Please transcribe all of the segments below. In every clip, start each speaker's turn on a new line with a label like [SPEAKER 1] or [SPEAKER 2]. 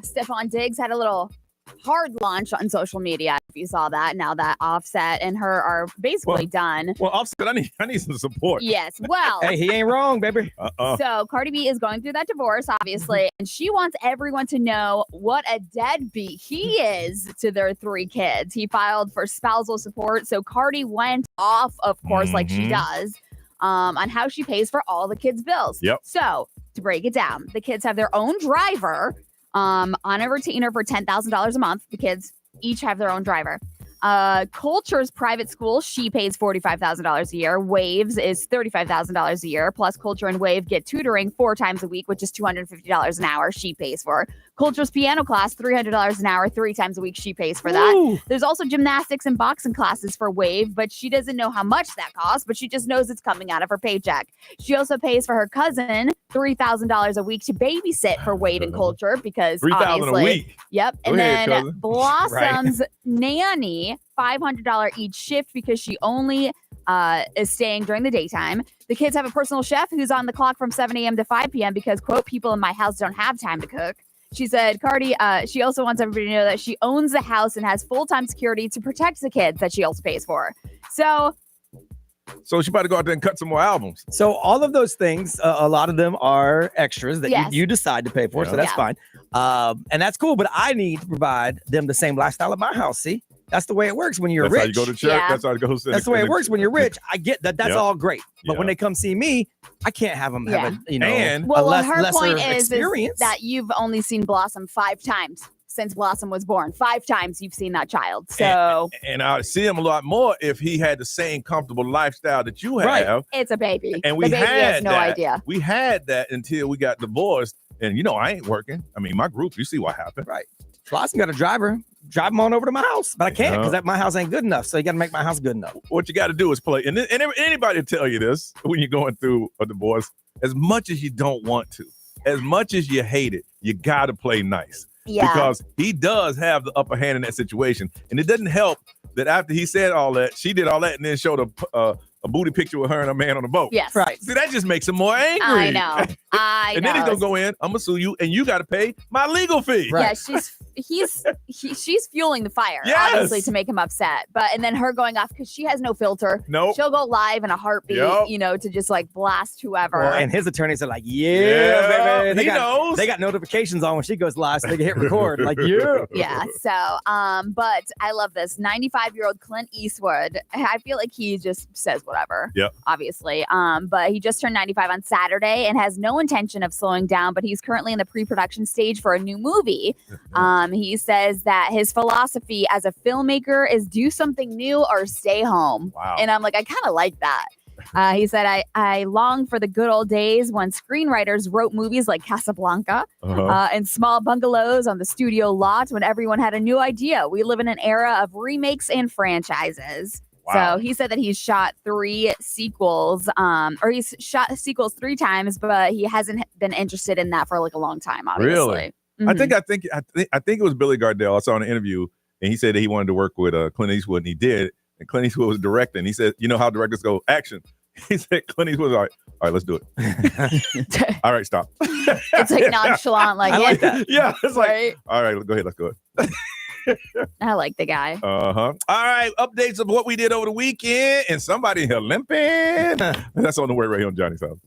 [SPEAKER 1] Stephon Diggs had a little hard launch on social media. If you saw that, now that Offset and her are basically done.
[SPEAKER 2] Well, Offset, I need some support.
[SPEAKER 1] Yes. Well,
[SPEAKER 3] hey, he ain't wrong, baby.
[SPEAKER 1] So Cardi B is going through that divorce, obviously, and she wants everyone to know what a deadbeat he is to their 3 kids. He filed for spousal support, so Cardi went off, of course, like she does, on how she pays for all the kids' bills.
[SPEAKER 2] Yep.
[SPEAKER 1] So to break it down, the kids have their own driver on a retainer for $10,000 a month. The kids each have their own driver. Culture's private school, she pays $45,000 a year. Waves is $35,000 a year. Plus, Culture and Wave get tutoring 4 times a week, which is $250 an hour. She pays for Culture's piano class, $300 an hour, 3 times a week. She pays for that.
[SPEAKER 3] Ooh.
[SPEAKER 1] There's also gymnastics and boxing classes for Wave, but she doesn't know how much that costs. But she just knows it's coming out of her paycheck. She also pays for her cousin $3,000 a week to babysit for Wade and Culture because
[SPEAKER 2] $3,000 a week.
[SPEAKER 1] Yep.
[SPEAKER 2] Go
[SPEAKER 1] And
[SPEAKER 2] ahead,
[SPEAKER 1] then
[SPEAKER 2] cousin.
[SPEAKER 1] Blossom's nanny, $500 each shift because she only is staying during the daytime. The kids have a personal chef who's on the clock from 7 a.m. to 5 p.m. because, quote, people in my house don't have time to cook. She said, Cardi, she also wants everybody to know that she owns the house and has full-time security to protect the kids that she also pays for. So
[SPEAKER 2] she about to go out there and cut some more albums.
[SPEAKER 3] So all of those things, a lot of them are extras that
[SPEAKER 1] Yes.
[SPEAKER 3] you decide to pay for, so that's fine. And that's cool, but I need to provide them the same lifestyle at my house, see? That's the way it works when you're
[SPEAKER 2] That's
[SPEAKER 3] rich.
[SPEAKER 2] how you go to church.
[SPEAKER 1] Yeah.
[SPEAKER 2] That's how it goes.
[SPEAKER 3] That's the way it works when you're rich. I get that. That's
[SPEAKER 2] Yep.
[SPEAKER 3] all great. But when
[SPEAKER 2] Yeah.
[SPEAKER 3] they come see me, I can't have them have a,
[SPEAKER 2] And-
[SPEAKER 3] a
[SPEAKER 1] well, her
[SPEAKER 3] lesser
[SPEAKER 1] point is
[SPEAKER 3] experience.
[SPEAKER 1] that you've only seen Blossom 5 times since Blossom was born. 5 times you've seen that child. So
[SPEAKER 2] And I see him a lot more if he had the same comfortable lifestyle that you have.
[SPEAKER 3] Right.
[SPEAKER 1] it's a baby.
[SPEAKER 2] And we
[SPEAKER 1] the baby
[SPEAKER 2] had
[SPEAKER 1] has no
[SPEAKER 2] that.
[SPEAKER 1] idea.
[SPEAKER 2] We had that until we got divorced. And I ain't working. I mean, my group, you see what happened.
[SPEAKER 3] Right. Blossom got a driver. Drive them on over to my house. But I can't because my house ain't good enough. So you got to make my house good enough.
[SPEAKER 2] What you got to do is play. And anybody tell you this when you're going through a divorce, as much as you don't want to, as much as you hate it, you got to play nice.
[SPEAKER 1] Yeah.
[SPEAKER 2] Because he does have the upper hand in that situation. And it doesn't help that after he said all that, she did all that and then showed a booty picture with her and a man on the boat.
[SPEAKER 1] Yes.
[SPEAKER 3] Right.
[SPEAKER 2] See, that just makes him more angry.
[SPEAKER 1] I know.
[SPEAKER 2] And then he's going to go in, I'm going to sue you, and you got to pay my legal fee.
[SPEAKER 3] Right.
[SPEAKER 1] Yeah, she's fueling the fire,
[SPEAKER 2] Yes.
[SPEAKER 1] obviously, to make him upset. And then her going off because she has no filter.
[SPEAKER 2] Nope.
[SPEAKER 1] She'll go live in a heartbeat,
[SPEAKER 2] Yep.
[SPEAKER 1] to just like blast whoever.
[SPEAKER 3] Well, and his attorneys are like, yeah, baby.
[SPEAKER 2] he knows.
[SPEAKER 3] They got notifications on when she goes live, so they can hit record. Like, yeah.
[SPEAKER 1] Yeah. So, but I love this 95-year-old Clint Eastwood. I feel like he just says whatever.
[SPEAKER 2] Yep.
[SPEAKER 1] Obviously. But he just turned 95 on Saturday and has no intention of slowing down. But he's currently in the pre-production stage for a new movie. He says that his philosophy as a filmmaker is do something new or stay home.
[SPEAKER 2] Wow.
[SPEAKER 1] And I'm like, I kind of like that. He said, I long for the good old days when screenwriters wrote movies like Casablanca and small bungalows on the studio lot when everyone had a new idea. We live in an era of remakes and franchises.
[SPEAKER 2] Wow.
[SPEAKER 1] So he said that he's shot 3 sequels, or he's shot sequels 3 times, but he hasn't been interested in that for like a long time, obviously.
[SPEAKER 2] Really?
[SPEAKER 1] Mhm.
[SPEAKER 2] I think it was Billy Gardell. I saw an interview, and he said that he wanted to work with Clint Eastwood, and he did. And Clint Eastwood was directing. He said, you know how directors go, action. He said, Clint Eastwood was all right, let's do it. All right, stop.
[SPEAKER 1] It's like nonchalant, like,
[SPEAKER 3] I like that.
[SPEAKER 2] Yeah, it's like,
[SPEAKER 1] right?
[SPEAKER 2] all right, go ahead, let's go.
[SPEAKER 1] I like the guy.
[SPEAKER 2] All right, updates of what we did over the weekend, and somebody here limping. That's on the way right here on Johnny's House.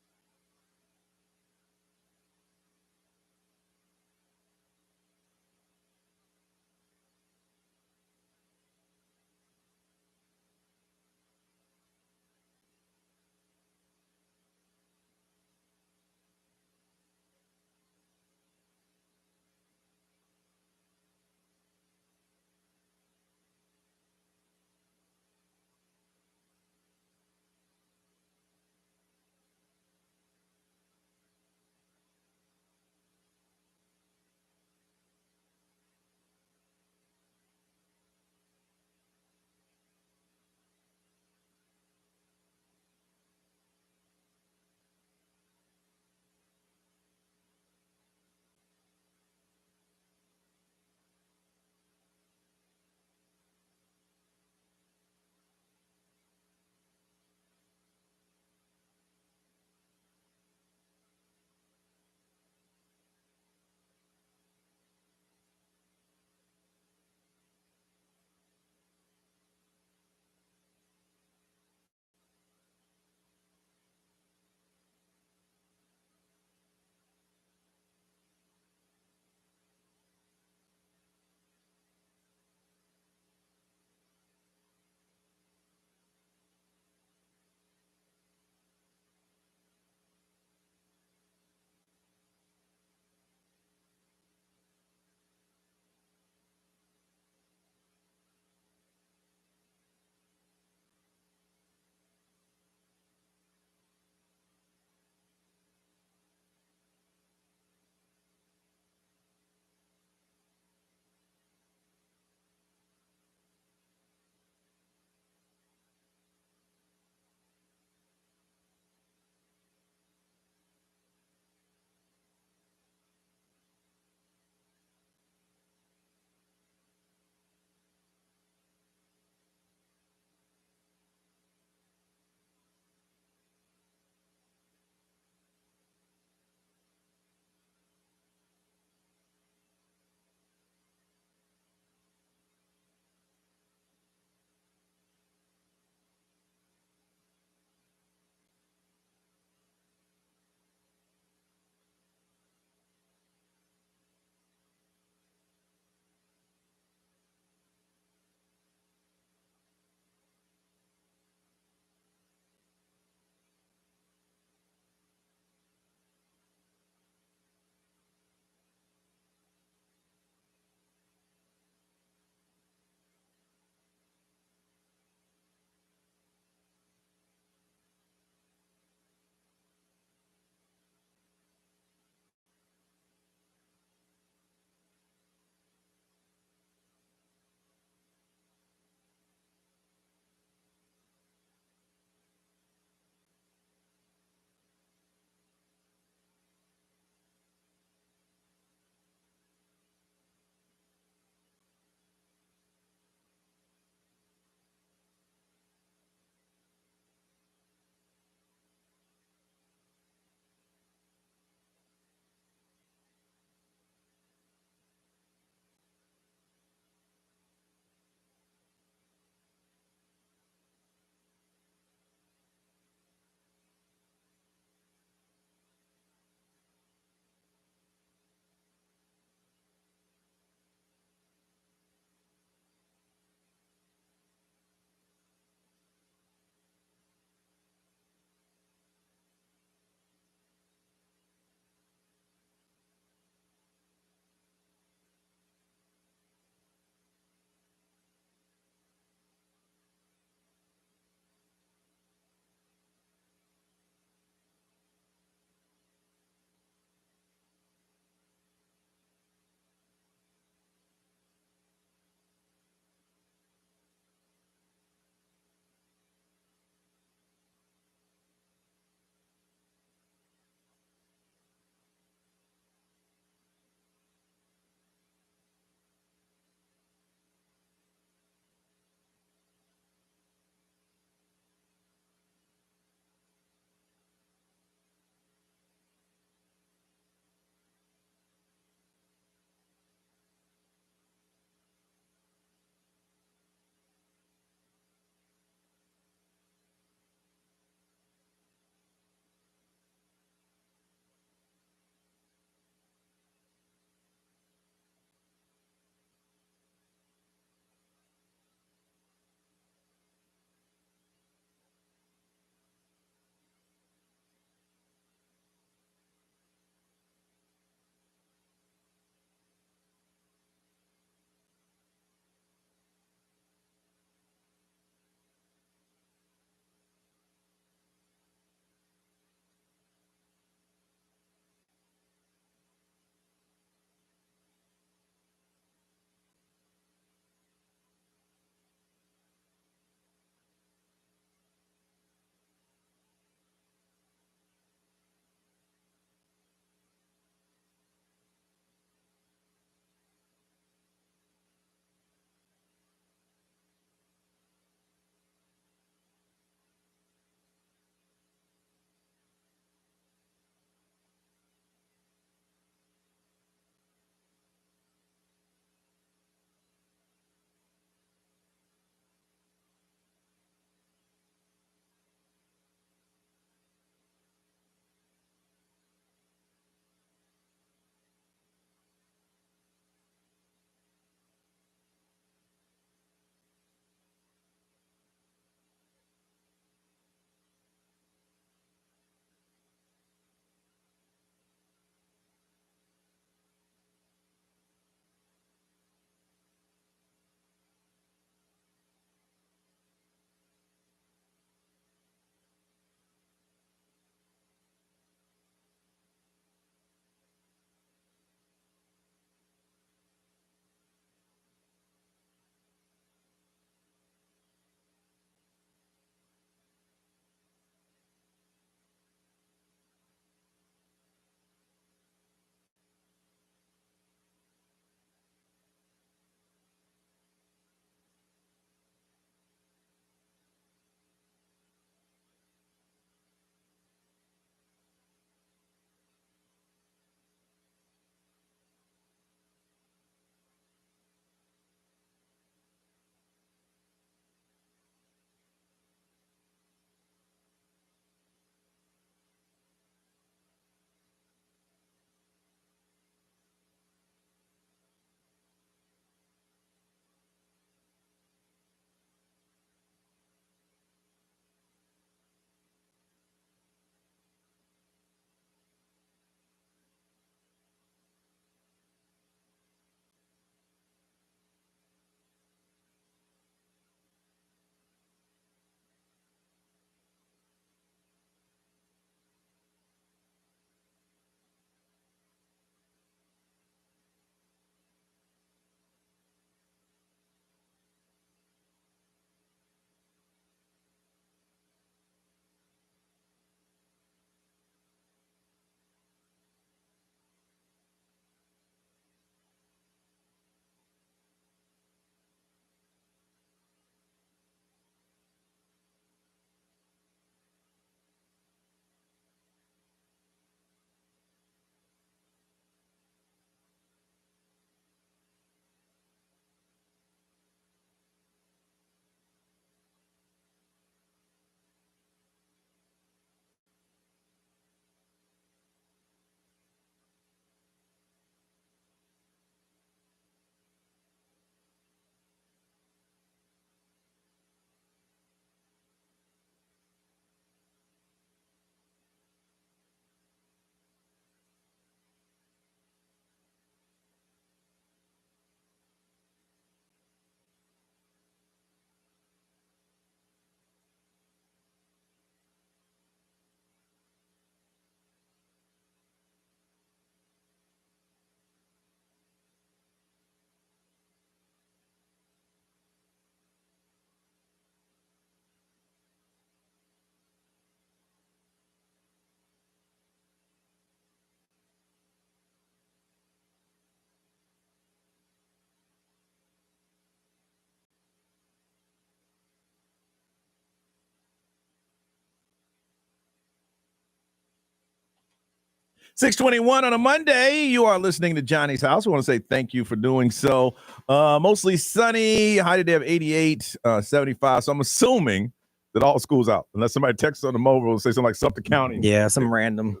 [SPEAKER 2] 6:21 on a Monday. You are listening to Johnny's House. I want to say thank you for doing so. Mostly sunny. High today of 88, 75. So I'm assuming that all school's out, unless somebody texts on the mobile and say something like Sumter County.
[SPEAKER 3] Yeah, some random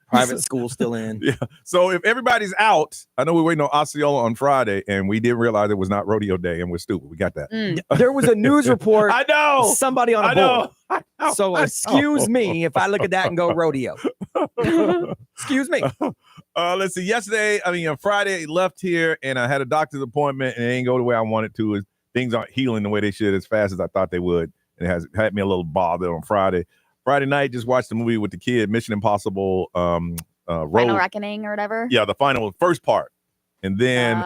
[SPEAKER 3] private school still in.
[SPEAKER 2] Yeah. So if everybody's out, I know we're waiting on Osceola on Friday, and we didn't realize it was not rodeo day, and we're stupid. We got that.
[SPEAKER 3] There was a news report.
[SPEAKER 2] I know.
[SPEAKER 3] Somebody on a board. So excuse me if I look at that and go rodeo. Excuse me.
[SPEAKER 2] Let's see. Friday I left here, and I had a doctor's appointment, and it didn't go the way I wanted to. Things aren't healing the way they should as fast as I thought they would, and it has had me a little bothered on Friday. Friday night, just watched the movie with the kid, Mission Impossible,
[SPEAKER 1] Final Reckoning or whatever.
[SPEAKER 2] Yeah, the first part. And then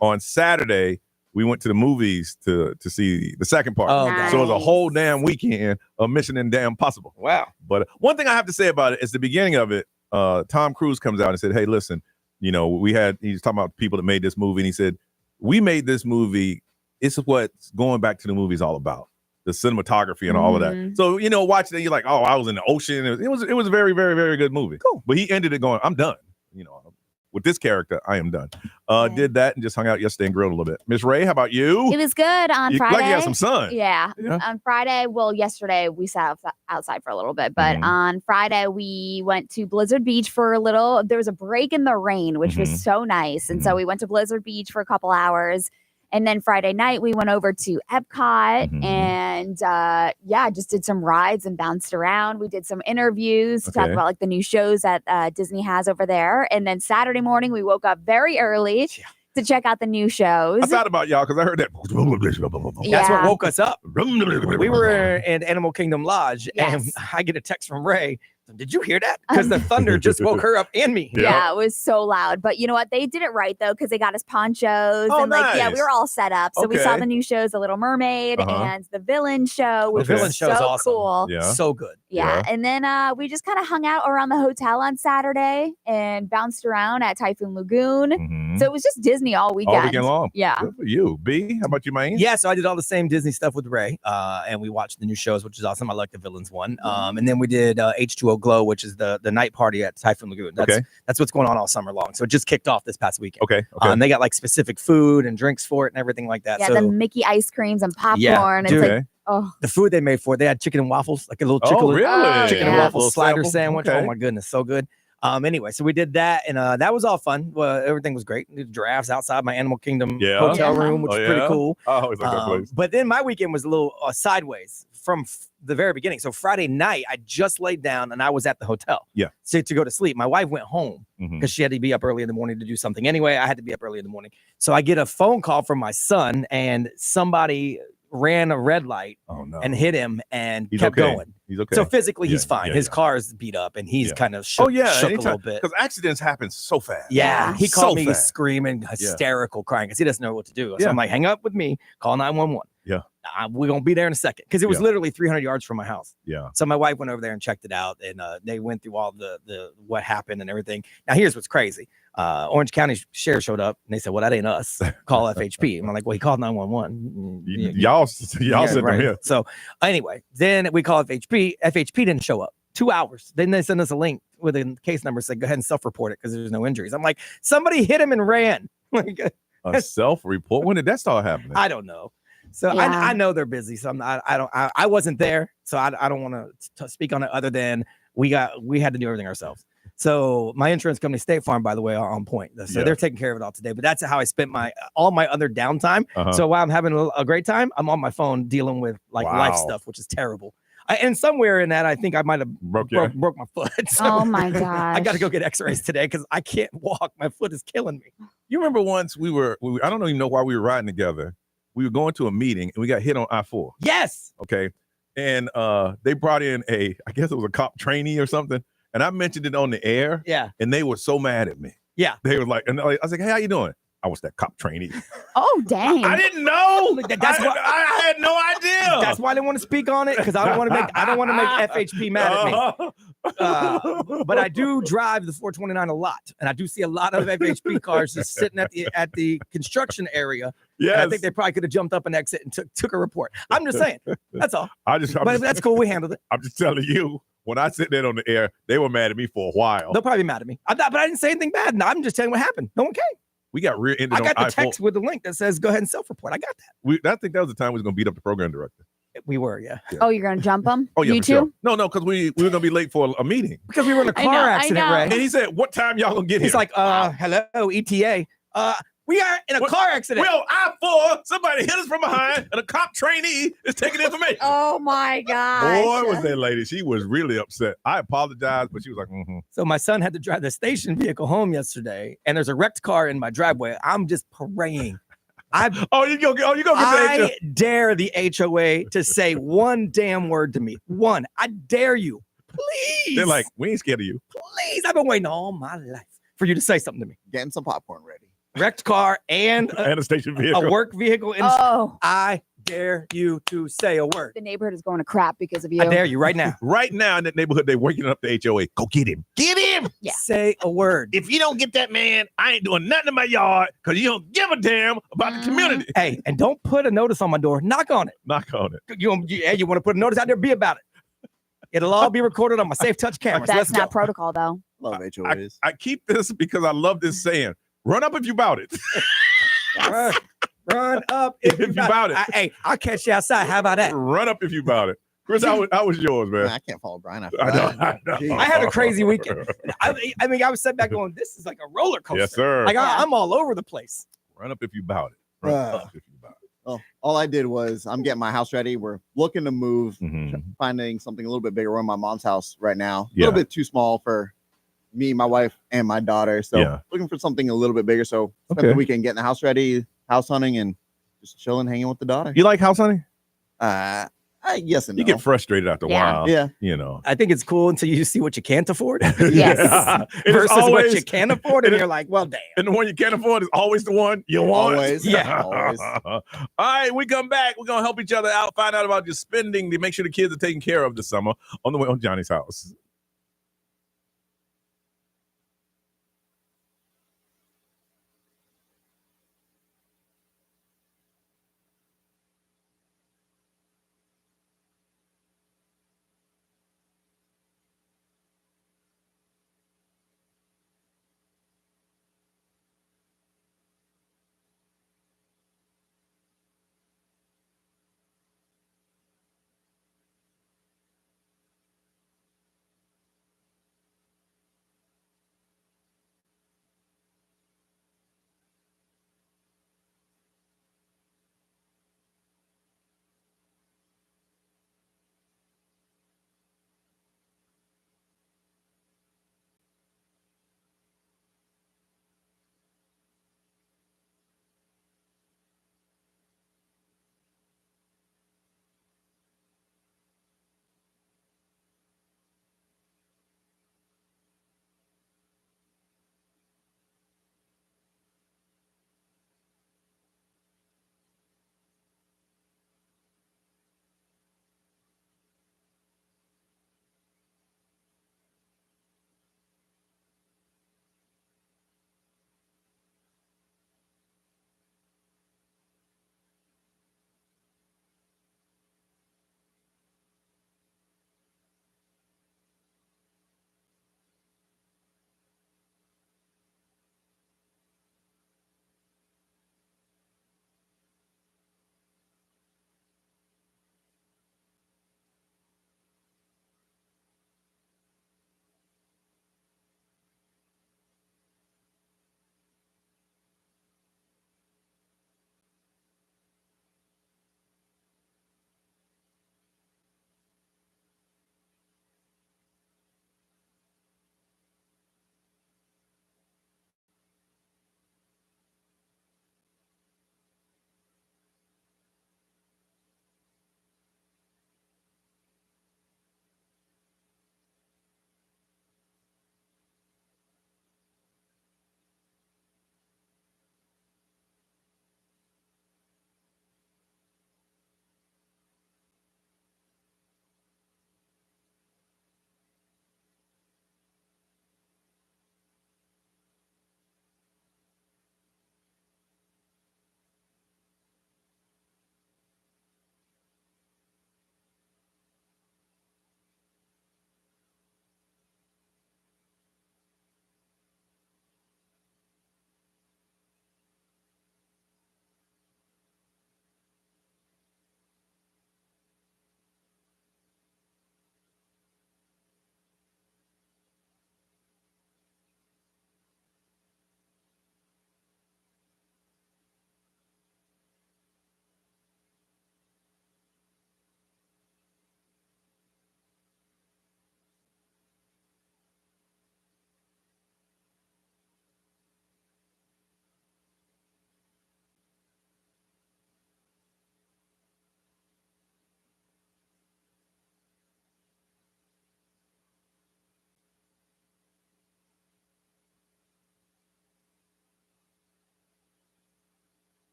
[SPEAKER 2] on Saturday, we went to the movies to see the second part.
[SPEAKER 3] Oh,
[SPEAKER 1] nice.
[SPEAKER 2] So it was a whole damn weekend of Mission Impossible.
[SPEAKER 3] Wow.
[SPEAKER 2] But one thing I have to say about it is the beginning of it, Tom Cruise comes out and said, hey, listen, he's talking about people that made this movie, and he said, we made this movie. It's what going back to the movie is all about. The cinematography and all of that. So, watching it, you're like, oh, I was in the ocean. It was a very, very, very good movie.
[SPEAKER 3] Cool.
[SPEAKER 2] But he ended it going, I'm done. With this character, I am done. Did that and just hung out yesterday and grilled a little bit. Miss Ray, how about you?
[SPEAKER 1] It was good on Friday.
[SPEAKER 2] Like you had some sun.
[SPEAKER 1] Yeah. On Friday, yesterday we sat outside for a little bit, but on Friday we went to Blizzard Beach for a little. There was a break in the rain, which was so nice. And so we went to Blizzard Beach for a couple hours. And then Friday night, we went over to Epcot and, just did some rides and bounced around. We did some interviews to talk about like the new shows that Disney has over there. And then Saturday morning, we woke up very early to check out the new shows.
[SPEAKER 2] I thought about y'all because I heard that.
[SPEAKER 3] That's what woke us up. We were in Animal Kingdom Lodge, and I get a text from Ray. Did you hear that? Because the thunder just woke her up and me.
[SPEAKER 1] Yeah, it was so loud. But you know what? They did it right, though, because they got us ponchos.
[SPEAKER 2] Oh,
[SPEAKER 1] and
[SPEAKER 2] nice.
[SPEAKER 1] we were all set up. So we saw the new shows, The Little Mermaid and The Villain Show, which was so
[SPEAKER 3] awesome.
[SPEAKER 1] Cool.
[SPEAKER 2] Yeah.
[SPEAKER 3] So good.
[SPEAKER 1] Yeah. And then we just kind of hung out around the hotel on Saturday and bounced around at Typhoon Lagoon. So it was just Disney all weekend.
[SPEAKER 2] All weekend long.
[SPEAKER 1] Yeah.
[SPEAKER 2] Good for you. B, how about you, man?
[SPEAKER 3] Yeah, so I did all the same Disney stuff with Ray, and we watched the new shows, which is awesome. I like the Villains one. And then we did H2O Glow, which is the night party at Typhoon Lagoon. That's what's going on all summer long. So it just kicked off this past weekend.
[SPEAKER 2] Okay.
[SPEAKER 3] And they got like specific food and drinks for it and everything like that.
[SPEAKER 1] Yeah,
[SPEAKER 3] so,
[SPEAKER 1] the Mickey ice creams and popcorn.
[SPEAKER 3] Dude,
[SPEAKER 1] it's like,
[SPEAKER 3] the food they made for it, they had chicken and waffles, like a little chicken, chicken and waffle slider sandwich.
[SPEAKER 2] Okay.
[SPEAKER 3] Oh my goodness, so good. Anyway, so we did that, and that was all fun. Well, everything was great. The giraffes outside my Animal Kingdom hotel room, which was pretty cool.
[SPEAKER 2] I always like that place.
[SPEAKER 3] But then my weekend was a little sideways from the very beginning. So Friday night, I just laid down and I was at the hotel.
[SPEAKER 2] Yeah.
[SPEAKER 3] So to go to sleep. My wife went home because she had to be up early in the morning to do something. Anyway, I had to be up early in the morning. So I get a phone call from my son, and somebody ran a red light and hit him and kept going.
[SPEAKER 2] He's okay.
[SPEAKER 3] So physically, he's fine. His car is beat up and he's kind of shook a little bit.
[SPEAKER 2] Because accidents happen so fast.
[SPEAKER 3] Yeah. He called me screaming, hysterical, crying because he doesn't know what to do. So I'm like, hang up with me, call 911.
[SPEAKER 2] Yeah.
[SPEAKER 3] We're going to be there in a second because it was literally 300 yards from my house.
[SPEAKER 2] Yeah.
[SPEAKER 3] So my wife went over there and checked it out, and they went through all the what happened and everything. Now, here's what's crazy. Orange County Sheriff showed up and they said, well, that ain't us. Call FHP. And I'm like, well, he called 911.
[SPEAKER 2] Y'all sent them here.
[SPEAKER 3] So anyway, then we called FHP. FHP didn't show up. 2 hours. Then they sent us a link with a case number, said, go ahead and self-report it because there's no injuries. I'm like, somebody hit him and ran.
[SPEAKER 2] A self-report? When did that start happening?
[SPEAKER 3] I don't know. So I know they're busy. So I wasn't there. So I don't want to speak on it other than we had to do everything ourselves. So my insurance company, State Farm, by the way, are on point. So they're taking care of it all today. But that's how I spent all my other downtime. So while I'm having a great time, I'm on my phone dealing with life stuff, which is terrible. And somewhere in that, I think I might have broke my foot. So
[SPEAKER 1] oh my gosh!
[SPEAKER 3] I got to go get X-rays today because I can't walk. My foot is killing me.
[SPEAKER 2] You remember once we I don't even know why we were riding together. We were going to a meeting and we got hit on I-4.
[SPEAKER 3] Yes.
[SPEAKER 2] Okay. And they brought in I guess it was a cop trainee or something. And I mentioned it on the air.
[SPEAKER 3] Yeah.
[SPEAKER 2] And they were so mad at me.
[SPEAKER 3] Yeah.
[SPEAKER 2] They were like, and I was like, hey, how you doing? I was that cop trainee.
[SPEAKER 1] Oh, dang.
[SPEAKER 2] I didn't know. I had no idea.
[SPEAKER 3] That's why I didn't want to speak on it, because I don't want to make FHP mad at me. But I do drive the 429 a lot, and I do see a lot of FHP cars just sitting at the construction area.
[SPEAKER 2] Yeah,
[SPEAKER 3] I think they probably could have jumped up and exit and took a report. I'm just saying. That's all.
[SPEAKER 2] But
[SPEAKER 3] that's cool. We handled it.
[SPEAKER 2] I'm just telling you. when I sit there on the air, they were mad at me for a while.
[SPEAKER 3] They'll probably be mad at me. But I didn't say anything bad. I'm just telling you what happened. No one came.
[SPEAKER 2] We got rear-ended
[SPEAKER 3] I got
[SPEAKER 2] on
[SPEAKER 3] the text with the link that says go ahead and self-report. I got that.
[SPEAKER 2] I think that was the time we was going to beat up the program director.
[SPEAKER 3] We were, yeah.
[SPEAKER 1] Oh, you're going to jump them?
[SPEAKER 2] Oh, yeah,
[SPEAKER 1] You
[SPEAKER 2] for
[SPEAKER 1] too?
[SPEAKER 2] sure. No, because we were going to be late for a meeting.
[SPEAKER 3] Because we were in a car accident, Ray.
[SPEAKER 2] And he said, what time y'all going to get here?
[SPEAKER 3] He's like, hello, ETA. We are in a car accident.
[SPEAKER 2] Well, I-4, somebody hit us from behind, and a cop trainee is taking information.
[SPEAKER 1] Oh, my God.
[SPEAKER 2] Boy, was that lady. She was really upset. I apologized, but she was like, mm-hmm.
[SPEAKER 3] So my son had to drive the station vehicle home yesterday, and there's a wrecked car in my driveway. I'm just praying.
[SPEAKER 2] You go get the HOA.
[SPEAKER 3] I dare the HOA to say one damn word to me. One. I dare you. Please.
[SPEAKER 2] They're like, we ain't scared of you.
[SPEAKER 3] Please. I've been waiting all my life for you to say something to me.
[SPEAKER 4] Getting some popcorn ready.
[SPEAKER 3] Wrecked car and
[SPEAKER 2] a station vehicle.
[SPEAKER 3] A work vehicle.
[SPEAKER 1] Oh.
[SPEAKER 3] I dare you to say a word.
[SPEAKER 1] The neighborhood is going to crap because of you.
[SPEAKER 3] I dare you right now.
[SPEAKER 2] Right now in that neighborhood, they're waking up the HOA. Go get him. Get him.
[SPEAKER 1] Yeah.
[SPEAKER 3] Say a word.
[SPEAKER 2] If you don't get that man, I ain't doing nothing in my yard because you don't give a damn about the community.
[SPEAKER 3] Hey, and don't put a notice on my door. Knock on it.
[SPEAKER 2] Knock on it.
[SPEAKER 3] You want to put a notice out there? Be about it. It'll all be recorded on my safe touch cameras.
[SPEAKER 1] That's
[SPEAKER 3] Let's
[SPEAKER 1] not
[SPEAKER 3] go.
[SPEAKER 1] protocol, though.
[SPEAKER 4] Love HOAs.
[SPEAKER 2] I keep this because I love this saying. Run up if you bout it.
[SPEAKER 3] Run up if you bout it. Hey, I'll catch you outside. How about that?
[SPEAKER 2] Run up if you bout it. Chris, how was yours, man?
[SPEAKER 4] I can't follow Brian after
[SPEAKER 2] I
[SPEAKER 4] that.
[SPEAKER 2] know.
[SPEAKER 3] I had a crazy weekend. I mean, I was sitting back going, this is like a roller coaster.
[SPEAKER 2] Yes, sir.
[SPEAKER 3] Like I'm all over the place.
[SPEAKER 2] Run up if you bout it. Run up if you bout it.
[SPEAKER 4] Oh, all I did was I'm getting my house ready. We're looking to move, finding something a little bit bigger. We're in my mom's house right now. A little bit too small for me, my wife, and my daughter. So looking for something a little bit bigger. So spend the weekend getting the house ready, house hunting, and just chilling, hanging with the daughter.
[SPEAKER 2] You like house hunting?
[SPEAKER 4] Yes and no.
[SPEAKER 2] You get frustrated after a while.
[SPEAKER 4] Yeah.
[SPEAKER 2] You know.
[SPEAKER 3] I think it's cool until you see what you can't afford.
[SPEAKER 1] Yes.
[SPEAKER 3] Versus what you can afford. And you're like, well, damn.
[SPEAKER 2] And the one you can't afford is always the one you want.
[SPEAKER 4] Always.
[SPEAKER 3] Yeah.
[SPEAKER 4] Always.
[SPEAKER 2] All right, we come back. We're going to help each other out, find out about your spending to make sure the kids are taken care of this summer on the way on Johnny's house.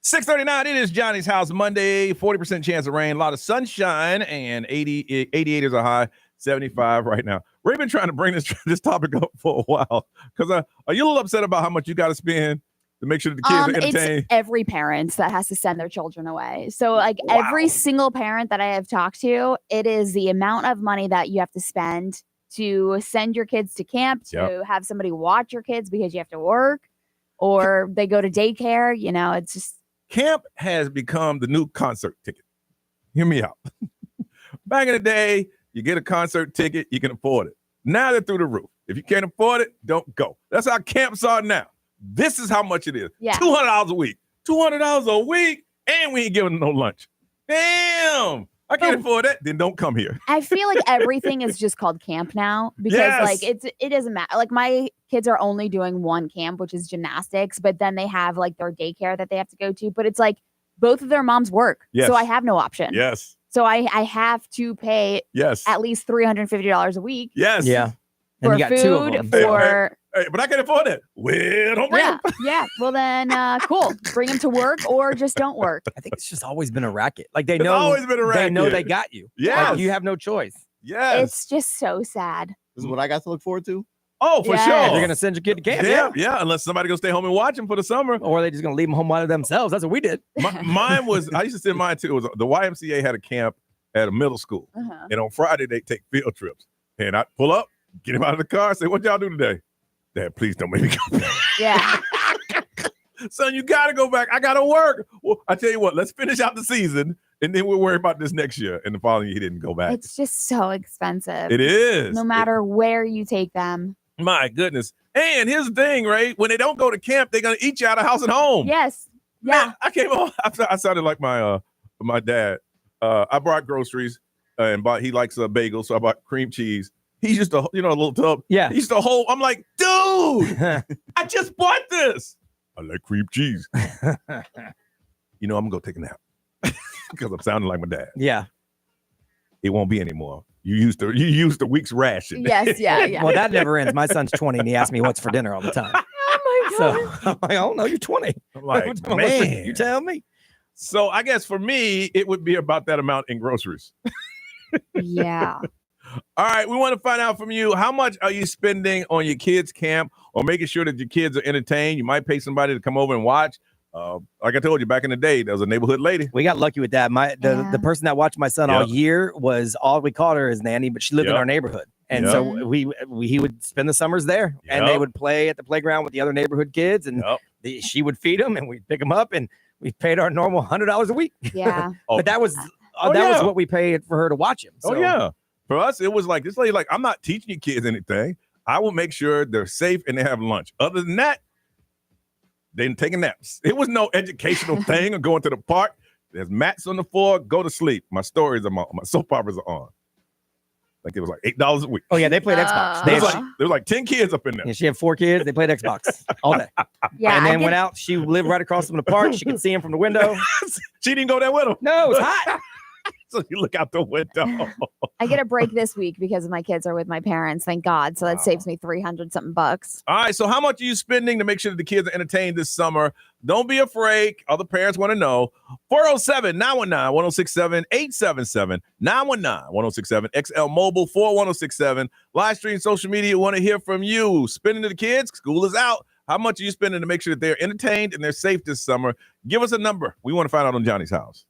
[SPEAKER 2] 6:39, it is Johnny's House Monday. 40% chance of rain, a lot of sunshine, and 88 is a high, 75 right now. We've been trying to bring this topic up for a while because are you a little upset about how much you got to spend to make sure that the kids are entertained?
[SPEAKER 1] It's every parent that has to send their children away. So like every single parent that I have talked to, it is the amount of money that you have to spend to send your kids to camp, to have somebody watch your kids because you have to work, or they go to daycare. You know, it's just.
[SPEAKER 2] Camp has become the new concert ticket. Hear me out. Back in the day, you get a concert ticket, you can afford it. Now they're through the roof. If you can't afford it, don't go. That's how camps are now. This is how much it is.
[SPEAKER 1] Yeah.
[SPEAKER 2] $200 a week. $200 a week, and we ain't giving them no lunch. Damn. I can't afford that. Then don't come here.
[SPEAKER 1] I feel like everything is just called camp now because like it doesn't matter. Like my kids are only doing one camp, which is gymnastics, but then they have like their daycare that they have to go to. But it's like both of their moms work.
[SPEAKER 2] Yes.
[SPEAKER 1] So I have no option.
[SPEAKER 2] Yes.
[SPEAKER 1] So I have to pay at least $350 a week.
[SPEAKER 2] Yes.
[SPEAKER 3] Yeah.
[SPEAKER 1] For
[SPEAKER 3] and you got
[SPEAKER 1] food,
[SPEAKER 3] two of them.
[SPEAKER 2] Hey, but I can't afford it. Well, don't bring them.
[SPEAKER 1] Yeah. Well, then, cool. Bring them to work or just don't work.
[SPEAKER 3] I think it's just always been a racket. Like
[SPEAKER 2] It's always been a racket.
[SPEAKER 3] They know they got you.
[SPEAKER 2] Yes.
[SPEAKER 3] Like, you have no choice.
[SPEAKER 2] Yes.
[SPEAKER 1] It's just so sad.
[SPEAKER 4] This is what I got to look forward to.
[SPEAKER 2] Oh, for
[SPEAKER 1] Yes.
[SPEAKER 2] sure.
[SPEAKER 3] They're gonna send your kid to camp.
[SPEAKER 2] Yeah. Unless somebody gonna stay home and watch them for the summer.
[SPEAKER 3] Or they just gonna leave them home by themselves. That's what we did.
[SPEAKER 2] Mine was, I used to send mine too. It was the YMCA had a camp at a middle school. And on Friday, they take field trips. And I pull up, get him out of the car, say, what y'all do today? Dad, please don't make me go back.
[SPEAKER 1] Yeah.
[SPEAKER 2] Son, you got to go back. I got to work. Well, I tell you what, let's finish out the season, and then we'll worry about this next year. And the following year, he didn't go back.
[SPEAKER 1] It's just so expensive.
[SPEAKER 2] It is.
[SPEAKER 1] No matter where you take them.
[SPEAKER 2] My goodness. And here's the thing, right? When they don't go to camp, they're going to eat you out of house and home.
[SPEAKER 1] Yes. Yeah.
[SPEAKER 2] Man, I came home. I sounded like my dad. I brought groceries, and he likes a bagel, so I bought cream cheese. He's just a little tub.
[SPEAKER 3] Yeah.
[SPEAKER 2] He's the whole. I'm like, dude, I just bought this. I like cream cheese. I'm gonna go take a nap because I'm sounding like my dad.
[SPEAKER 3] Yeah.
[SPEAKER 2] It won't be anymore. You used the week's ration.
[SPEAKER 1] Yes. Yeah.
[SPEAKER 3] Well, that never ends. My son's 20 and he asks me what's for dinner all the time.
[SPEAKER 1] Oh my God.
[SPEAKER 3] So I'm like, oh no, you're 20.
[SPEAKER 2] I'm like,
[SPEAKER 3] What's
[SPEAKER 2] man,
[SPEAKER 3] you tell me.
[SPEAKER 2] So I guess for me, it would be about that amount in groceries.
[SPEAKER 1] Yeah.
[SPEAKER 2] All right, we want to find out from you, how much are you spending on your kids' camp or making sure that your kids are entertained? You might pay somebody to come over and watch. Like I told you, back in the day, there was a neighborhood lady.
[SPEAKER 3] We got lucky with that. The person that watched my son all year was all we called her his nanny, but she lived in our neighborhood. And so he would spend the summers there, and they would play at the playground with the other neighborhood kids, and she would feed them, and we'd pick them up, and we paid our normal $100 a week.
[SPEAKER 1] Yeah.
[SPEAKER 3] But that was was what we paid for her to watch him. So.
[SPEAKER 2] Oh yeah. For us, it was like this lady, like, I'm not teaching your kids anything. I will make sure they're safe and they have lunch. Other than that, they're taking naps. It was no educational thing or going to the park. There's mats on the floor. Go to sleep. My stories are on. My soap operas are on. Like it was like $8 a week.
[SPEAKER 3] Oh yeah, they played Xbox.
[SPEAKER 2] There was like 10 kids up in there.
[SPEAKER 3] Yeah, she had 4 kids. They played Xbox all day.
[SPEAKER 1] Yeah.
[SPEAKER 3] And then went out. She lived right across from the park. She could see him from the window.
[SPEAKER 2] She didn't go there with him.
[SPEAKER 3] No, it's hot.
[SPEAKER 2] So you look out the window.
[SPEAKER 1] I get a break this week because my kids are with my parents. Thank God. So that saves me 300 something bucks.
[SPEAKER 2] All right. So how much are you spending to make sure that the kids are entertained this summer? Don't be afraid. Other parents want to know. 407-919-1067, 877-919-1067, XL Mobile 41067. Live stream social media. Want to hear from you. Spending to the kids. School is out. How much are you spending to make sure that they're entertained and they're safe this summer? Give us a number. We want to find out on Johnny's House.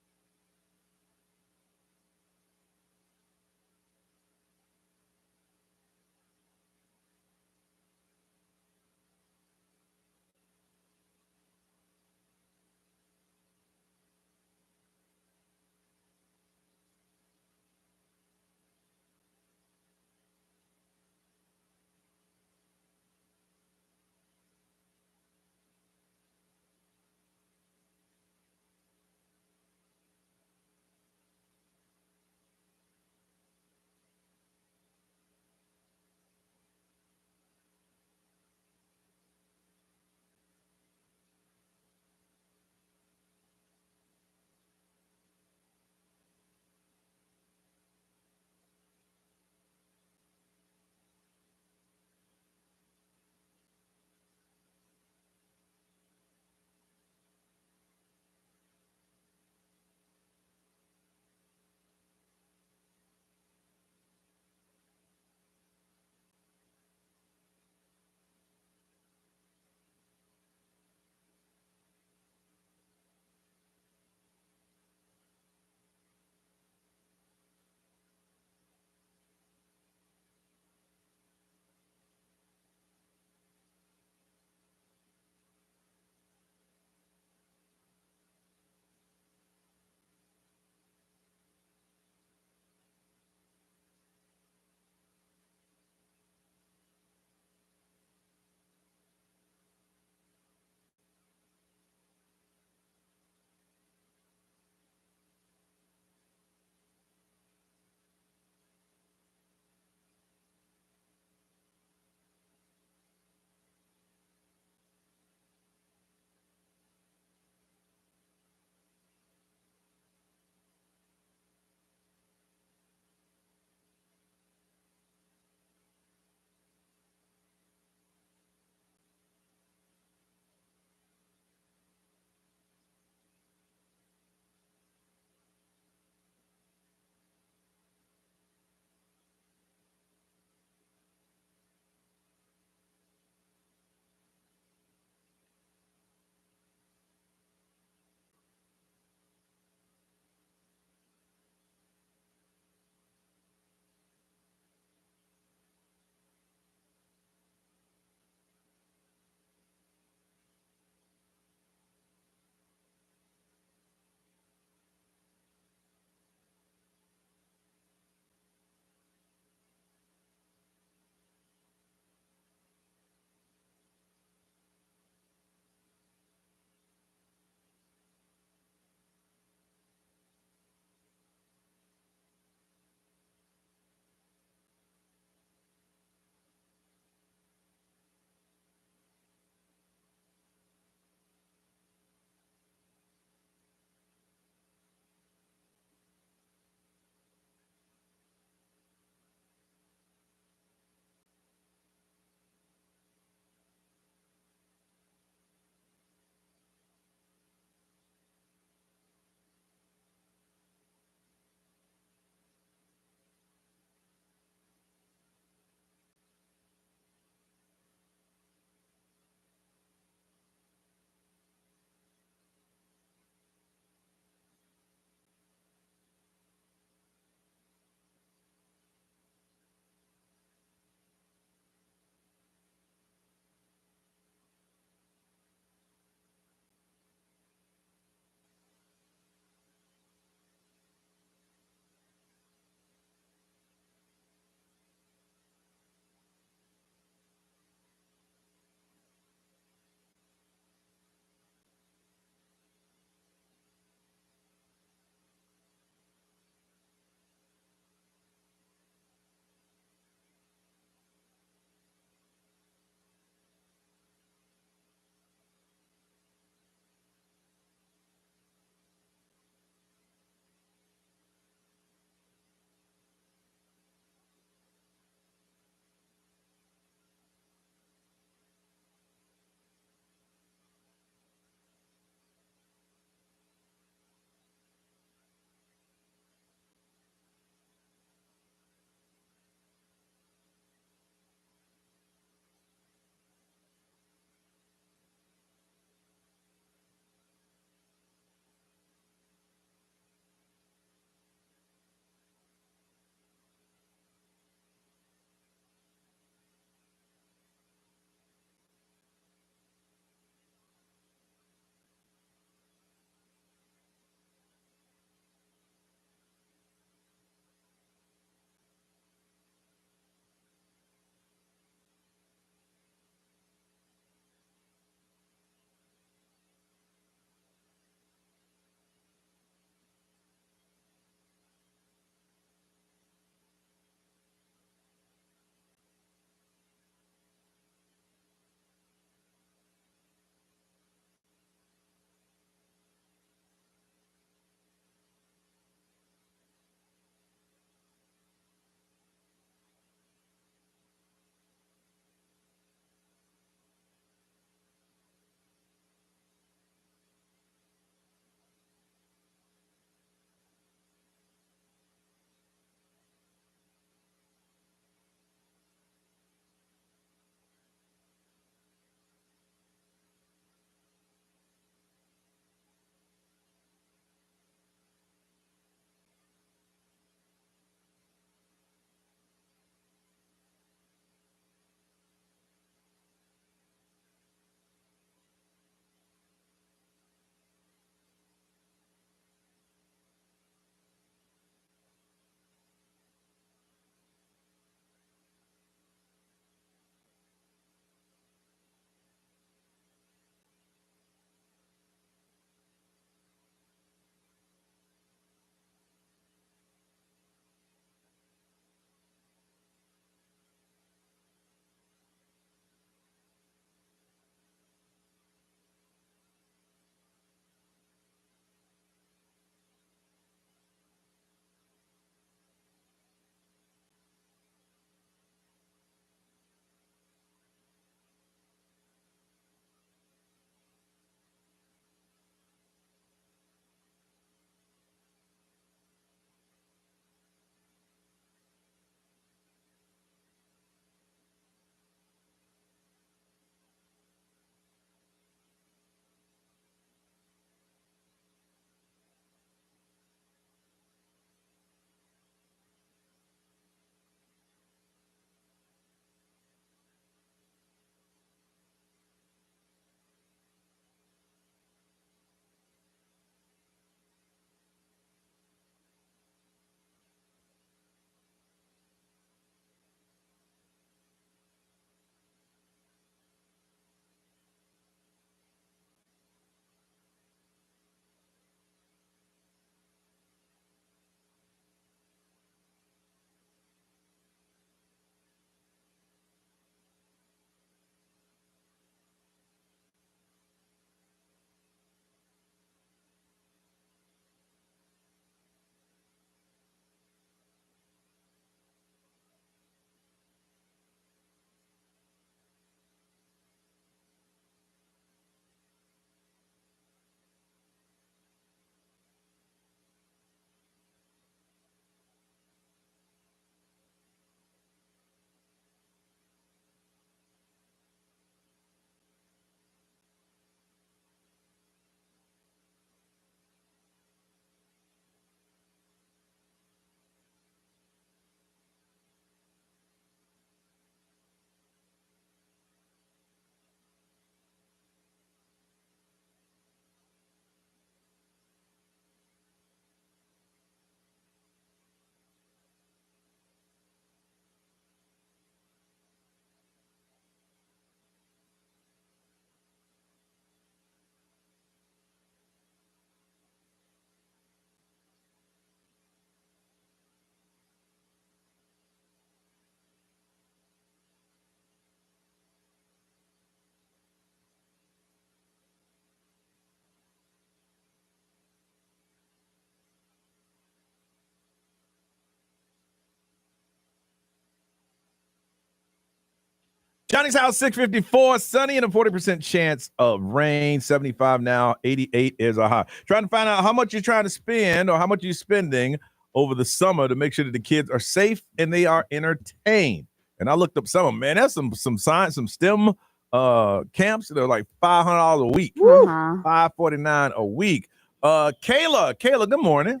[SPEAKER 2] Johnny's house, 654, sunny and a 40% chance of rain. 75 now, 88 is a high. Trying to find out how much you're trying to spend or how much you're spending over the summer to make sure that the kids are safe and they are entertained. And I looked up some of them, man. That's some science, some STEM camps that are like $500 a week. $549 a week. Kayla, good morning.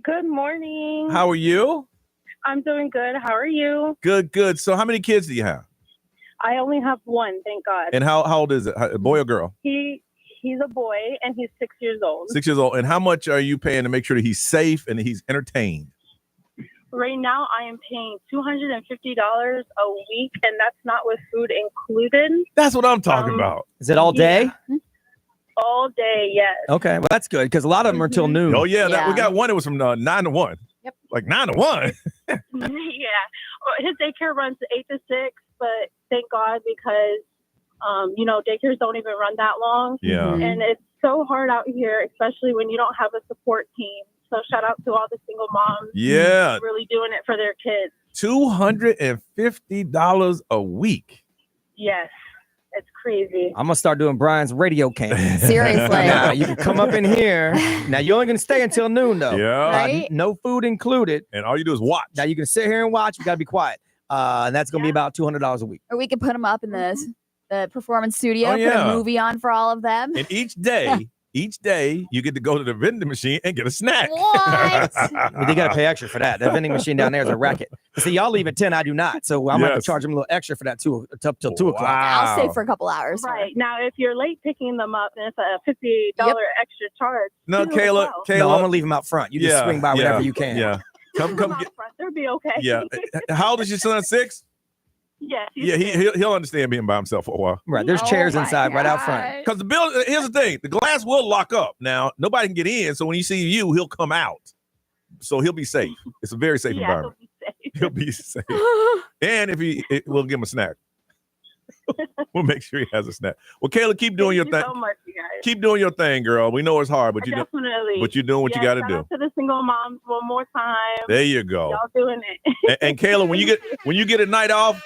[SPEAKER 5] Good morning.
[SPEAKER 2] How are you?
[SPEAKER 5] I'm doing good. How are you?
[SPEAKER 2] Good. So how many kids do you have?
[SPEAKER 5] I only have one, thank God.
[SPEAKER 2] And how old is it? A boy or girl?
[SPEAKER 5] He's a boy and he's 6 years old.
[SPEAKER 2] 6 years old. And how much are you paying to make sure that he's safe and he's entertained?
[SPEAKER 5] Right now, I am paying $250 a week, and that's not with food included.
[SPEAKER 2] That's what I'm talking about.
[SPEAKER 3] Is it all day?
[SPEAKER 5] Yeah. All day, yes.
[SPEAKER 3] Okay, well, that's good because a lot of them are till noon.
[SPEAKER 2] Oh, yeah. We got one that was from 9 to 1.
[SPEAKER 1] Yep.
[SPEAKER 2] Like 9 to 1.
[SPEAKER 5] Yeah. His daycare runs 8 to 6, but thank God because, daycares don't even run that long.
[SPEAKER 2] Yeah.
[SPEAKER 5] And it's so hard out here, especially when you don't have a support team. So shout out to all the single moms.
[SPEAKER 2] Yeah.
[SPEAKER 5] Really doing it for their kids.
[SPEAKER 2] $250 a week.
[SPEAKER 5] Yes. It's crazy.
[SPEAKER 3] I'm gonna start doing Brian's radio camp.
[SPEAKER 1] Seriously.
[SPEAKER 3] Now you can come up in here. Now you're only gonna stay until noon though.
[SPEAKER 2] Yeah.
[SPEAKER 1] Right?
[SPEAKER 3] No food included.
[SPEAKER 2] And all you do is watch.
[SPEAKER 3] Now you can sit here and watch. You gotta be quiet. And that's gonna be about $200 a week.
[SPEAKER 1] Or we could put them up in the performance studio,
[SPEAKER 2] Oh,
[SPEAKER 1] put
[SPEAKER 2] yeah.
[SPEAKER 1] a movie on for all of them.
[SPEAKER 2] And each day you get to go to the vending machine and get a snack.
[SPEAKER 1] What?
[SPEAKER 3] Well, they gotta pay extra for that. That vending machine down there is a racket. See, y'all leave at 10. I do not. So I'm gonna have to charge them a little extra for that too, up till 2 o'clock.
[SPEAKER 1] I'll stay for a couple hours.
[SPEAKER 5] Right. Now, if you're late picking them up, then it's a $50 extra charge.
[SPEAKER 2] No,
[SPEAKER 5] too,
[SPEAKER 2] Kayla,
[SPEAKER 5] as well.
[SPEAKER 3] No, I'm gonna leave them out front. You just swing by whenever you can.
[SPEAKER 2] Yeah. Come
[SPEAKER 5] Come
[SPEAKER 2] get.
[SPEAKER 5] out front. They'll be okay.
[SPEAKER 2] Yeah. How old is your son? 6?
[SPEAKER 5] Yes.
[SPEAKER 2] Yeah, he'll understand being by himself for a while.
[SPEAKER 3] Right. There's
[SPEAKER 1] Oh
[SPEAKER 3] chairs
[SPEAKER 1] my
[SPEAKER 3] inside right out front.
[SPEAKER 1] God.
[SPEAKER 2] Because the building, here's the thing, the glass will lock up. Now, nobody can get in, so when he sees you, he'll come out. So he'll be safe. It's a very safe environment. He'll be safe. And we'll give him a snack. We'll make sure he has a snack. Well, Kayla, keep doing your thing.
[SPEAKER 5] So much, you guys.
[SPEAKER 2] Keep doing your thing, girl. We know it's hard, but
[SPEAKER 5] Definitely.
[SPEAKER 2] you're doing what you got to
[SPEAKER 5] shout
[SPEAKER 2] do.
[SPEAKER 5] out to the single moms one more time.
[SPEAKER 2] There you go.
[SPEAKER 5] Y'all doing it.
[SPEAKER 2] And Kayla, when you get a night off,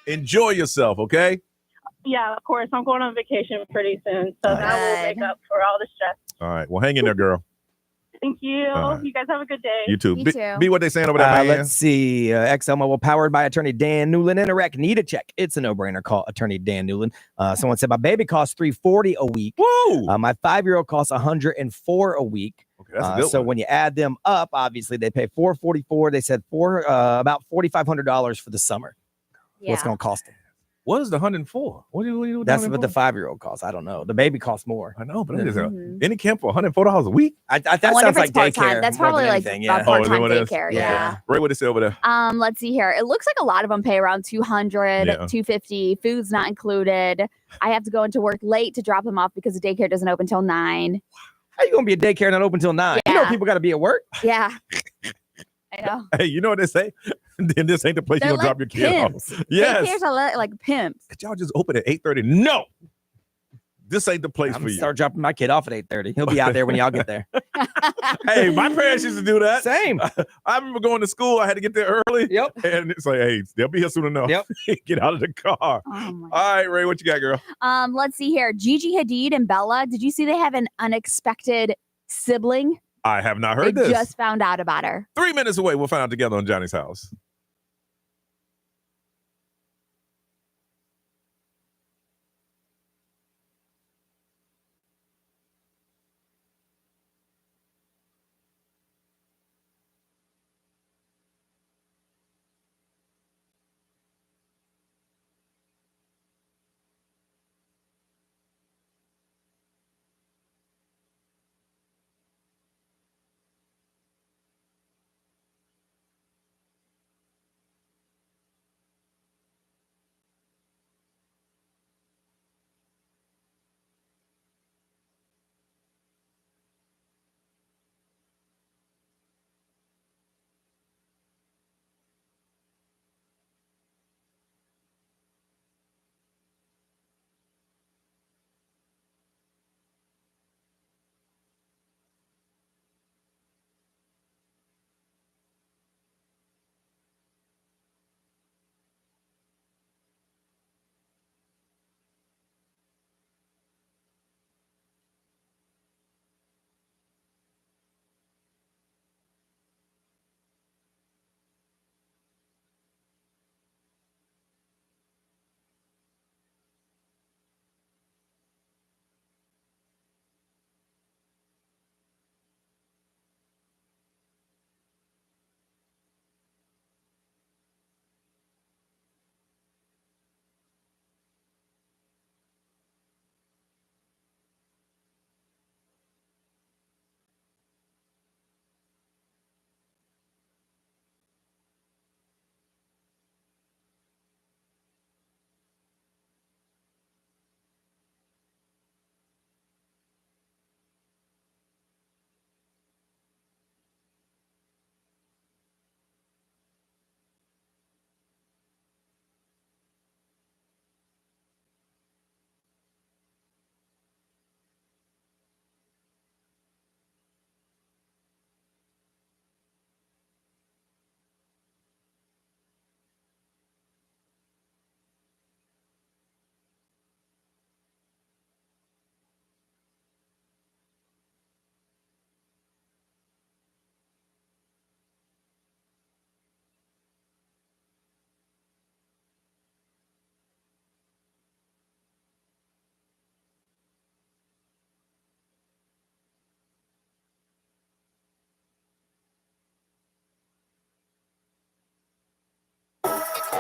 [SPEAKER 2] enjoy yourself, okay?
[SPEAKER 5] Yeah, of course. I'm going on vacation pretty soon, so that will make up for all the stress.
[SPEAKER 2] All right. Well, hang in there, girl.
[SPEAKER 5] Thank you.
[SPEAKER 2] right.
[SPEAKER 5] You guys have a good day.
[SPEAKER 2] You too.
[SPEAKER 1] You
[SPEAKER 2] Be
[SPEAKER 1] too.
[SPEAKER 2] what they saying over there, man.
[SPEAKER 3] Let's see. XL Mobile powered by attorney Dan Newland. Interact. Need a check. It's a no-brainer. Call attorney Dan Newland. Someone said my baby costs $340 a week.
[SPEAKER 2] Woo!
[SPEAKER 3] My 5-year-old costs $104 a week.
[SPEAKER 2] Okay, that's a good
[SPEAKER 3] so
[SPEAKER 2] one.
[SPEAKER 3] when you add them up, obviously they pay $444. They said about $4,500 for the summer.
[SPEAKER 1] Yeah.
[SPEAKER 3] What's going to cost them?
[SPEAKER 2] What is the 104? What do you do?
[SPEAKER 3] That's what the 5-year-old costs. I don't know. The baby costs more.
[SPEAKER 2] I know, but it is
[SPEAKER 1] Mhm.
[SPEAKER 2] any camp for $104 a week.
[SPEAKER 3] That
[SPEAKER 1] I wonder
[SPEAKER 3] sounds
[SPEAKER 1] if
[SPEAKER 3] like
[SPEAKER 1] it's part-time.
[SPEAKER 3] daycare.
[SPEAKER 1] That's
[SPEAKER 3] more
[SPEAKER 1] probably
[SPEAKER 3] than
[SPEAKER 1] like
[SPEAKER 3] anything,
[SPEAKER 1] about
[SPEAKER 3] yeah.
[SPEAKER 2] Oh, is that
[SPEAKER 1] part-time
[SPEAKER 2] what it is?
[SPEAKER 1] daycare.
[SPEAKER 3] Yeah.
[SPEAKER 2] Ray, what they say over there?
[SPEAKER 1] Let's see here. It looks like a lot of them pay around 200,
[SPEAKER 2] Yeah.
[SPEAKER 1] 250. Food's not included. I have to go into work late to drop them off because the daycare doesn't open till 9.
[SPEAKER 3] How you gonna be a daycare not open till 9? You know
[SPEAKER 1] Yeah.
[SPEAKER 3] people got to be at work.
[SPEAKER 1] Yeah. I know.
[SPEAKER 2] Hey, you know what they say? Then this ain't the place
[SPEAKER 1] They're
[SPEAKER 2] you're gonna
[SPEAKER 1] like
[SPEAKER 2] drop your kid
[SPEAKER 1] pimps.
[SPEAKER 2] off. Yes.
[SPEAKER 1] Daycares are like pimps.
[SPEAKER 2] Could y'all just open at 8:30? No. This ain't the place
[SPEAKER 3] I'm
[SPEAKER 2] for
[SPEAKER 3] gonna
[SPEAKER 2] you.
[SPEAKER 3] start dropping my kid off at 8:30. He'll be out there when y'all get there.
[SPEAKER 2] Hey, my parents used to do that.
[SPEAKER 3] Same.
[SPEAKER 2] I remember going to school. I had to get there early.
[SPEAKER 3] Yep.
[SPEAKER 2] And it's like, hey, they'll be here soon enough.
[SPEAKER 3] Yep.
[SPEAKER 2] Get out of the car.
[SPEAKER 1] Oh my
[SPEAKER 2] All right, Ray, what you got, girl?
[SPEAKER 1] Let's see here. Gigi Hadid and Bella. Did you see they have an unexpected sibling?
[SPEAKER 2] I have not
[SPEAKER 1] They
[SPEAKER 2] heard this.
[SPEAKER 1] just found out about her.
[SPEAKER 2] 3 minutes away. We'll find out together on Johnny's house.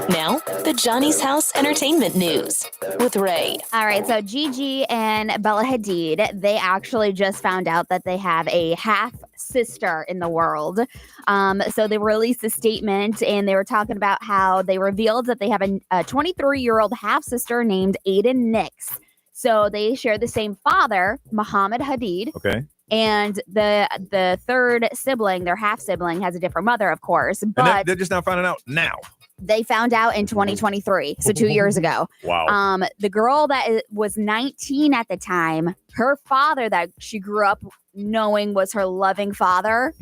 [SPEAKER 6] Now, the Johnny's House Entertainment News with Ray.
[SPEAKER 1] All right, so Gigi and Bella Hadid, they actually just found out that they have a half sister in the world. So they released a statement and they were talking about how they revealed that they have a 23-year-old half sister named Aiden Nix. So they share the same father, Muhammad Hadid.
[SPEAKER 2] Okay.
[SPEAKER 1] And the third sibling, their half sibling, has a different mother, of course. But
[SPEAKER 2] And they're just now finding out now.
[SPEAKER 1] They found out in 2023, so 2 years ago.
[SPEAKER 2] Wow.
[SPEAKER 1] The girl that was 19 at the time, her father that she grew up knowing was her loving father.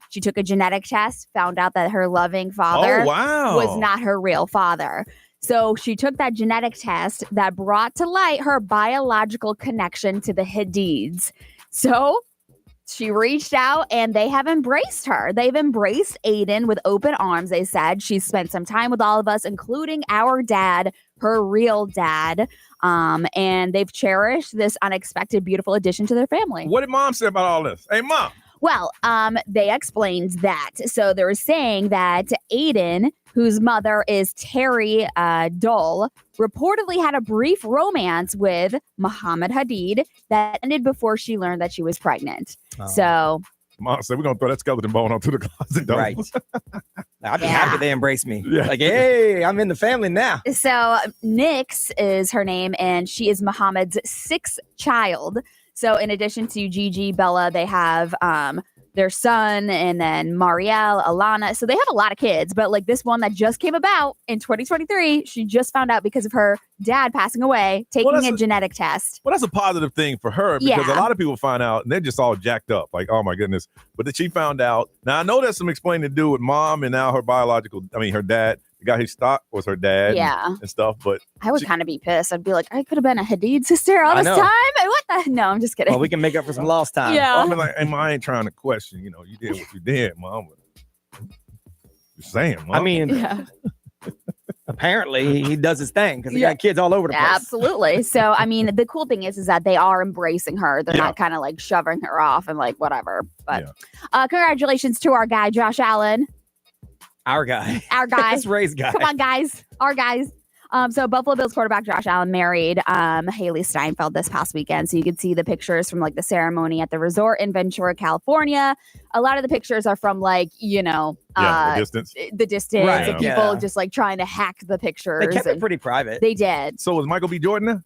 [SPEAKER 1] She took a genetic test, found out that her loving father was not her real father. So she took that genetic test that brought to light her biological connection to the Hadids. So she reached out and they have embraced her. They've embraced Aiden with open arms, they said. She spent some time with all of us, including our dad, her real dad. And they've cherished this unexpected, beautiful addition to their family.
[SPEAKER 2] What did mom say about all this? Hey, mom.
[SPEAKER 1] Well, they explained that. So they were saying that Aiden, whose mother is Terry Dole, reportedly had a brief romance with Muhammad Hadid that ended before she learned that she was pregnant. So
[SPEAKER 2] mom said, we're going to throw that skeleton bone onto the closet door.
[SPEAKER 3] Right. I'd be happy they embrace me. Yeah. Like, hey, I'm in the family now.
[SPEAKER 1] So Nix is her name, and she is Muhammad's sixth child. So in addition to Gigi, Bella, they have their son and then Marielle, Alana. So they have a lot of kids, but like this one that just came about in 2023, she just found out because of her dad passing away, taking a genetic test.
[SPEAKER 2] Well, that's a positive thing for her because a lot of people find out and they're just all jacked up. Like, oh my goodness. But that she found out. Now I know there's some explaining to do with mom and now her her dad. The guy who stopped was her dad and stuff. But
[SPEAKER 1] I would kind of be pissed. I'd be like, I could have been a Hadid sister all this time. What the? No, I'm just kidding.
[SPEAKER 3] Well, we can make up for some lost time.
[SPEAKER 1] Yeah.
[SPEAKER 2] I'm like, hey, I ain't trying to question, you did what you did, mom. Just saying, mom.
[SPEAKER 3] I mean, apparently he does his thing because he got kids all over the place.
[SPEAKER 1] Absolutely. So, I mean, the cool thing is that they are embracing her. They're not kind of like shoving her off and like whatever. But congratulations to our guy, Josh Allen.
[SPEAKER 3] Our guy.
[SPEAKER 1] That's
[SPEAKER 3] Ray's guy.
[SPEAKER 1] Come on, guys. Our guys. So Buffalo Bills quarterback Josh Allen married Haley Steinfeld this past weekend. So you can see the pictures from like the ceremony at the resort in Ventura, California. A lot of the pictures are from like, the
[SPEAKER 2] distance.
[SPEAKER 1] The distance and people just like trying to hack the pictures.
[SPEAKER 3] They kept it pretty private.
[SPEAKER 1] They did.
[SPEAKER 2] So was Michael B. Jordan there?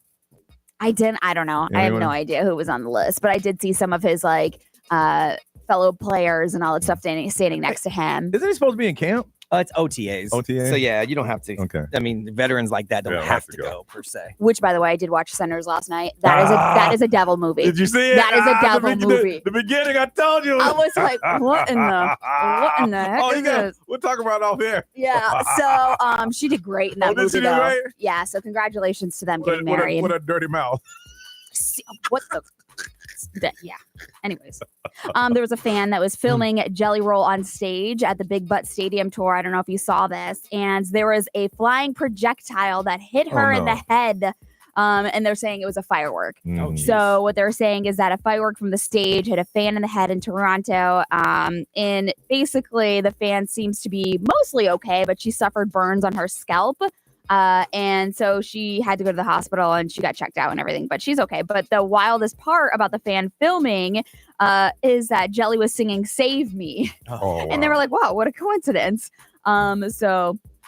[SPEAKER 1] I don't know. I have no idea who was on the list, but I did see some of his like fellow players and all that stuff standing next to him.
[SPEAKER 2] Isn't he supposed to be in camp?
[SPEAKER 3] It's OTAs.
[SPEAKER 2] OTAs?
[SPEAKER 3] So yeah, you don't have to.
[SPEAKER 2] Okay.
[SPEAKER 3] I mean, veterans like that don't have to go per se.
[SPEAKER 1] Which, by the way, I did watch Sinners last night. That is a devil movie.
[SPEAKER 2] Did you see it?
[SPEAKER 1] That is a devil movie.
[SPEAKER 2] The beginning, I told you.
[SPEAKER 1] I was like, what in the heck is this?
[SPEAKER 2] We'll talk about it off here.
[SPEAKER 1] Yeah. So she did great in that movie.
[SPEAKER 2] Did she do great?
[SPEAKER 1] Yeah. So congratulations to them getting married.
[SPEAKER 2] What a dirty mouth.
[SPEAKER 1] What the? Yeah. Anyways, there was a fan that was filming Jelly Roll on stage at the Big Butt Stadium tour. I don't know if you saw this. And there was a flying projectile that hit her in the head. And they're saying it was a firework. So what they're saying is that a firework from the stage hit a fan in the head in Toronto. And basically the fan seems to be mostly okay, but she suffered burns on her scalp. And so she had to go to the hospital and she got checked out and everything, but she's okay. But the wildest part about the fan filming is that Jelly was singing Save Me. And they were like, wow, what a coincidence.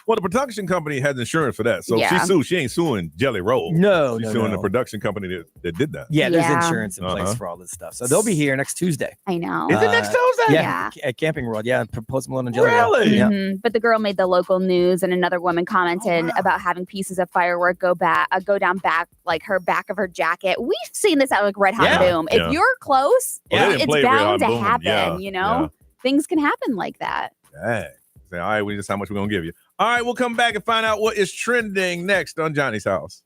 [SPEAKER 2] Well, the production company has insurance for that. So if she sued, she ain't suing Jelly Roll.
[SPEAKER 3] No,
[SPEAKER 2] She's suing the production company that did that.
[SPEAKER 3] Yeah, there's insurance in place for all this stuff. So they'll be here next Tuesday.
[SPEAKER 1] I know.
[SPEAKER 2] Is it next Tuesday?
[SPEAKER 3] Yeah. At Camping World. Yeah. Post Malone and Jelly
[SPEAKER 2] Roll.
[SPEAKER 3] Really?
[SPEAKER 1] Yeah. But the girl made the local news and another woman commented about having pieces of firework go down back, like her back of her jacket. We've seen this at like Red Hot Boom. If you're close, it's bound to happen, Things can happen like that.
[SPEAKER 2] Dang. Say, all right, this is how much we're going to give you. All right, we'll come back and find out what is trending next on Johnny's House.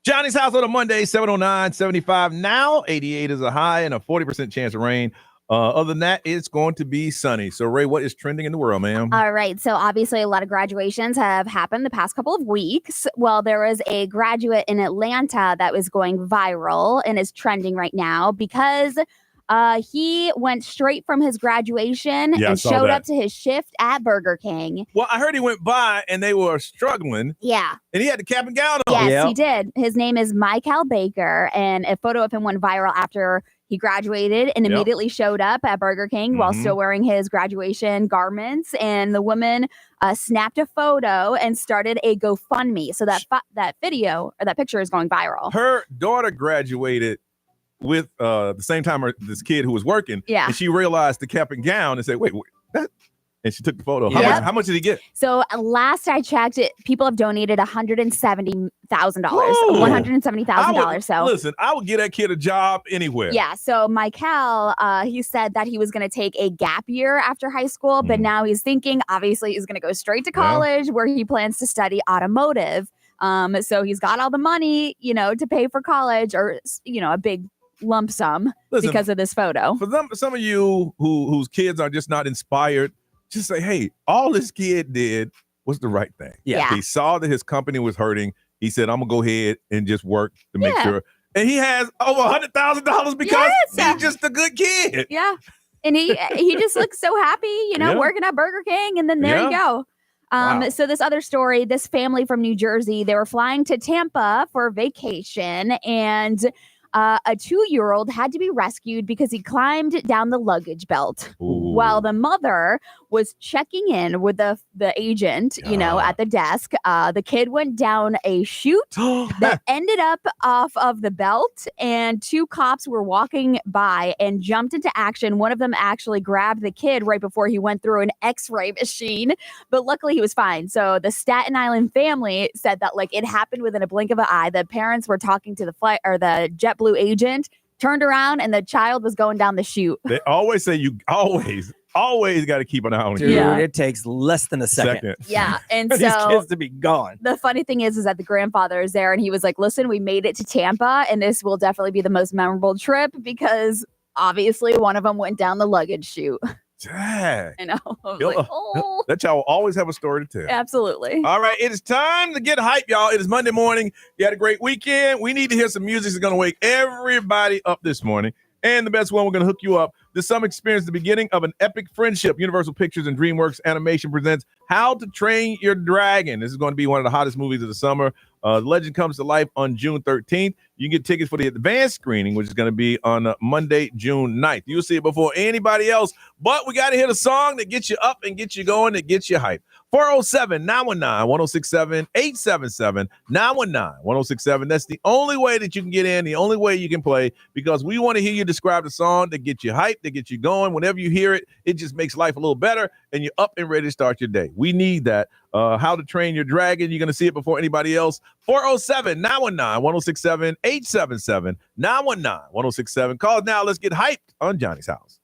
[SPEAKER 2] Johnny's house on a Monday, 709, 75 now. 88 is a high and a 40% chance of rain. Other than that, it's going to be sunny. So, Ray, what is trending in the world, ma'am?
[SPEAKER 1] All right. So, obviously, a lot of graduations have happened the past couple of weeks. Well, there was a graduate in Atlanta that was going viral and is trending right now because he went straight from his graduation and showed up to his shift at Burger King.
[SPEAKER 2] Well, I heard he went by and they were struggling.
[SPEAKER 1] Yeah.
[SPEAKER 2] And he had the cap and gown on.
[SPEAKER 1] Yes, he did. His name is Michael Baker, and a photo of him went viral after he graduated and immediately showed up at Burger King while still wearing his graduation garments. And the woman snapped a photo and started a GoFundMe. So that video or that picture is going viral.
[SPEAKER 2] Her daughter graduated with the same time this kid who was working.
[SPEAKER 1] Yeah.
[SPEAKER 2] And she realized the cap and gown and said, wait, that. And she took the photo. How much did he get?
[SPEAKER 1] So last I checked, people have donated $170,000. $170,000. So
[SPEAKER 2] listen, I would get that kid a job anywhere.
[SPEAKER 1] Yeah. So Michael, he said that he was going to take a gap year after high school, but now he's thinking, obviously, he's going to go straight to college where he plans to study automotive. So he's got all the money, to pay for college or, a big lump sum because of this photo.
[SPEAKER 2] For some of you whose kids are just not inspired, just say, hey, all this kid did was the right thing.
[SPEAKER 1] Yeah.
[SPEAKER 2] He saw that his company was hurting. He said, I'm going to go ahead and just work to make sure. And he has over $100,000 because he's just a good kid.
[SPEAKER 1] Yeah. And he just looks so happy, working at Burger King. And then there you go. So this other story, this family from New Jersey, they were flying to Tampa for vacation, and a 2-year-old had to be rescued because he climbed down the luggage belt.
[SPEAKER 2] Ooh.
[SPEAKER 1] While the mother was checking in with the agent, at the desk. The kid went down a chute that ended up off of the belt, and 2 cops were walking by and jumped into action. One of them actually grabbed the kid right before he went through an X-ray machine, but luckily he was fine. So the Staten Island family said that it happened within a blink of an eye. The parents were talking to the JetBlue agent, turned around, and the child was going down the chute.
[SPEAKER 2] They always say you always got to keep an eye on
[SPEAKER 3] Dude, it takes less than a second.
[SPEAKER 1] Yeah, and
[SPEAKER 3] for
[SPEAKER 1] so
[SPEAKER 3] these kids to be gone.
[SPEAKER 1] The funny thing is that the grandfather is there, and he was like, listen, we made it to Tampa, and this will definitely be the most memorable trip because obviously one of them went down the luggage chute.
[SPEAKER 2] Dang.
[SPEAKER 1] I know. I was
[SPEAKER 2] That child will always have a story to tell.
[SPEAKER 1] Absolutely.
[SPEAKER 2] All right, it is time to get hype, y'all. It is Monday morning. You had a great weekend. We need to hear some music that's going to wake everybody up this morning. And the best one, we're going to hook you up. This summer experience, the beginning of an epic friendship. Universal Pictures and DreamWorks Animation presents How to Train Your Dragon. This is going to be one of the hottest movies of the summer. The legend comes to life on June 13th. You can get tickets for the advanced screening, which is going to be on Monday, June 9th. You'll see it before anybody else. But we got to hit a song that gets you up and gets you going, that gets you hyped. 407-919-1067, 877-919-1067. That's the only way that you can get in, the only way you can play, because we want to hear you describe the song that gets you hyped, that gets you going. Whenever you hear it, it just makes life a little better, and you're up and ready to start your day. We need that. How to Train Your Dragon. You're going to see it before anybody else. 407-919-1067, 877-919-1067. Call us now. Let's get hyped on Johnny's House.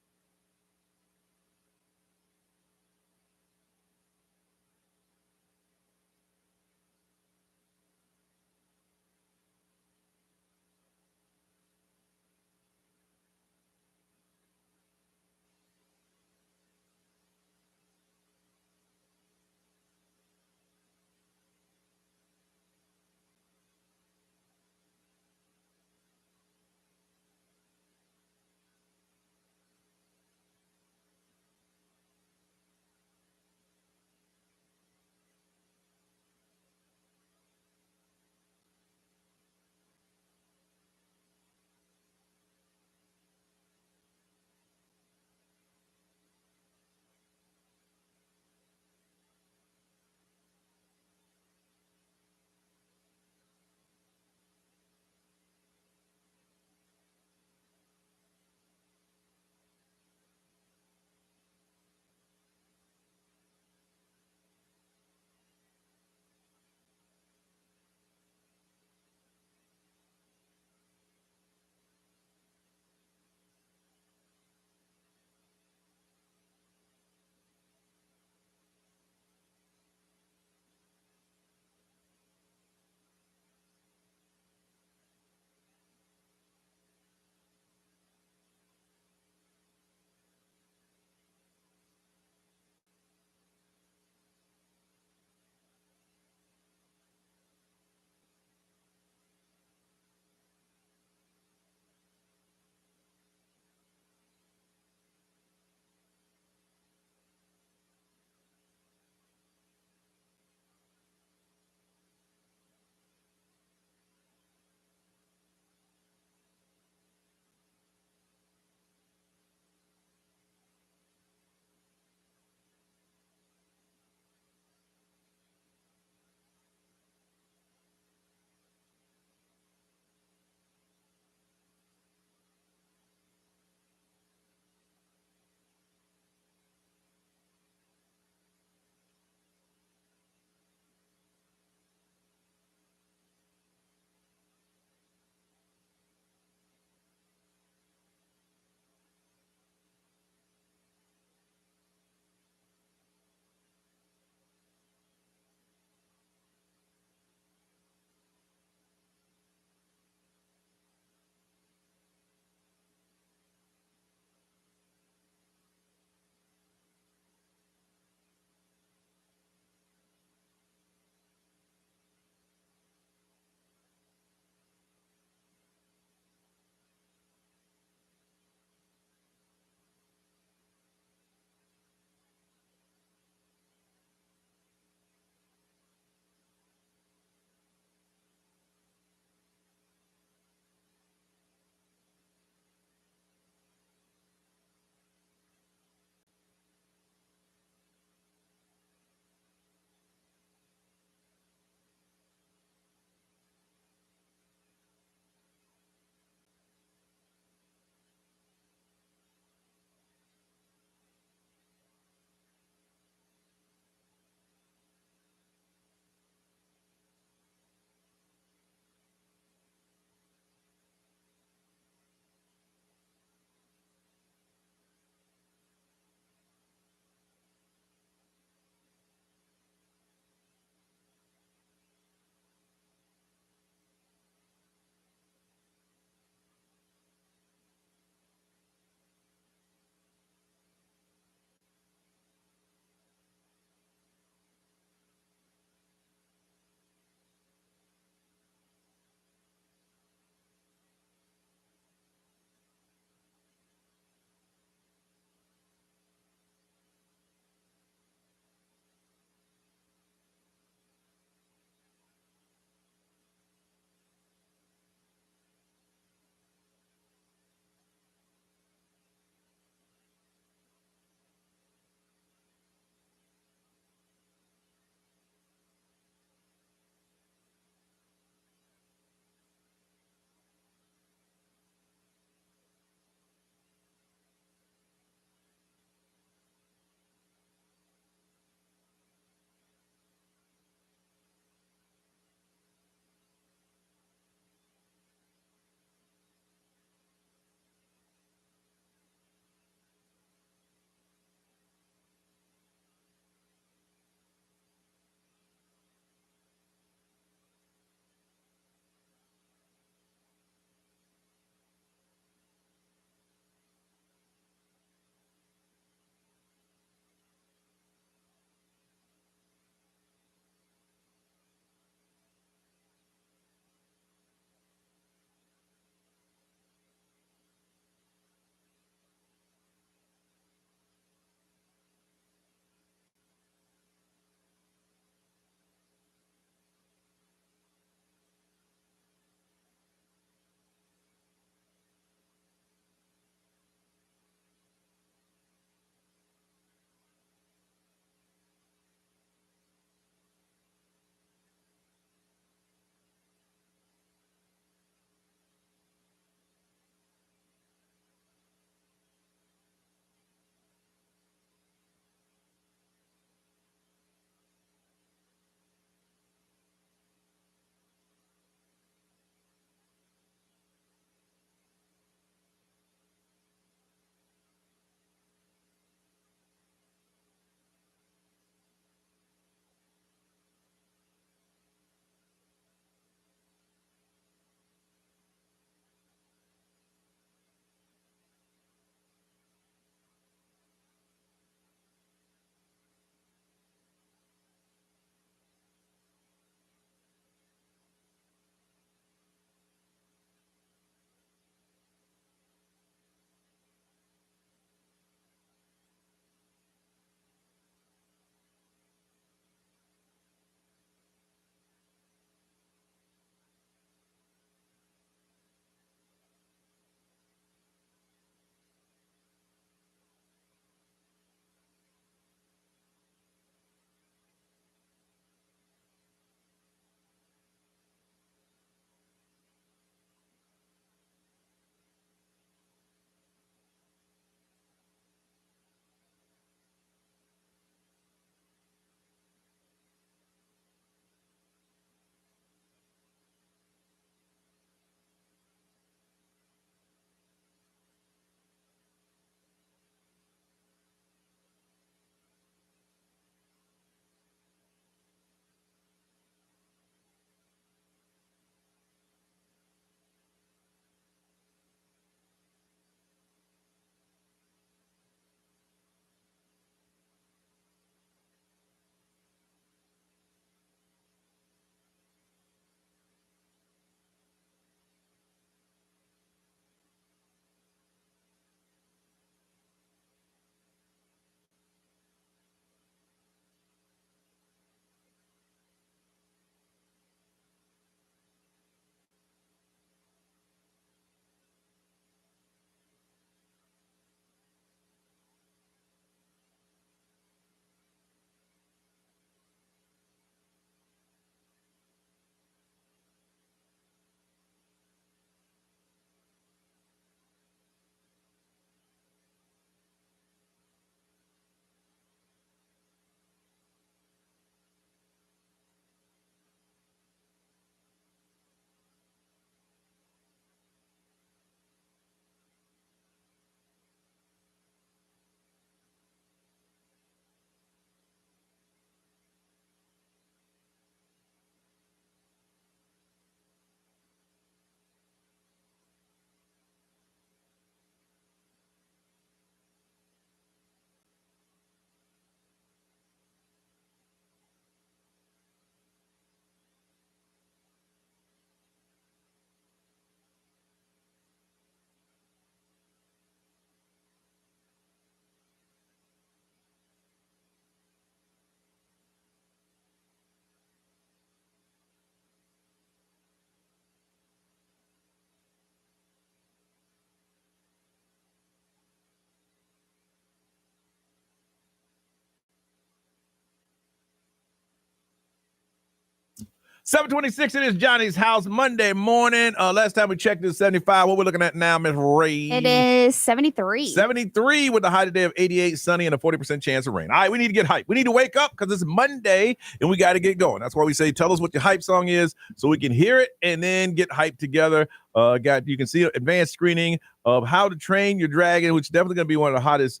[SPEAKER 2] 726, it is Johnny's house Monday morning. Last time we checked is 75. What we're looking at now, Miss Ray?
[SPEAKER 1] It is 73.
[SPEAKER 2] 73 with the high today of 88, sunny, and a 40% chance of rain. All right, we need to get hype. We need to wake up because it's Monday and we got to get going. That's why we say tell us what your hype song is so we can hear it and then get hyped together. You can see an advanced screening of How to Train Your Dragon, which is definitely going to be one of the hottest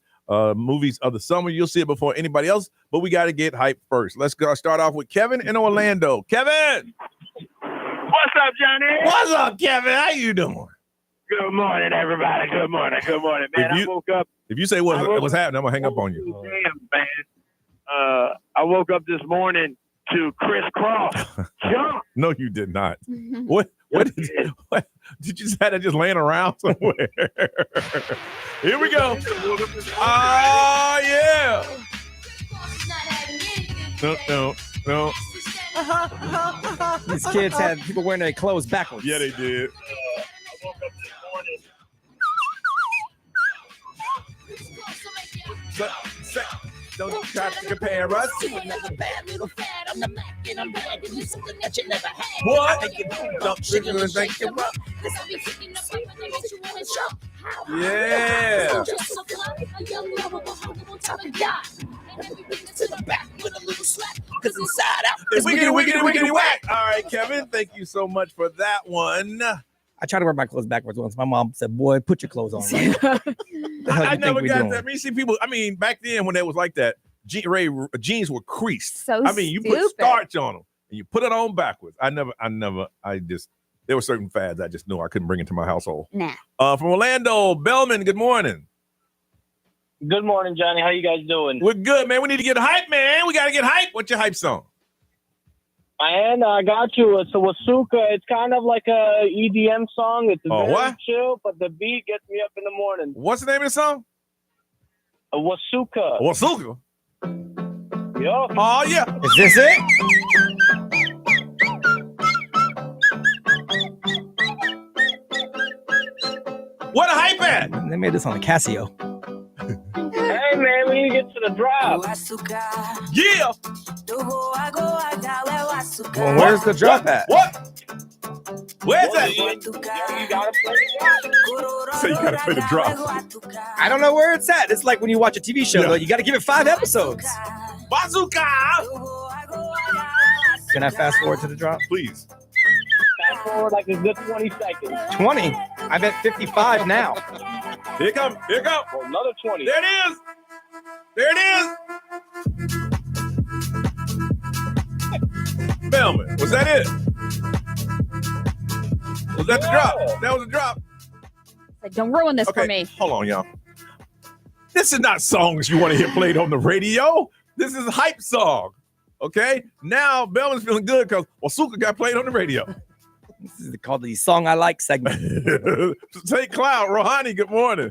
[SPEAKER 2] movies of the summer. You'll see it before anybody else, but we got to get hyped first. Let's go start off with Kevin in Orlando. Kevin!
[SPEAKER 7] What's up, Johnny?
[SPEAKER 2] What's up, Kevin? How you doing?
[SPEAKER 7] Good morning, everybody. Good morning. Good morning, man. I woke up.
[SPEAKER 2] If you say what's happening, I'm going to hang up on you.
[SPEAKER 7] Damn, man. I woke up this morning to Chris Cross. Jump.
[SPEAKER 2] No, you did not. What did you say that just laying around somewhere? Here we go. Oh, yeah. No.
[SPEAKER 3] These kids had people wearing their clothes backwards.
[SPEAKER 2] Yeah, they did.
[SPEAKER 7] I woke up this morning.
[SPEAKER 2] Don't try to compare us. What? Yeah. It's wiggity whack. All right, Kevin, thank you so much for that one.
[SPEAKER 3] I tried to wear my clothes backwards once. My mom said, "Boy, put your clothes on."
[SPEAKER 2] I never got that. I mean, you see people. I mean, back then when it was like that, jeans were creased.
[SPEAKER 1] So
[SPEAKER 2] I mean, you put starch on them and you put it on backwards. There were certain fads I just knew I couldn't bring into my household.
[SPEAKER 1] Nah.
[SPEAKER 2] From Orlando, Bellman. Good morning.
[SPEAKER 7] Good morning, Johnny. How you guys doing?
[SPEAKER 2] We're good, man. We need to get hype, man. We got to get hype. What's your hype song?
[SPEAKER 7] And I got you. It's a Wasuka. It's kind of like a EDM song. It's very chill, but the beat gets me up in the morning.
[SPEAKER 2] What's the name of the song?
[SPEAKER 7] A Wasuka.
[SPEAKER 2] Wasuka?
[SPEAKER 7] Yup.
[SPEAKER 2] Oh, yeah.
[SPEAKER 3] Is this it?
[SPEAKER 2] What a hype at?
[SPEAKER 3] They made this on a Casio.
[SPEAKER 7] Hey, man, we need to get to the drop.
[SPEAKER 2] Yeah.
[SPEAKER 3] Well, where's the drop at?
[SPEAKER 2] What? Where's that?
[SPEAKER 7] You gotta play the drop.
[SPEAKER 2] So you gotta play the drop.
[SPEAKER 3] I don't know where it's at. It's like when you watch a TV show, though. You got to give it 5 episodes.
[SPEAKER 2] Bazooka!
[SPEAKER 3] Can I fast forward to the drop?
[SPEAKER 2] Please.
[SPEAKER 7] Fast forward like a good 20 seconds.
[SPEAKER 3] 20? I'm at 55 now.
[SPEAKER 2] Here it comes. Here it comes.
[SPEAKER 7] Well, another 20.
[SPEAKER 2] There it is. There it is. Bellman, was that it? Was that the drop? That was the drop.
[SPEAKER 1] Like, don't ruin this for me.
[SPEAKER 2] Hold on, y'all. This is not songs you want to hear played on the radio. This is a hype song. Okay? Now Bellman's feeling good because Wasuka got played on the radio.
[SPEAKER 3] This is called the Song I Like segment.
[SPEAKER 2] Take Cloud. Rohani, good morning.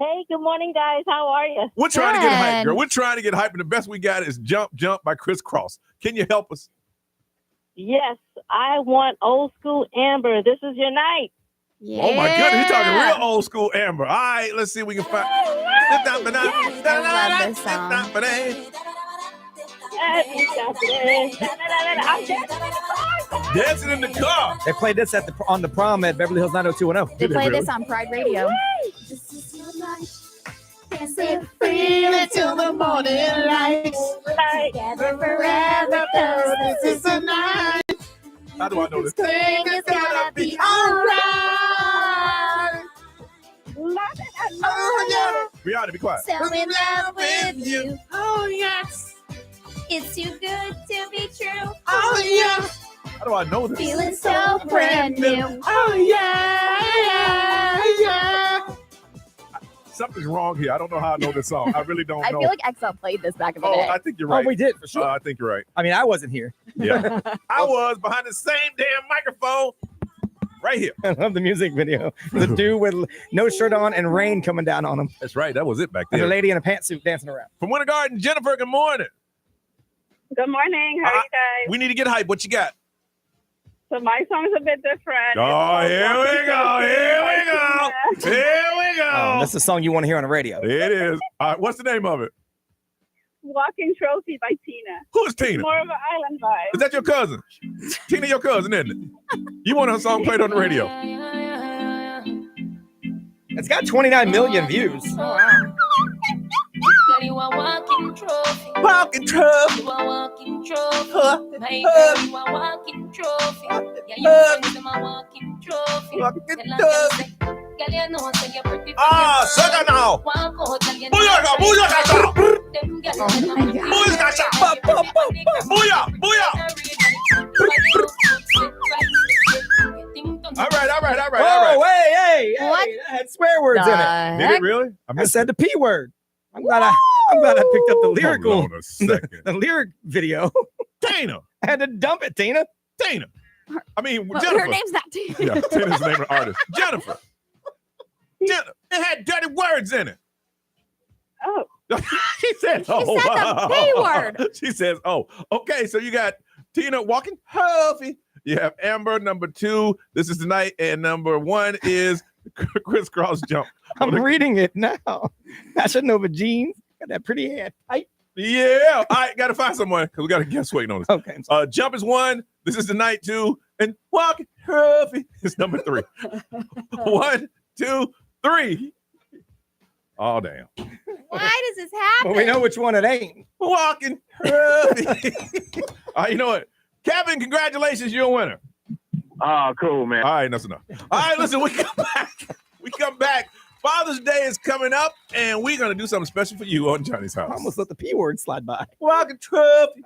[SPEAKER 5] Hey, good morning, guys. How are you?
[SPEAKER 2] We're trying to get hype, girl. We're trying to get hype, and the best we got is Jump, Jump by Chris Cross. Can you help us?
[SPEAKER 5] Yes, I want old school Amber. This is your night.
[SPEAKER 1] Yeah.
[SPEAKER 2] Oh, my goodness. He's talking real old school Amber. All right, let's see if we can find.
[SPEAKER 1] I love this song.
[SPEAKER 2] Dancing in the car.
[SPEAKER 3] They played this on the prom at Beverly Hills 90210.
[SPEAKER 1] They play this on Pride Radio.
[SPEAKER 8] Feel it till the morning light. Together forever, 'cause this is the night.
[SPEAKER 2] How do I know this?
[SPEAKER 8] Thing is gonna be alright. Oh yeah,
[SPEAKER 2] Brianna, be quiet.
[SPEAKER 8] so in love with you. Oh yes,
[SPEAKER 9] It's too good to be true.
[SPEAKER 8] oh yeah,
[SPEAKER 2] How do I know this?
[SPEAKER 9] Feeling so brand new.
[SPEAKER 8] oh yeah, yeah.
[SPEAKER 2] Something's wrong here. I don't know how I know this song. I really don't
[SPEAKER 1] I
[SPEAKER 2] know.
[SPEAKER 1] feel like XL played this back in the
[SPEAKER 2] Oh,
[SPEAKER 1] day.
[SPEAKER 2] I think you're right.
[SPEAKER 3] Oh, we did, for sure.
[SPEAKER 2] I think you're right.
[SPEAKER 3] I mean, I wasn't here.
[SPEAKER 2] Yeah. I was behind the same damn microphone right here.
[SPEAKER 3] I love the music video. The dude with no shirt on and rain coming down on him.
[SPEAKER 2] That's right. That was it back
[SPEAKER 3] And
[SPEAKER 2] there.
[SPEAKER 3] the lady in a pantsuit dancing around.
[SPEAKER 2] From Winter Garden, Jennifer, good morning.
[SPEAKER 5] Good morning. How are you guys?
[SPEAKER 2] We need to get hype. What you got?
[SPEAKER 5] So my song's a bit different.
[SPEAKER 2] Oh, here we go. Here we go. Here we go.
[SPEAKER 3] That's the song you want to hear on the radio.
[SPEAKER 2] It is. All right, what's the name of it?
[SPEAKER 5] Walking Trophy by Tina.
[SPEAKER 2] Who is Tina?
[SPEAKER 5] More of an island vibe.
[SPEAKER 2] Is that your cousin? Tina, your cousin, isn't it? You want her song played on the radio?
[SPEAKER 3] It's got 29 million views.
[SPEAKER 8] You are walking trophy.
[SPEAKER 2] Walking trophy.
[SPEAKER 8] You are walking trophy. My girl, you are walking trophy. Yeah, you are walking trophy.
[SPEAKER 2] Walking trophy.
[SPEAKER 8] Girl, you know, say you're pretty.
[SPEAKER 2] Ah, sugar now.
[SPEAKER 8] Walk out, girl, you know.
[SPEAKER 2] Booyah, booyah,
[SPEAKER 8] Them girl,
[SPEAKER 1] Oh my God.
[SPEAKER 2] booyah, booyah. All right.
[SPEAKER 3] Oh, hey.
[SPEAKER 1] What?
[SPEAKER 3] That had swear words in it.
[SPEAKER 2] Did it really?
[SPEAKER 3] I said the P word. I'm glad I picked up the lyrical,
[SPEAKER 2] Hold on a second.
[SPEAKER 3] the lyric video.
[SPEAKER 2] Tina.
[SPEAKER 3] I had to dump it, Tina.
[SPEAKER 2] I mean,
[SPEAKER 1] Well,
[SPEAKER 2] Jennifer.
[SPEAKER 1] her name's not Tina.
[SPEAKER 2] Yeah, Tina's the name of the artist. Jennifer. It had dirty words in it.
[SPEAKER 5] Oh.
[SPEAKER 2] She said,
[SPEAKER 1] said the P word.
[SPEAKER 2] She says, oh. Okay, so you got Tina walking huffy. You have Amber, number 2. This is the night. And number 1 is crisscross jump.
[SPEAKER 3] I'm reading it now. Fashion Nova jeans. Got that pretty head.
[SPEAKER 2] Yeah. All right, got to find someone because we got a guest waiting on us.
[SPEAKER 3] Okay.
[SPEAKER 2] Jump is 1. This is the night 2. And walking huffy is number 3. 1, 2, 3. Oh, damn.
[SPEAKER 1] Why does this happen?
[SPEAKER 3] Well, we know which one it ain't.
[SPEAKER 2] Walking huffy. All right, you know what? Kevin, congratulations. You're a winner.
[SPEAKER 7] Oh, cool, man.
[SPEAKER 2] All right, that's enough. All right, listen, we come back. Father's Day is coming up, and we're going to do something special for you on Johnny's House.
[SPEAKER 3] I almost let the P word slide by.
[SPEAKER 2] Walking trophy.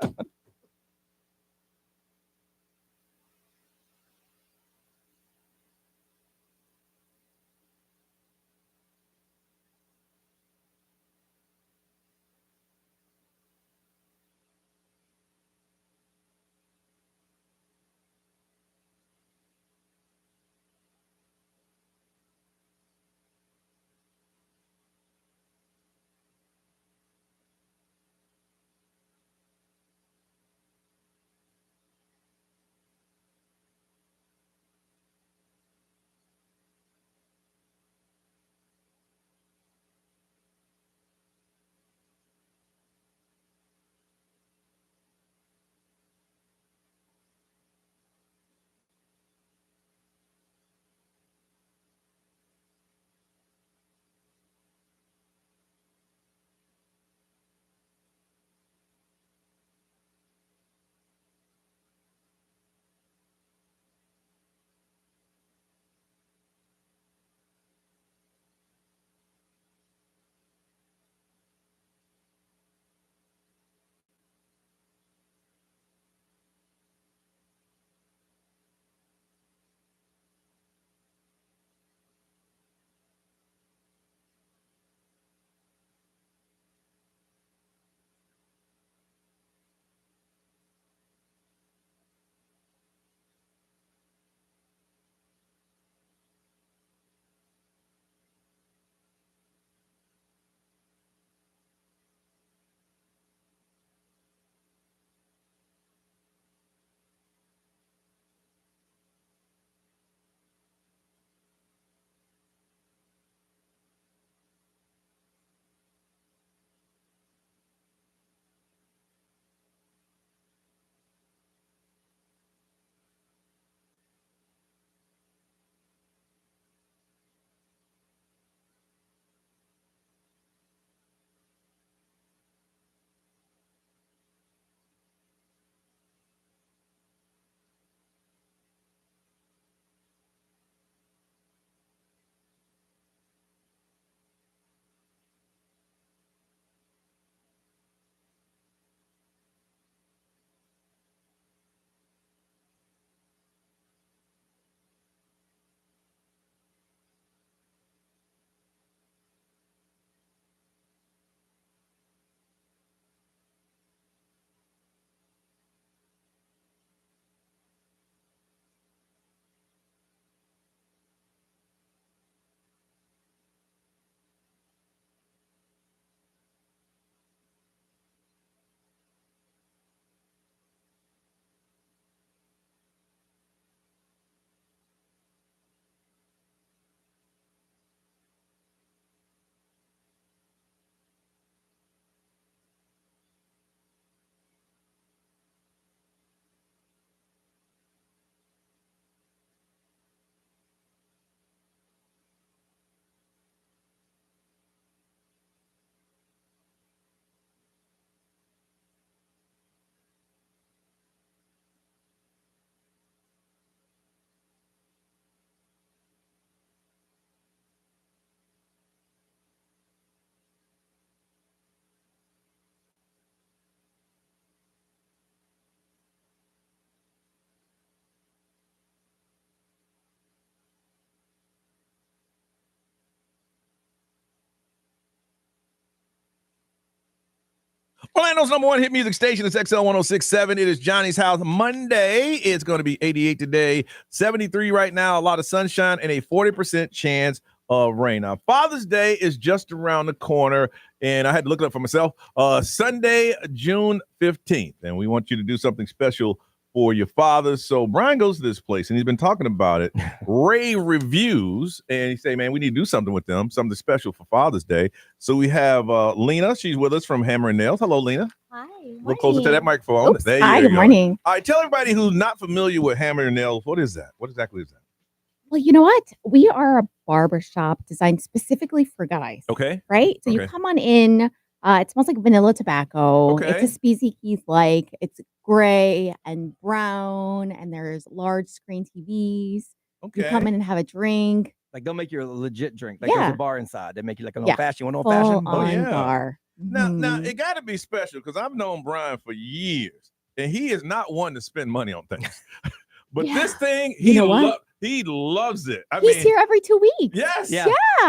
[SPEAKER 2] Orlando's number one hit music station is XL 106.7. It is Johnny's House Monday. It's going to be 88 today, 73 right now, a lot of sunshine, and a 40% chance of rain. Now, Father's Day is just around the corner, and I had to look it up for myself. Sunday, June 15th, and we want you to do something special for your fathers. So Brian goes to this place, and he's been talking about it. Ray Reviews, and he say, man, we need to do something with them, something special for Father's Day. So we have Lena. She's with us from Hammer and Nails. Hello, Lena.
[SPEAKER 10] Hi.
[SPEAKER 2] A little closer to that microphone.
[SPEAKER 10] Oops. Hi, good morning.
[SPEAKER 2] All right, tell everybody who's not familiar with Hammer and Nails, what is that? What exactly is that?
[SPEAKER 10] Well, you know what? We are a barbershop designed specifically for guys.
[SPEAKER 2] Okay.
[SPEAKER 10] Right? So you come on in. It smells like vanilla tobacco.
[SPEAKER 2] Okay.
[SPEAKER 10] It's a Speezy Keith like. It's gray and brown, and there's large screen TVs.
[SPEAKER 2] Okay.
[SPEAKER 10] You come in and have a drink.
[SPEAKER 3] Like they'll make you a legit drink. Like there's a bar inside. They make you like an old fashioned. You want an old
[SPEAKER 10] Full
[SPEAKER 3] fashioned?
[SPEAKER 10] on bar.
[SPEAKER 2] Now it got to be special because I've known Brian for years, and he is not one to spend money on things. But this thing, he loves it.
[SPEAKER 10] He's here every 2 weeks.
[SPEAKER 2] Yes.
[SPEAKER 10] Yeah.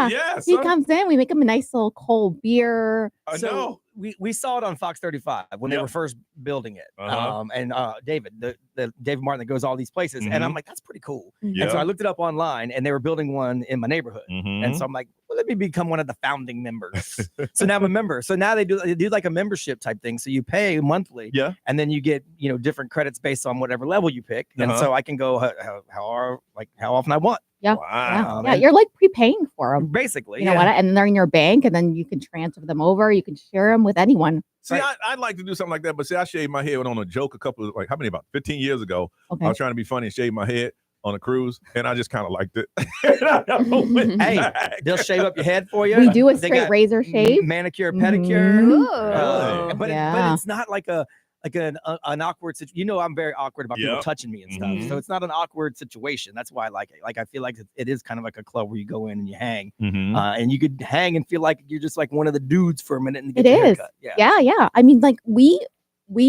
[SPEAKER 2] Yes.
[SPEAKER 10] He comes in. We make him a nice little cold beer.
[SPEAKER 2] I know.
[SPEAKER 3] We saw it on Fox 35 when they were first building it. And David, the David Martin that goes all these places. And I'm like, that's pretty cool. And so I looked it up online, and they were building one in my neighborhood. And so I'm like, well, let me become one of the founding members. So now I'm a member. So now they do like a membership type thing. So you pay monthly. Yeah. And then you get, different credits based on whatever level you pick. And so I can go how often I want.
[SPEAKER 10] Yeah.
[SPEAKER 2] Wow.
[SPEAKER 10] Yeah. You're like prepaying for them.
[SPEAKER 3] Basically.
[SPEAKER 10] You know what? And they're in your bank, and then you can transfer them over. You can share them with anyone.
[SPEAKER 2] See, I'd like to do something like that, but see, I shaved my head on a joke about 15 years ago.
[SPEAKER 10] Okay.
[SPEAKER 2] I was trying to be funny and shave my head on a cruise, and I just kind of liked it.
[SPEAKER 3] Hey, they'll shave up your head for you.
[SPEAKER 10] We do a straight razor shave.
[SPEAKER 3] Manicure, pedicure.
[SPEAKER 2] Really?
[SPEAKER 3] But it's not like an awkward situation. I'm very awkward about people touching me and stuff. So it's not an awkward situation. That's why I like it. Like I feel like it is kind of like a club where you go in and you hang, and you could hang and feel like you're just like one of the dudes for a minute and get your haircut.
[SPEAKER 10] Yeah. I mean, like we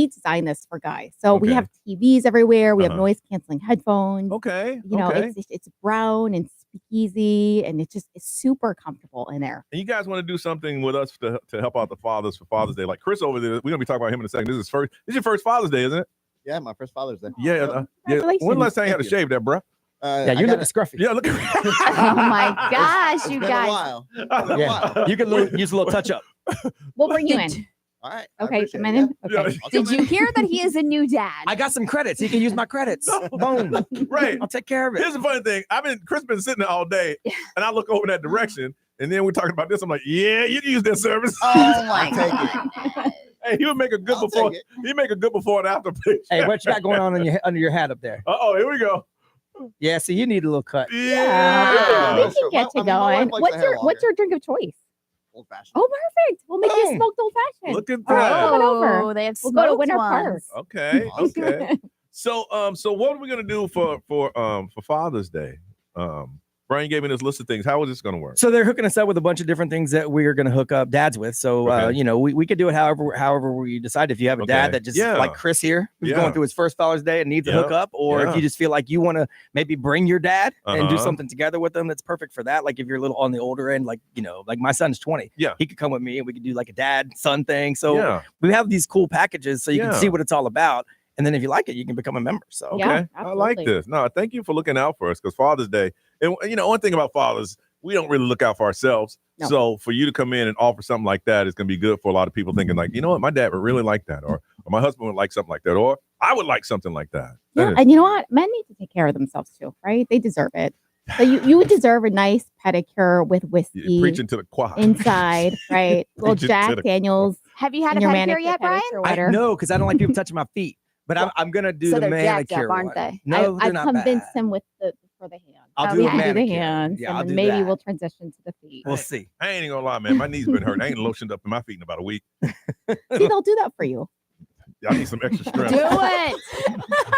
[SPEAKER 10] designed this for guys. So we have TVs everywhere. We have noise canceling headphones.
[SPEAKER 2] Okay.
[SPEAKER 10] It's brown and speakeasy, and it's super comfortable in there.
[SPEAKER 2] And you guys want to do something with us to help out the fathers for Father's Day? Like Chris over there, we're gonna be talking about him in a second. This is your first Father's Day, isn't it?
[SPEAKER 4] Yeah, my first Father's Day.
[SPEAKER 2] Yeah. When the last time you had to shave that, bro?
[SPEAKER 3] You look scruffy.
[SPEAKER 2] Yeah, look.
[SPEAKER 1] Oh my gosh, you guys!
[SPEAKER 4] Been a while.
[SPEAKER 3] You can use a little touch up.
[SPEAKER 10] We'll bring you in.
[SPEAKER 4] All right.
[SPEAKER 10] Okay, come in. Okay.
[SPEAKER 1] Did you hear that he is a new dad?
[SPEAKER 3] I got some credits. He can use my credits. Boom.
[SPEAKER 2] Right.
[SPEAKER 3] I'll take care of it.
[SPEAKER 2] Here's the funny thing. Chris been sitting there all day, and I look over that direction, and then we're talking about this. I'm like, yeah, you can use that service.
[SPEAKER 1] Oh my God.
[SPEAKER 2] Hey, he would make a good before. He make a good before and after picture.
[SPEAKER 3] Hey, what you got going on under your hat up there?
[SPEAKER 2] Here we go.
[SPEAKER 3] Yeah, see, you need a little cut.
[SPEAKER 2] Yeah.
[SPEAKER 10] We can get you going. What's your drink of choice?
[SPEAKER 4] Old fashioned.
[SPEAKER 10] Oh, perfect. We'll make you a smoked old fashioned.
[SPEAKER 2] Look at
[SPEAKER 10] All right,
[SPEAKER 2] that.
[SPEAKER 10] come on over.
[SPEAKER 1] They have
[SPEAKER 10] We'll go to
[SPEAKER 1] smoked
[SPEAKER 10] Winter
[SPEAKER 1] ones.
[SPEAKER 10] Park.
[SPEAKER 2] Okay. So what are we gonna do for Father's Day? Brian gave me this list of things. How is this going to work?
[SPEAKER 3] So they're hooking us up with a bunch of different things that we are going to hook up dads with. So, we could do it however we decide. If you have a dad that just like Chris here, who's going through his first Father's Day and needs a hookup, or if you just feel like you want to maybe bring your dad and do something together with them, that's perfect for that. Like if you're a little on the older end, like my son's 20, he could come with me and we could do like a dad-son thing. So we have these cool packages so you can see what it's all about. And then if you like it, you can become a member. So
[SPEAKER 2] okay, I like this. No, thank you for looking out for us, because Father's Day, and one thing about fathers, we don't really look out for ourselves. No. So for you to come in and offer something like that is going to be good for a lot of people thinking like, you know what, my dad would really like that, or my husband would like something like that, or I would like something like that.
[SPEAKER 10] And you know what, men need to take care of themselves too, right? They deserve it. So you would deserve a nice pedicure with whiskey.
[SPEAKER 2] Preaching to the choir.
[SPEAKER 10] Inside, right? Little Jack Daniels.
[SPEAKER 1] Have you had a pedicure yet, Brian?
[SPEAKER 3] No, because I don't like people touching my feet. But I'm gonna do the manicure
[SPEAKER 1] one. Aren't they?
[SPEAKER 3] No,
[SPEAKER 10] I've convinced him with for the hand.
[SPEAKER 3] I'll do the
[SPEAKER 10] manicure. And then maybe we'll transition to the feet.
[SPEAKER 3] We'll see.
[SPEAKER 2] I ain't gonna lie, man. My knees been hurting. I ain't lotioned up in my feet in about a week.
[SPEAKER 10] See, they'll do that for you.
[SPEAKER 2] I need some extra strength.
[SPEAKER 1] Do it.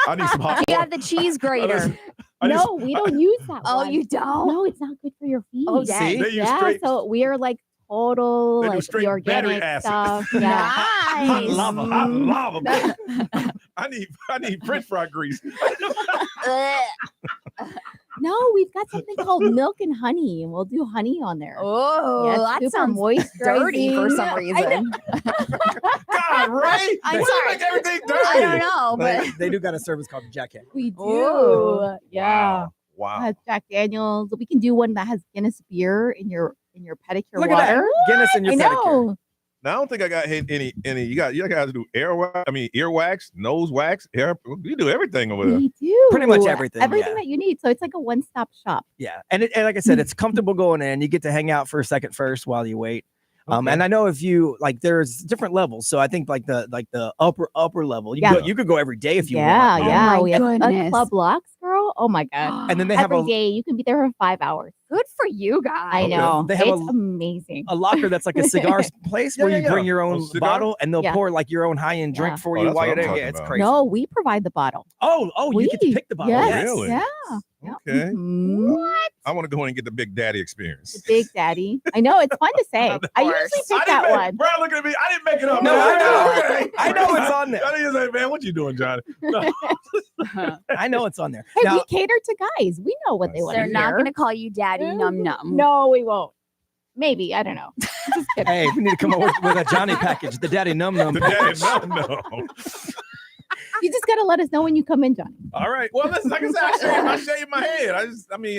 [SPEAKER 2] I need some hot.
[SPEAKER 1] You have the cheese grater.
[SPEAKER 10] No, we don't use that.
[SPEAKER 1] Oh, you don't?
[SPEAKER 10] No, it's not good for your feet.
[SPEAKER 1] Oh,
[SPEAKER 10] yeah. So we are like total like the organic stuff. Yeah.
[SPEAKER 1] Nice.
[SPEAKER 2] Lava. I need French fry grease.
[SPEAKER 10] No, No, we've got something called milk and honey, and we'll do honey on there.
[SPEAKER 1] Oh,
[SPEAKER 10] Yes,
[SPEAKER 1] that
[SPEAKER 10] super
[SPEAKER 1] sounds dirty for some reason.
[SPEAKER 2] God, right?
[SPEAKER 1] I'm
[SPEAKER 2] Why
[SPEAKER 1] sorry.
[SPEAKER 2] you make everything dirty?
[SPEAKER 1] I don't know, but
[SPEAKER 3] They do got a service called Jackhead.
[SPEAKER 10] We do.
[SPEAKER 1] Ooh.
[SPEAKER 10] Yeah.
[SPEAKER 2] Wow.
[SPEAKER 10] It has Jack Daniels. We can do one that has Guinness beer in your pedicure
[SPEAKER 3] Look
[SPEAKER 10] water.
[SPEAKER 3] at that. Guinness in your
[SPEAKER 10] I
[SPEAKER 3] pedicure.
[SPEAKER 10] know.
[SPEAKER 2] Now I don't think I got any. You guys do ear wax, nose wax, hair. You do everything over there.
[SPEAKER 10] We do.
[SPEAKER 3] Pretty much everything,
[SPEAKER 10] Everything
[SPEAKER 3] yeah.
[SPEAKER 10] that you need. So it's like a one-stop shop.
[SPEAKER 3] Yeah, and like I said, it's comfortable going in. You get to hang out for a second first while you wait.
[SPEAKER 2] Okay.
[SPEAKER 3] And I know if you like, there's different levels. So I think like the upper level, you could go every day if you want.
[SPEAKER 10] Yeah.
[SPEAKER 1] Oh
[SPEAKER 10] We have a
[SPEAKER 1] goodness.
[SPEAKER 10] Club Lux, girl. Oh my god.
[SPEAKER 3] And then they have
[SPEAKER 10] Every day you can be there for 5 hours.
[SPEAKER 1] good for you guys.
[SPEAKER 10] I know.
[SPEAKER 3] They have
[SPEAKER 10] it's amazing.
[SPEAKER 3] a locker that's like a cigar place where you bring your own
[SPEAKER 2] cigar?
[SPEAKER 3] bottle and they'll pour like your own high-end drink
[SPEAKER 10] Yeah.
[SPEAKER 3] for
[SPEAKER 2] Oh,
[SPEAKER 3] you
[SPEAKER 2] that's
[SPEAKER 3] while
[SPEAKER 2] what
[SPEAKER 3] you're
[SPEAKER 2] I'm
[SPEAKER 3] there. Yeah,
[SPEAKER 2] talking
[SPEAKER 3] it's
[SPEAKER 2] about.
[SPEAKER 3] crazy.
[SPEAKER 10] No, we provide the bottle.
[SPEAKER 3] Oh, you get to pick the bottle.
[SPEAKER 10] Yes.
[SPEAKER 2] Really?
[SPEAKER 10] Yeah.
[SPEAKER 2] Okay.
[SPEAKER 10] Mhm.
[SPEAKER 2] I want to go in and get the Big Daddy experience.
[SPEAKER 10] The Big Daddy. I know it's fun to say. I usually pick that one.
[SPEAKER 2] Bro, look at me. I didn't make it up.
[SPEAKER 3] No,
[SPEAKER 2] man.
[SPEAKER 3] I know.
[SPEAKER 2] Okay.
[SPEAKER 3] I know it's on there.
[SPEAKER 2] I didn't say, man, what you doing, Johnny? No.
[SPEAKER 3] I know it's on there.
[SPEAKER 10] Hey,
[SPEAKER 3] Now,
[SPEAKER 10] we cater to guys. We know what they want to
[SPEAKER 1] They're
[SPEAKER 10] hear.
[SPEAKER 1] not going to call you daddy num num.
[SPEAKER 10] No, we won't. Maybe. I don't know. Just kidding.
[SPEAKER 3] hey, we need to come up with a Johnny package, the Daddy Num Num
[SPEAKER 2] The
[SPEAKER 3] package.
[SPEAKER 2] Daddy, no.
[SPEAKER 10] You just got to let us know when you come in, Johnny.
[SPEAKER 2] All right. Well, listen, like I said, I shave my head.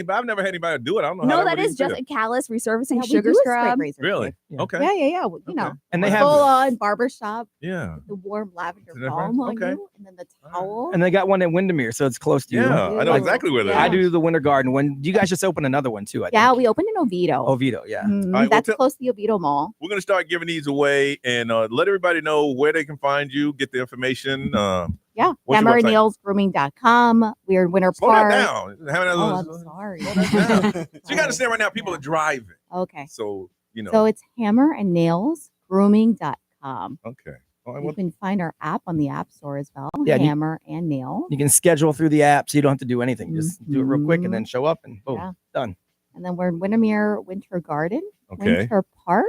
[SPEAKER 2] But I've never had anybody do it. I don't know how
[SPEAKER 1] No,
[SPEAKER 2] that
[SPEAKER 1] that
[SPEAKER 2] would
[SPEAKER 1] is
[SPEAKER 2] even
[SPEAKER 1] just
[SPEAKER 2] feel.
[SPEAKER 1] a callus resurfacing
[SPEAKER 10] Yeah, we
[SPEAKER 1] sugar
[SPEAKER 10] do a straight
[SPEAKER 1] scrub.
[SPEAKER 10] razor
[SPEAKER 2] Really?
[SPEAKER 3] Yeah.
[SPEAKER 2] Okay.
[SPEAKER 10] Yeah. You know,
[SPEAKER 2] Okay.
[SPEAKER 3] And they
[SPEAKER 10] full
[SPEAKER 3] have
[SPEAKER 10] on barbershop,
[SPEAKER 2] Yeah.
[SPEAKER 10] the warm lavender
[SPEAKER 2] Is it
[SPEAKER 10] balm
[SPEAKER 2] different?
[SPEAKER 10] on
[SPEAKER 2] Okay.
[SPEAKER 10] you, and then the towel.
[SPEAKER 3] and they got one in Windermere, so it's close to you.
[SPEAKER 2] Yeah. I know
[SPEAKER 10] Like,
[SPEAKER 2] exactly where that is.
[SPEAKER 10] yeah.
[SPEAKER 3] I do the Winter Garden one. You guys just opened another one too, I
[SPEAKER 10] Yeah,
[SPEAKER 3] think.
[SPEAKER 10] we opened in Oviedo.
[SPEAKER 3] Oviedo, yeah.
[SPEAKER 10] Mhm,
[SPEAKER 2] All right, well,
[SPEAKER 10] that's
[SPEAKER 2] tell-
[SPEAKER 10] close to the Oviedo Mall.
[SPEAKER 2] We're going to start giving these away and let everybody know where they can find you, get the information.
[SPEAKER 10] Yeah,
[SPEAKER 2] What's your website?
[SPEAKER 10] SamaritAnsGrooming.com. We're in Winter
[SPEAKER 2] Slow that
[SPEAKER 10] Park.
[SPEAKER 2] down.
[SPEAKER 10] Oh, I'm sorry.
[SPEAKER 2] Slow that down. So you got to understand right now, people are driving.
[SPEAKER 10] Okay.
[SPEAKER 2] So, you know.
[SPEAKER 10] So it's hammerandnailsgrooming.com.
[SPEAKER 2] Okay. All right,
[SPEAKER 10] You
[SPEAKER 2] well,
[SPEAKER 10] can find our app on the App Store as well.
[SPEAKER 3] Yeah,
[SPEAKER 10] Hammer and Nail.
[SPEAKER 3] You can schedule through the app, so you don't have to do anything. Just do it real quick and then show up and boom,
[SPEAKER 10] Yeah.
[SPEAKER 3] done.
[SPEAKER 10] And then we're in Windermere Winter Garden,
[SPEAKER 2] Okay.
[SPEAKER 10] Winter Park,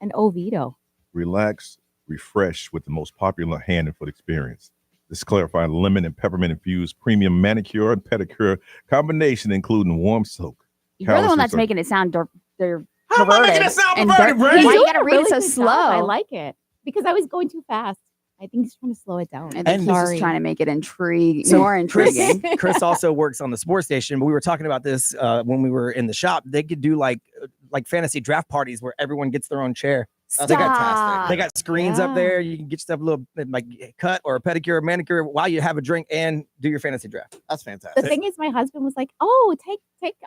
[SPEAKER 10] and Oviedo.
[SPEAKER 2] Relax, refresh with the most popular hand and foot experience. This clarified lemon and peppermint infused premium manicure and pedicure combination, including warm soak.
[SPEAKER 1] You're the one
[SPEAKER 2] callus
[SPEAKER 1] that's
[SPEAKER 2] resurfac-
[SPEAKER 1] making it sound they're
[SPEAKER 2] How am I making
[SPEAKER 1] perverted
[SPEAKER 2] it sound
[SPEAKER 1] and
[SPEAKER 2] perverted,
[SPEAKER 1] dirt-
[SPEAKER 2] Brady?
[SPEAKER 1] Why you
[SPEAKER 10] You're
[SPEAKER 1] got to
[SPEAKER 10] doing a
[SPEAKER 1] read
[SPEAKER 10] really
[SPEAKER 1] so
[SPEAKER 10] good
[SPEAKER 1] slow?
[SPEAKER 10] job. I like it because I was going too fast. I think he's trying to slow it down.
[SPEAKER 1] I think he's just
[SPEAKER 10] Sorry.
[SPEAKER 1] trying to make it more
[SPEAKER 3] Chris,
[SPEAKER 1] intriguing.
[SPEAKER 3] Chris also works on the sports station, but we were talking about this when we were in the shop. They could do like fantasy draft parties where everyone gets their own chair.
[SPEAKER 4] That's
[SPEAKER 3] They got
[SPEAKER 4] fantastic.
[SPEAKER 3] They got screens up
[SPEAKER 10] Yeah.
[SPEAKER 3] there. You can get yourself a little like cut or a pedicure or manicure while you have a drink and do your fantasy draft.
[SPEAKER 4] That's
[SPEAKER 10] The
[SPEAKER 4] fantastic.
[SPEAKER 10] thing is, my husband was like, "Oh, take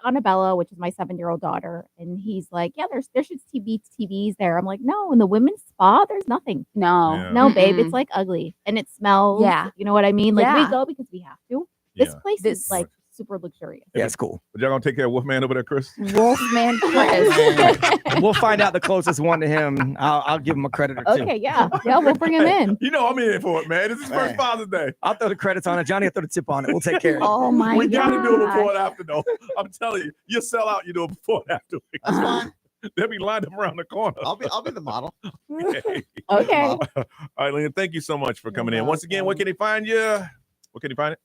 [SPEAKER 10] Annabella, which is my 7-year-old daughter," and he's like, "Yeah, there should be TVs there." I'm like, "No, in the women's spa, there's nothing.
[SPEAKER 1] No.
[SPEAKER 2] Yeah.
[SPEAKER 10] No, babe,
[SPEAKER 1] Mm-mm.
[SPEAKER 10] it's like ugly and it smells.
[SPEAKER 1] Yeah.
[SPEAKER 10] You know what I mean? Like we
[SPEAKER 1] Yeah.
[SPEAKER 10] go because we have to. This
[SPEAKER 2] Yeah.
[SPEAKER 10] place
[SPEAKER 1] This-
[SPEAKER 10] is like super luxurious.
[SPEAKER 3] Yeah, it's cool.
[SPEAKER 2] But y'all gonna take care of Wolfman over there, Chris?
[SPEAKER 1] Wolfman Chris.
[SPEAKER 3] We'll find out the closest one to him. I'll give him a credit or two.
[SPEAKER 10] Okay, yeah, we'll bring him in.
[SPEAKER 2] You know I'm in for it, man. This is first
[SPEAKER 4] Hey.
[SPEAKER 2] Father's Day.
[SPEAKER 3] I'll throw the credits on it. Johnny will throw the tip on it. We'll take care of it.
[SPEAKER 1] Oh my
[SPEAKER 2] We
[SPEAKER 1] god.
[SPEAKER 2] got to do it before and after, though. I'm telling you, you sell out. You do it before and after.
[SPEAKER 4] That's fine.
[SPEAKER 2] They'll be lined up around the corner.
[SPEAKER 4] I'll be the model.
[SPEAKER 2] Okay.
[SPEAKER 10] Okay.
[SPEAKER 2] All right, Lynn. Thank you so much for coming in.
[SPEAKER 10] You're
[SPEAKER 2] Once again, where
[SPEAKER 10] welcome.
[SPEAKER 2] can they find you? Where can they find it?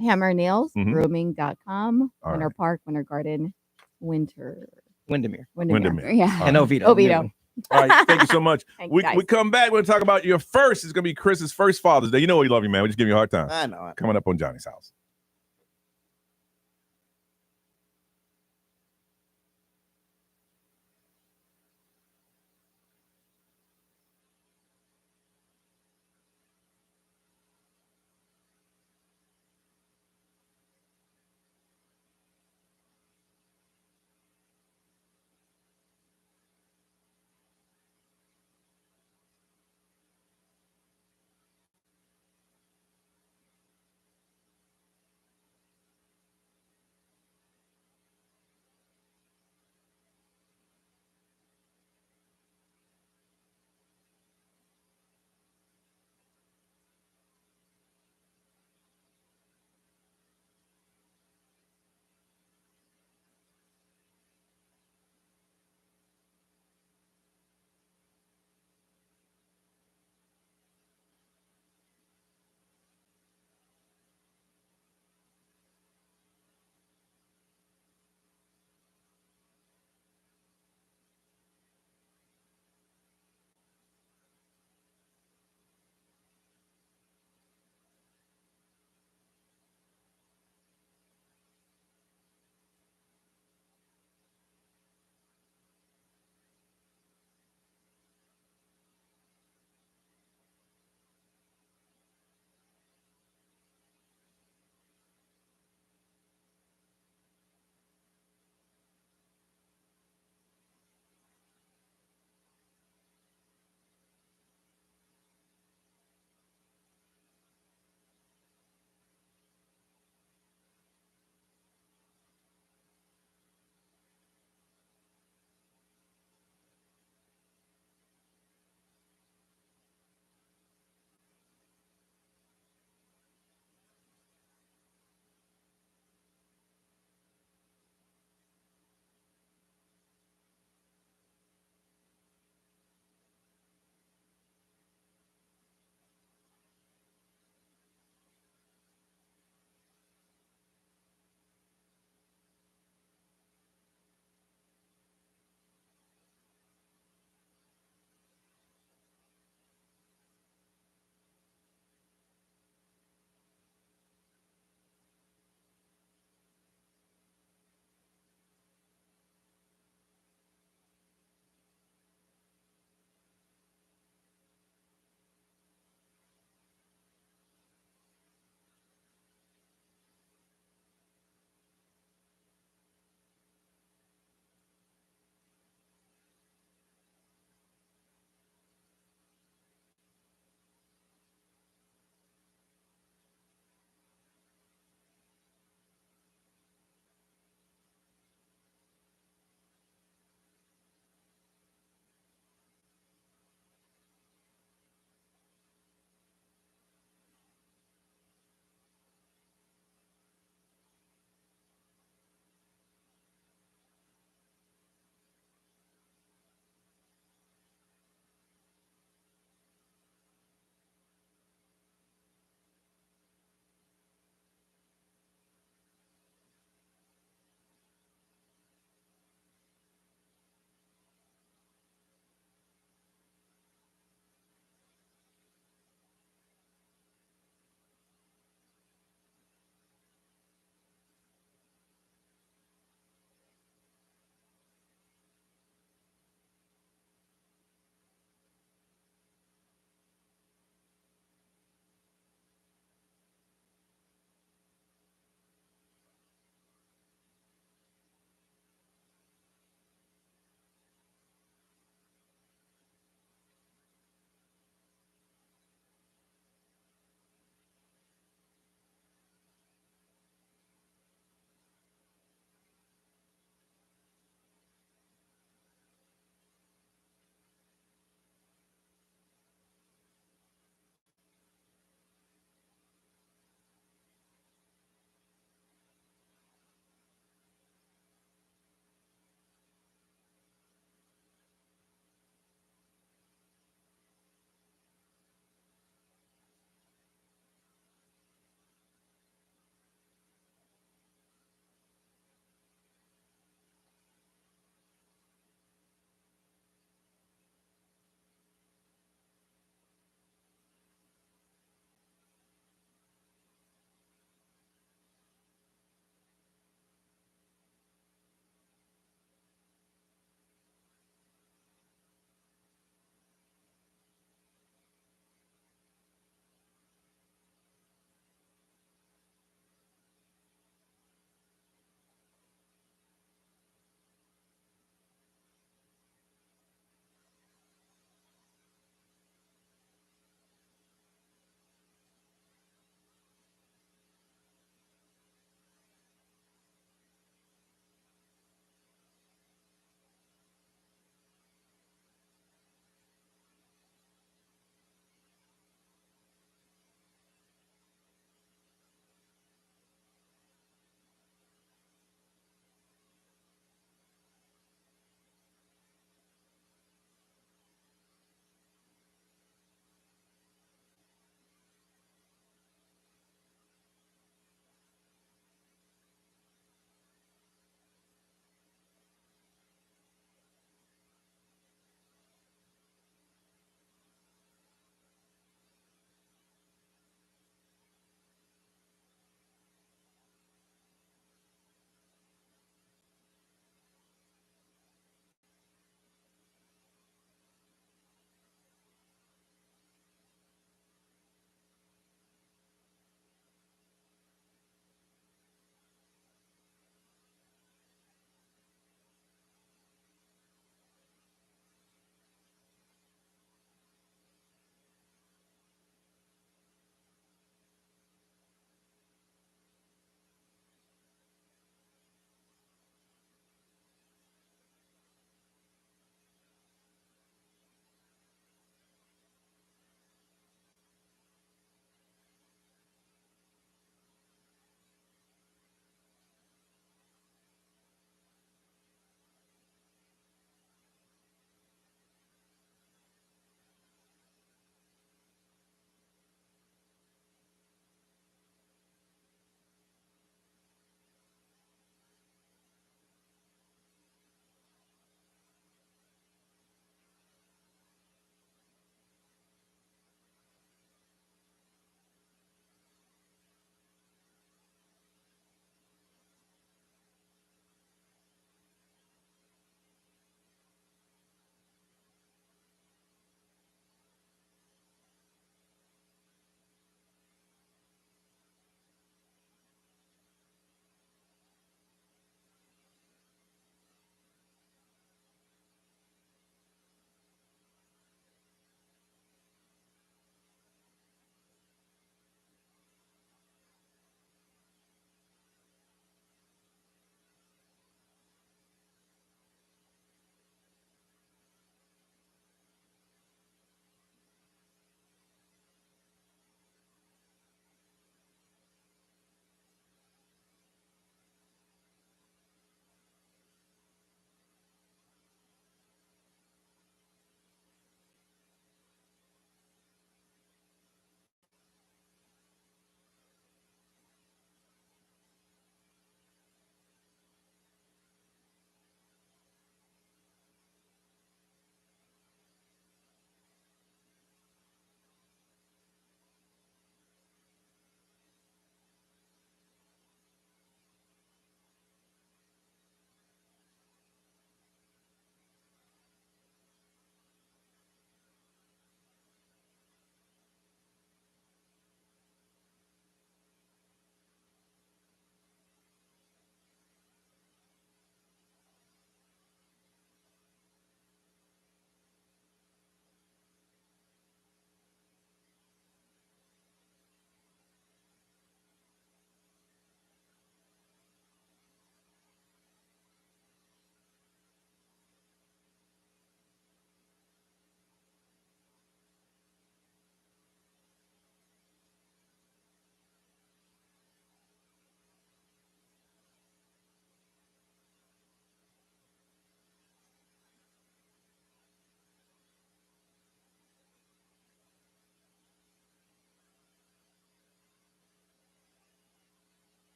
[SPEAKER 10] Hammer Nails,
[SPEAKER 2] Mhm.
[SPEAKER 10] grooming.com,
[SPEAKER 2] All
[SPEAKER 10] Winter
[SPEAKER 2] right.
[SPEAKER 10] Park, Winter Garden, Windermere.
[SPEAKER 2] Windermere.
[SPEAKER 1] Yeah.
[SPEAKER 3] And Oviedo.
[SPEAKER 10] Oviedo.
[SPEAKER 2] All right, thank you so much.
[SPEAKER 10] Thanks,
[SPEAKER 2] we
[SPEAKER 10] guys.
[SPEAKER 2] come back. We're going to talk about your first. It's going to be Chris's first Father's Day. You know we love you, man. We just give you a hard time.
[SPEAKER 4] I know it.
[SPEAKER 2] Coming up on Johnny's House.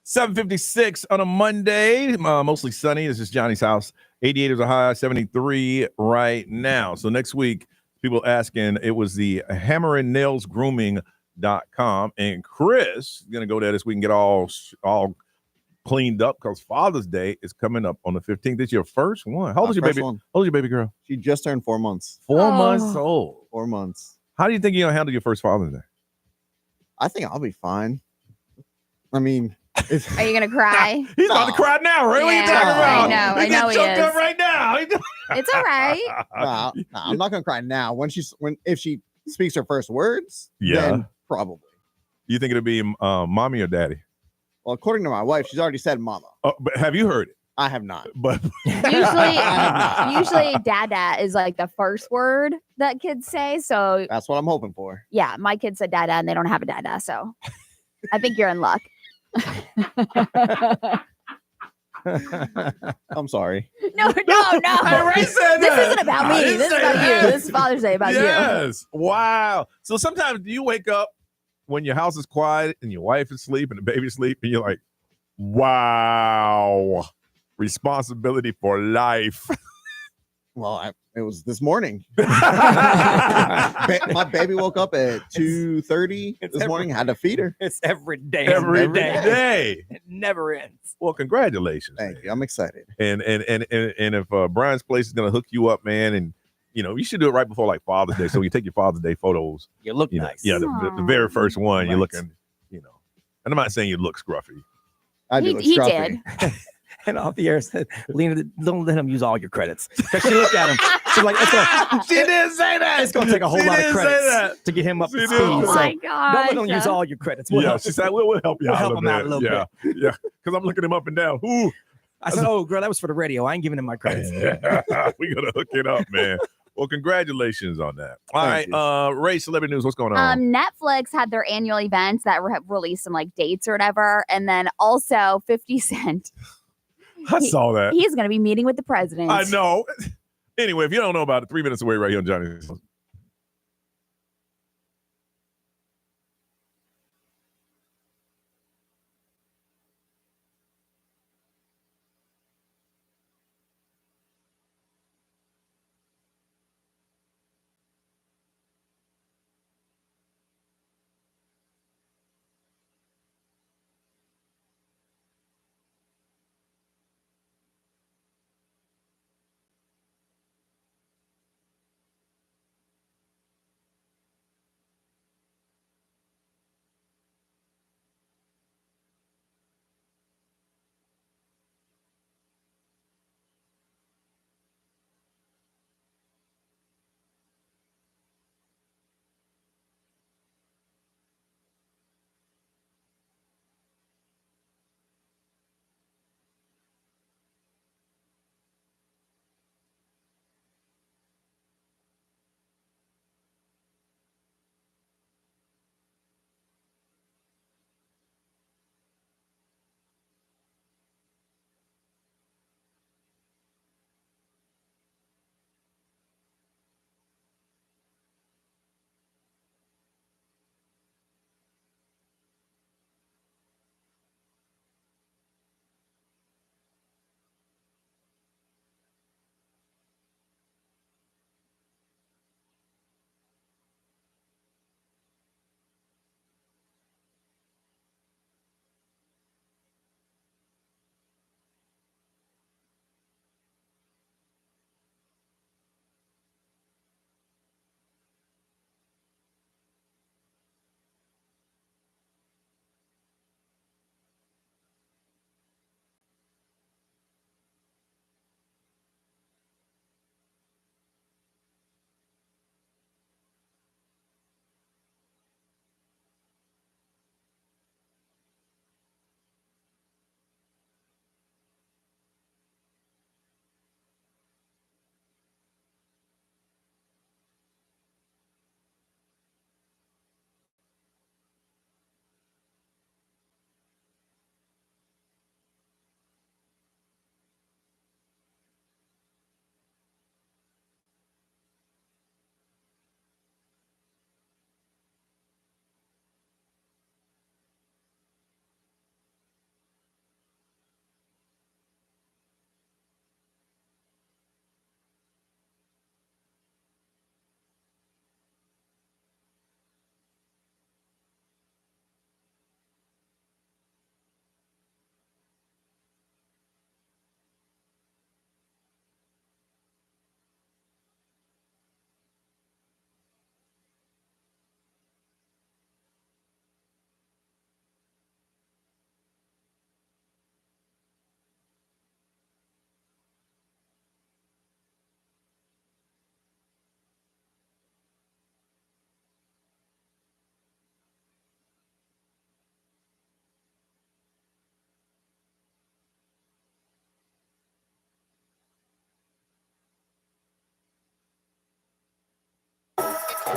[SPEAKER 2] 7:56 on a Monday, mostly sunny. This is Johnny's house. 88 is a high, 73 right now. So next week, people asking, it was the hammerandnailsgrooming.com. And Chris is going to go there this week and get all cleaned up because Father's Day is coming up on the 15th. This is your first one. How old is your baby? How old is your baby girl?
[SPEAKER 4] She just turned 4 months.
[SPEAKER 2] 4 months old.
[SPEAKER 4] 4 months.
[SPEAKER 2] How do you think you're going to handle your first Father's Day?
[SPEAKER 4] I think I'll be fine. I mean,
[SPEAKER 1] are you gonna cry?
[SPEAKER 2] He's about to cry now, right? What are you talking about?
[SPEAKER 1] I know he is.
[SPEAKER 2] Up right now.
[SPEAKER 1] It's all right.
[SPEAKER 4] Nah, I'm not gonna cry now. If she speaks her first words, then probably.
[SPEAKER 2] You think it'll be mommy or daddy?
[SPEAKER 4] Well, according to my wife, she's already said mama.
[SPEAKER 2] But have you heard it?
[SPEAKER 4] I have not.
[SPEAKER 2] But
[SPEAKER 1] usually dada is like the first word that kids say. So
[SPEAKER 4] that's what I'm hoping for.
[SPEAKER 1] Yeah, my kids said dada and they don't have a dada, so I think you're in luck.
[SPEAKER 4] I'm sorry.
[SPEAKER 1] No.
[SPEAKER 2] Ray said
[SPEAKER 1] this isn't about me. This is about you. This is Father's Day about you.
[SPEAKER 2] Yes. Wow. So sometimes do you wake up when your house is quiet and your wife is asleep and the baby's asleep and you're like, wow, responsibility for life.
[SPEAKER 4] Well, it was this morning. My baby woke up at 2:30 this morning. Had to feed her.
[SPEAKER 3] It's every day.
[SPEAKER 2] Every day.
[SPEAKER 3] It never ends.
[SPEAKER 2] Well, congratulations.
[SPEAKER 4] Thank you. I'm excited.
[SPEAKER 2] And if Brian's Place is gonna hook you up, man, and you should do it right before like Father's Day, so you take your Father's Day photos.
[SPEAKER 3] You look nice.
[SPEAKER 2] Yeah, the very first one, you're looking, and I'm not saying you look scruffy.
[SPEAKER 4] I do look scruffy.
[SPEAKER 3] Did. And off the air said, Lena, don't let him use all your credits. Because she looked at him. She's like,
[SPEAKER 2] she didn't say that.
[SPEAKER 3] It's going to take a whole lot of credits to get him up to speed.
[SPEAKER 1] Oh my God.
[SPEAKER 3] Don't let him use all your credits.
[SPEAKER 2] She said, we'll help you out.
[SPEAKER 3] We'll help him out a little bit.
[SPEAKER 2] Yeah. Because I'm looking him up and down. Ooh.
[SPEAKER 3] I said, oh, girl, that was for the radio. I ain't giving him my credits.
[SPEAKER 2] We're going to hook it up, man. Well, congratulations on that. All right, Ray, celebrity news, what's going on?
[SPEAKER 1] Netflix had their annual events that released some like dates or whatever. And then also 50 Cent.
[SPEAKER 2] I saw that.
[SPEAKER 1] He's going to be meeting with the president.
[SPEAKER 2] I know. Anyway, if you don't know about it, 3 minutes away right here on Johnny's.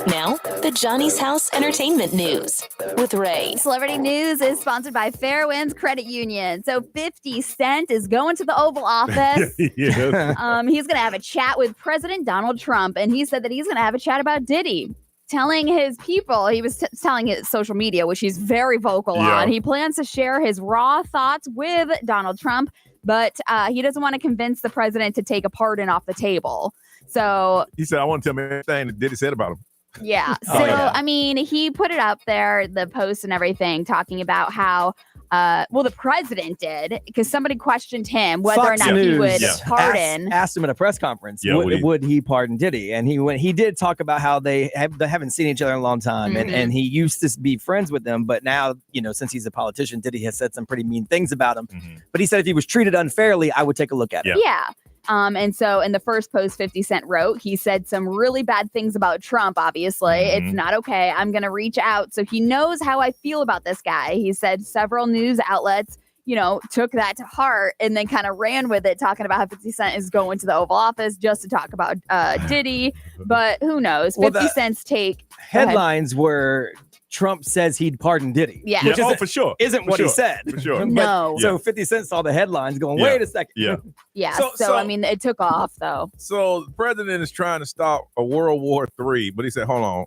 [SPEAKER 6] Now, the Johnny's House Entertainment News with Ray.
[SPEAKER 1] Celebrity News is sponsored by Fairwinds Credit Union. So 50 Cent is going to the Oval Office.
[SPEAKER 2] Yes.
[SPEAKER 1] He's going to have a chat with President Donald Trump, and he said that he's going to have a chat about Diddy. Telling his people, he was telling his social media, which he's very vocal on. He plans to share his raw thoughts with Donald Trump, but he doesn't want to convince the president to take a pardon off the table. So
[SPEAKER 2] he said, I want to tell me everything that Diddy said about him.
[SPEAKER 1] Yeah. So, I mean, he put it up there, the post and everything, talking about how, the president did, because somebody questioned him whether
[SPEAKER 3] Fox
[SPEAKER 1] or not
[SPEAKER 3] News
[SPEAKER 1] he would pardon.
[SPEAKER 3] Asked him at a press conference,
[SPEAKER 2] Yeah,
[SPEAKER 3] would he pardon Diddy? And he did talk about how they haven't seen each other in a long time, and he used to be friends with them, but now, since he's a politician, Diddy has said some pretty mean things about him. But he said if he was treated unfairly, I would take a look at it.
[SPEAKER 1] Yeah. And so in the first post 50 Cent wrote, he said some really bad things about Trump, obviously. It's not okay. I'm going to reach out. So he knows how I feel about this guy. He said several news outlets, took that to heart and then kind of ran with it, talking about how 50 Cent is going to the Oval Office just to talk about Diddy. But who knows? 50 Cent's take.
[SPEAKER 3] Headlines were Trump says he'd pardon Diddy.
[SPEAKER 1] Yeah.
[SPEAKER 3] Which
[SPEAKER 2] for sure.
[SPEAKER 3] Isn't what he said.
[SPEAKER 2] For sure.
[SPEAKER 1] No.
[SPEAKER 3] So 50 Cent saw the headlines going, wait a second.
[SPEAKER 2] Yeah.
[SPEAKER 1] Yeah. So, I mean, it took off, though.
[SPEAKER 2] So the president is trying to stop a World War III, but he said, hold on.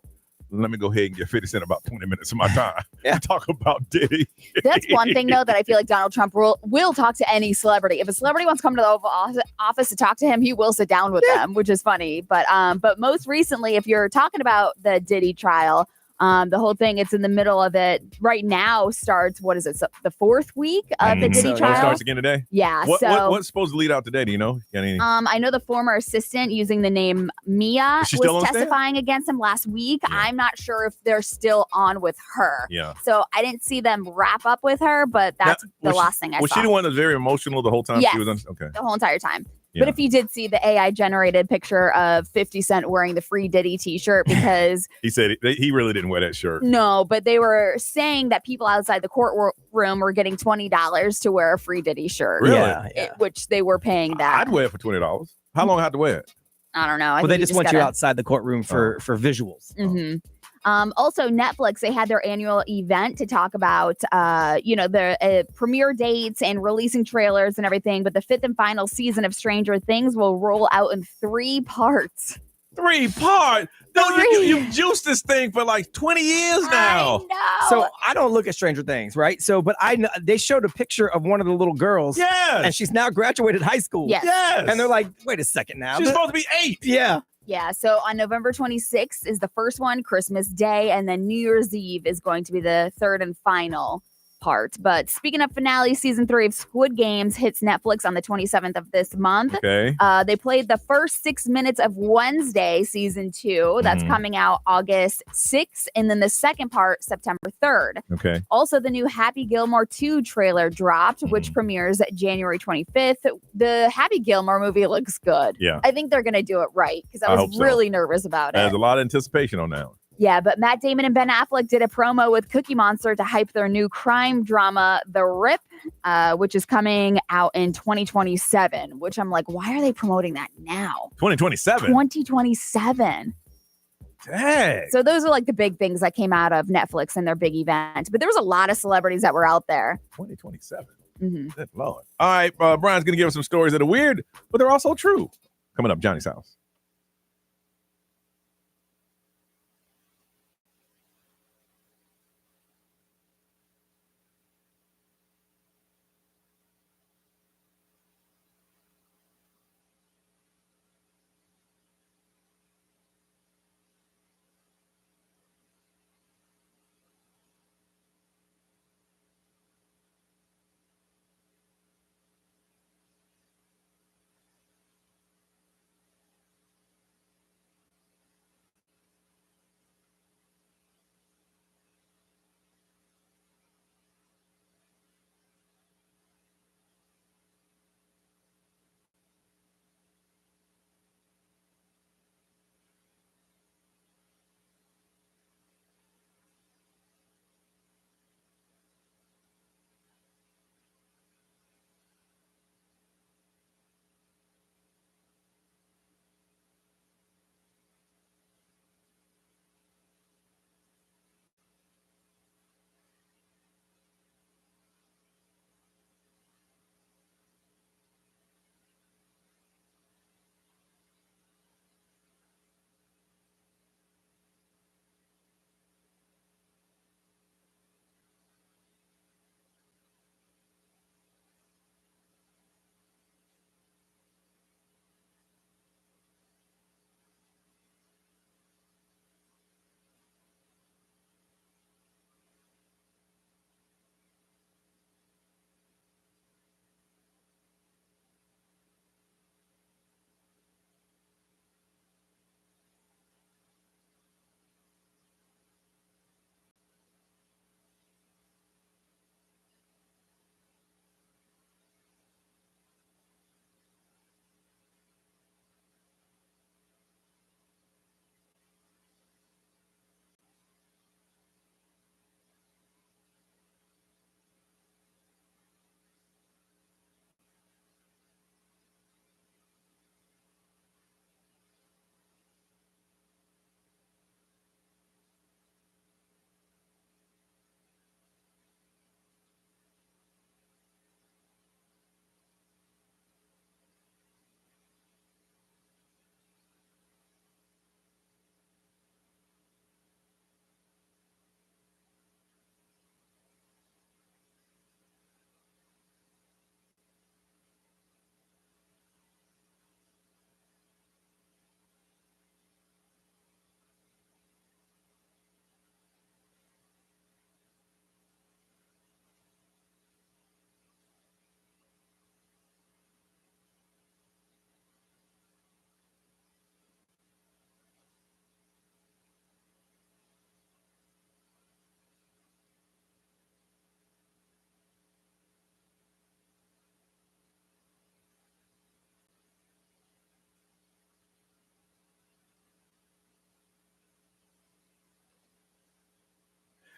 [SPEAKER 2] Let me go ahead and give 50 Cent about 20 minutes of my time to talk about Diddy.
[SPEAKER 1] That's one thing, though, that I feel like Donald Trump will talk to any celebrity. If a celebrity wants to come to the Oval Office to talk to him, he will sit down with them, which is funny. But most recently, if you're talking about the Diddy trial, the whole thing, it's in the middle of it right now, starts, what is it, the fourth week of the Diddy trial?
[SPEAKER 2] It starts again today?
[SPEAKER 1] Yeah.
[SPEAKER 2] What's supposed to lead out today? Do you know?
[SPEAKER 1] I know the former assistant using the name Mia was testifying against him last week. Yeah. I'm not sure if they're still on with her.
[SPEAKER 2] Yeah.
[SPEAKER 1] So I didn't see them wrap up with her, but that's the last thing I saw.
[SPEAKER 2] Was she the one that was very emotional the whole time?
[SPEAKER 1] Yes,
[SPEAKER 2] she was okay.
[SPEAKER 1] The whole entire time.
[SPEAKER 2] Yeah.
[SPEAKER 1] But if you did see the AI generated picture of 50 Cent wearing the Free Diddy t-shirt, because
[SPEAKER 2] he said he really didn't wear that shirt.
[SPEAKER 1] No, but they were saying that people outside the courtroom were getting $20 to wear a Free Diddy shirt.
[SPEAKER 2] Really?
[SPEAKER 3] Yeah.
[SPEAKER 1] Which they were paying that.
[SPEAKER 2] I'd wear it for $20. How long I have to wear it?
[SPEAKER 1] I don't know.
[SPEAKER 3] Well, they just want you outside the courtroom for visuals.
[SPEAKER 1] Mm-hmm. Also, Netflix, they had their annual event to talk about, the premiere dates and releasing trailers and everything. But the 5th and final season of Stranger Things will roll out in 3 parts.
[SPEAKER 2] 3 parts? No, you've juiced this thing for like 20 years now.
[SPEAKER 1] I know.
[SPEAKER 3] So I don't look at Stranger Things, right? So, but I know they showed a picture of one of the little girls.
[SPEAKER 2] Yes.
[SPEAKER 3] And she's now graduated high school.
[SPEAKER 1] Yes.
[SPEAKER 2] Yes.
[SPEAKER 3] And they're like, wait a second now.
[SPEAKER 2] She's supposed to be 8.
[SPEAKER 3] Yeah.
[SPEAKER 1] Yeah, so on November 26th is the first one, Christmas Day, and then New Year's Eve is going to be the 3rd and final part. But speaking of finale, season 3 of Squid Games hits Netflix on the 27th of this month.
[SPEAKER 2] Okay.
[SPEAKER 1] They played the first 6 minutes of Wednesday, season 2. That's coming out August 6th, and then the second part, September 3rd.
[SPEAKER 2] Okay.
[SPEAKER 1] Also, the new Happy Gilmore 2 trailer dropped, which premieres January 25th. The Happy Gilmore movie looks good.
[SPEAKER 2] Yeah.
[SPEAKER 1] I think they're going to do it right, because I was really nervous about it.
[SPEAKER 2] There's a lot of anticipation on that one.
[SPEAKER 1] Yeah, but Matt Damon and Ben Affleck did a promo with Cookie Monster to hype their new crime drama, The Rip, which is coming out in 2027, which I'm like, why are they promoting that now?
[SPEAKER 2] 2027?
[SPEAKER 1] 2027.
[SPEAKER 2] Dang.
[SPEAKER 1] So those are like the big things that came out of Netflix and their big event. But there was a lot of celebrities that were out there.
[SPEAKER 2] 2027.
[SPEAKER 1] Mm-hmm.
[SPEAKER 2] Good Lord. All right, Brian's going to give us some stories that are weird, but they're also true. Coming up, Johnny's House.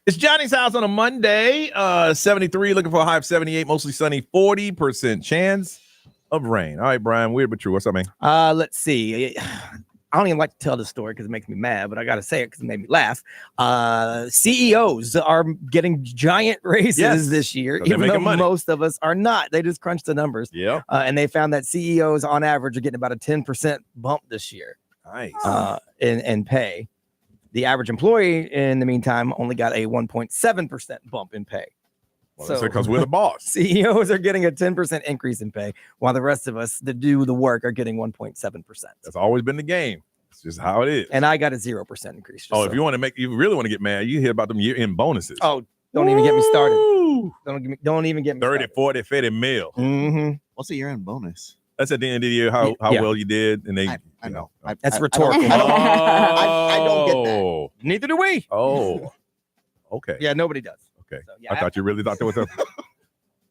[SPEAKER 2] It's Johnny's house on a Monday. 73, looking for a high of 78, mostly sunny, 40% chance of rain. All right, Brian, weird but true. What's up, man?
[SPEAKER 3] Let's see. I don't even like to tell this story because it makes me mad, but I got to say it because it made me laugh. CEOs are getting giant raises this year, even though most of us are not. They just crunched the numbers.
[SPEAKER 2] Yeah.
[SPEAKER 3] And they found that CEOs on average are getting about a 10% bump this year.
[SPEAKER 2] Nice.
[SPEAKER 3] In pay. The average employee, in the meantime, only got a 1.7% bump in pay.
[SPEAKER 2] Well, that's because we're the boss.
[SPEAKER 3] CEOs are getting a 10% increase in pay, while the rest of us that do the work are getting 1.7%.
[SPEAKER 2] That's always been the game. It's just how it is.
[SPEAKER 3] And I got a 0% increase.
[SPEAKER 2] If you really want to get mad, you hear about them year-end bonuses.
[SPEAKER 3] Oh, don't even get me started. Don't even get me
[SPEAKER 2] 30,
[SPEAKER 3] started.
[SPEAKER 2] 40, 50 mil.
[SPEAKER 3] Mm-hmm.
[SPEAKER 4] What's a year-end bonus?
[SPEAKER 2] That's at the end of the year, how well you did. And they,
[SPEAKER 4] I know.
[SPEAKER 3] That's rhetorical.
[SPEAKER 4] I don't get that.
[SPEAKER 3] Neither do we.
[SPEAKER 2] Oh, okay.
[SPEAKER 3] Yeah, nobody does.
[SPEAKER 2] Okay.
[SPEAKER 3] So, yeah,
[SPEAKER 2] I thought you really thought there was a...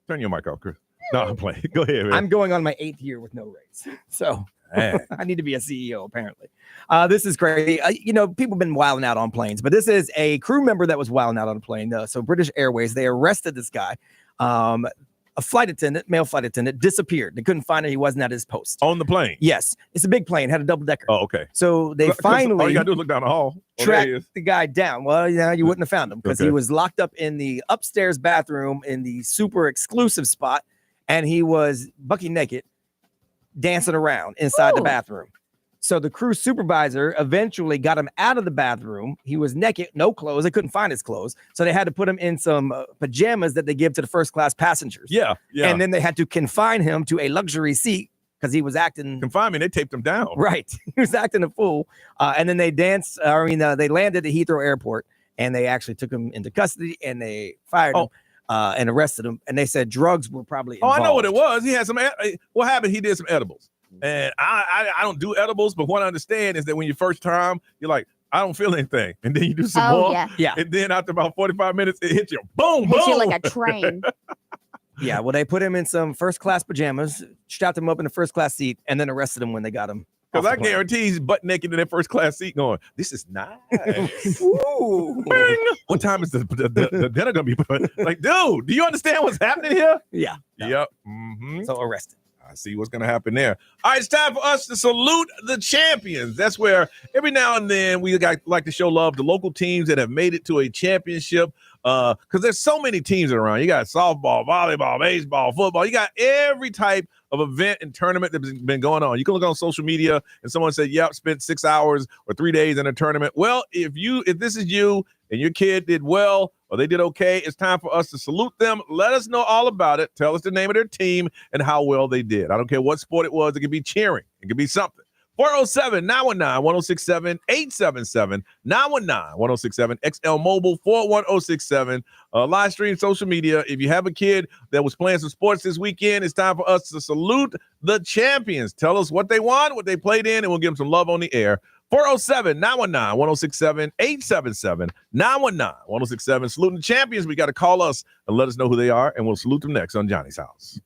[SPEAKER 2] Turn your mic off, Chris. No, I'm playing. Go ahead, man.
[SPEAKER 3] I'm going on my 8th year with no raise. So I need to be a CEO, apparently. This is crazy. People have been wilding out on planes, but this is a crew member that was wilding out on a plane. So British Airways, they arrested this guy. A flight attendant, male flight attendant, disappeared. They couldn't find him. He wasn't at his post.
[SPEAKER 2] On the plane?
[SPEAKER 3] Yes. It's a big plane, had a double decker.
[SPEAKER 2] Oh, okay.
[SPEAKER 3] So they finally...
[SPEAKER 2] All you got to do is look down the hall.
[SPEAKER 3] Tracked the guy down. Well, you wouldn't have found him because he was locked up in the upstairs bathroom in the super exclusive spot, and he was bucky naked dancing around inside the bathroom. So the crew supervisor eventually got him out of the bathroom. He was naked, no clothes. They couldn't find his clothes. So they had to put him in some pajamas that they give to the first class passengers.
[SPEAKER 2] Yeah.
[SPEAKER 3] And then they had to confine him to a luxury seat because he was acting...
[SPEAKER 2] Confinement, they taped him down.
[SPEAKER 3] Right. He was acting a fool. And then they they landed at Heathrow Airport, and they actually took him into custody, and they fired him and arrested him. And they said drugs were probably involved.
[SPEAKER 2] I know what it was. He had some... What happened? He did some edibles. And I don't do edibles, but what I understand is that when you first time, you're like, I don't feel anything. And then you do some more.
[SPEAKER 3] Yeah.
[SPEAKER 2] And then after about 45 minutes, it hits you. Boom, boom.
[SPEAKER 1] Hits you like a train.
[SPEAKER 3] Yeah, well, they put him in some first class pajamas, strapped him up in the first class seat, and then arrested him when they got him.
[SPEAKER 2] Because I guarantee he's butt naked in that first class seat going, this is nice.
[SPEAKER 3] Ooh.
[SPEAKER 2] What time is the dinner going to be put? Like, dude, do you understand what's happening here?
[SPEAKER 3] Yeah.
[SPEAKER 2] No. Yep. Mm-hmm.
[SPEAKER 3] So arrested.
[SPEAKER 2] I see what's going to happen there. All right, it's time for us to salute the champions. That's where every now and then we like to show love to local teams that have made it to a championship because there's so many teams around. You got softball, volleyball, baseball, football. You got every type of event and tournament that's been going on. You can look on social media and someone said, yep, spent 6 hours or 3 days in a tournament. Well, if this is you and your kid did well or they did okay, it's time for us to salute them. Let us know all about it. Tell us the name of their team and how well they did. I don't care what sport it was. It could be cheering. It could be something. 407-919-1067, 877-919-1067, XL Mobile 41067. Live stream social media. If you have a kid that was playing some sports this weekend, it's time for us to salute the champions. Tell us what they won, what they played in, and we'll give them some love on the air. 407-919-1067, 877-919-1067. Saluting the champions. We got to call us and let us know who they are, and we'll salute them next on Johnny's House.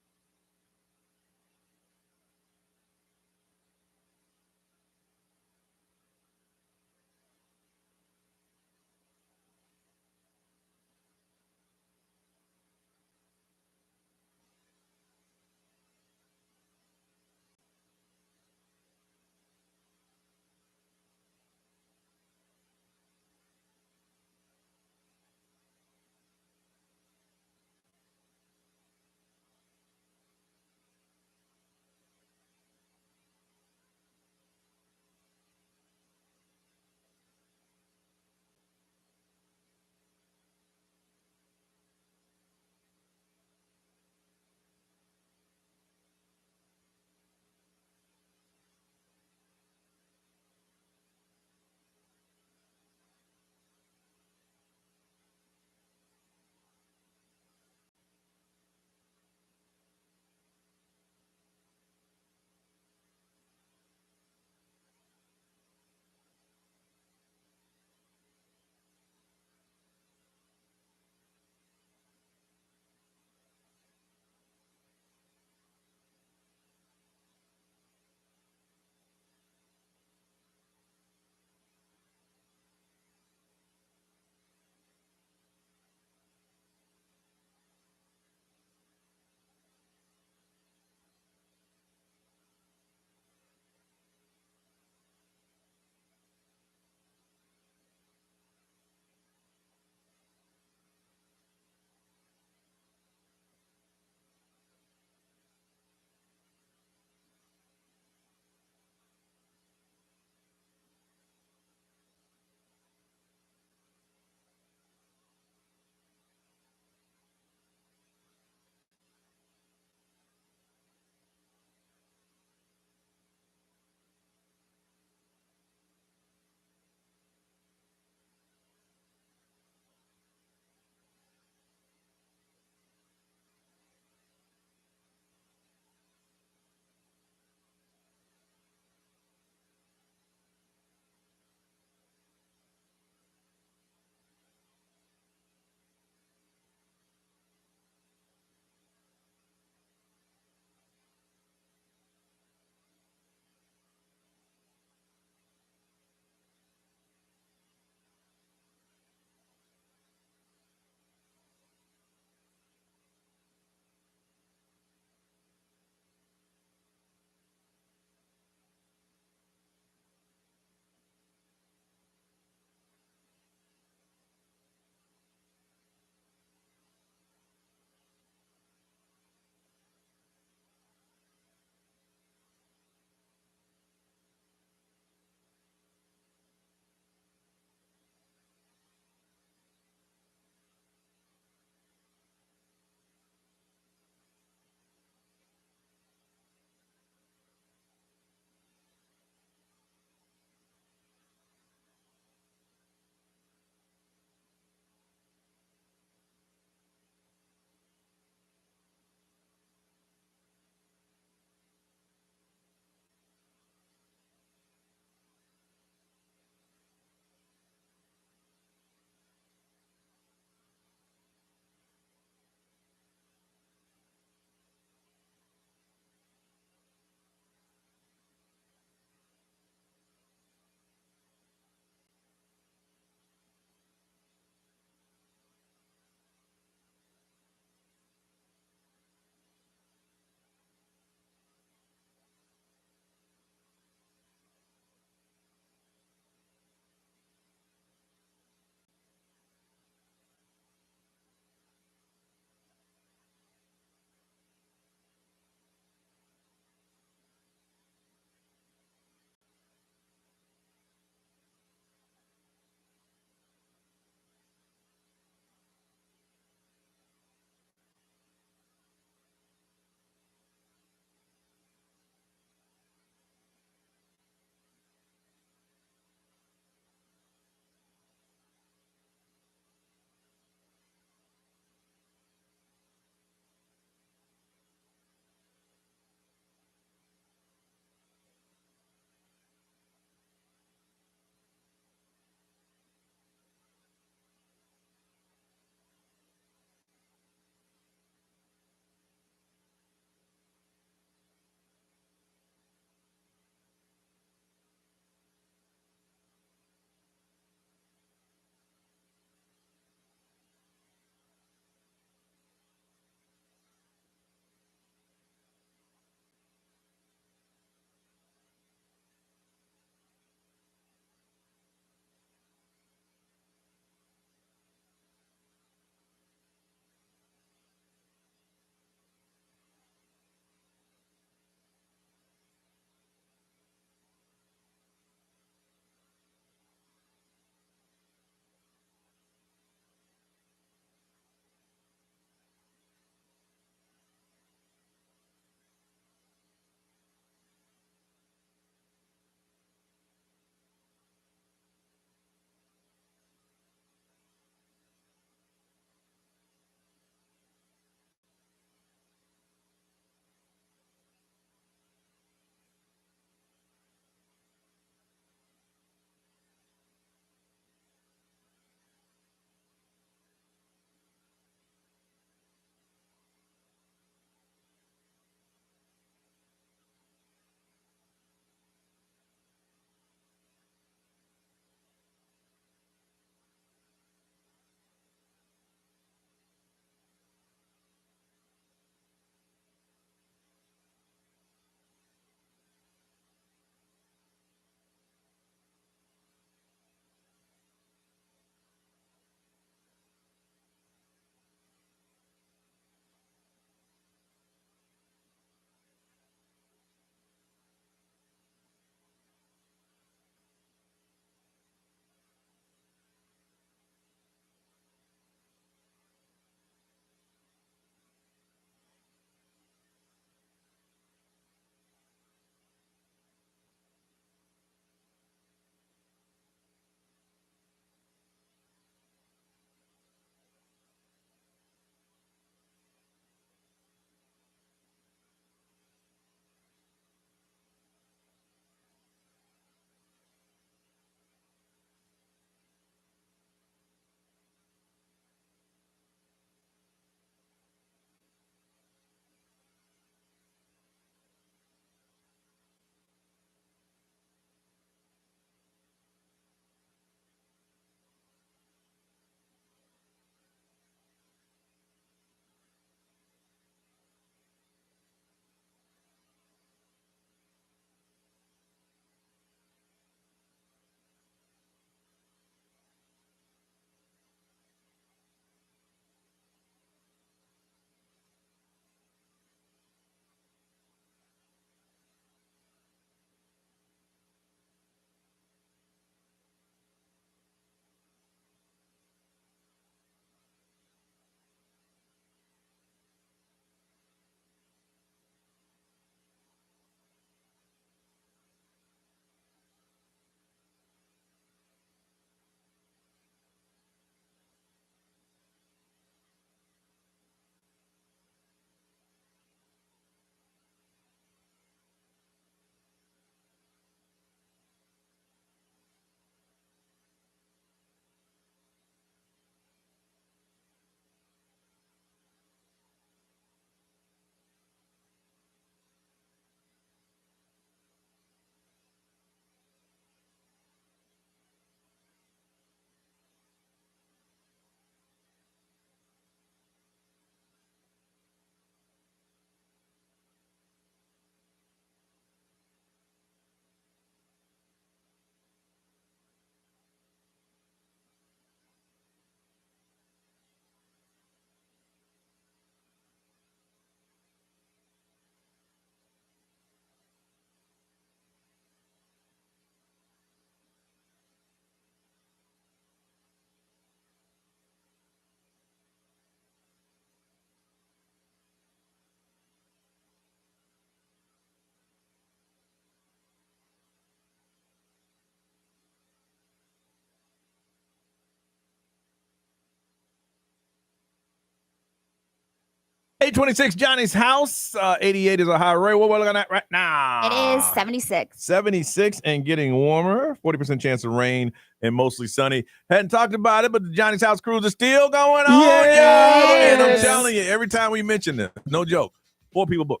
[SPEAKER 2] 826 Johnny's house. 88 is a high rate. What we're looking at right now?
[SPEAKER 1] It is 76.
[SPEAKER 2] 76 and getting warmer. 40% chance of rain and mostly sunny. Hadn't talked about it, but the Johnny's house cruise is still going on, y'all. And I'm telling you, every time we mention this, no joke, 4 people book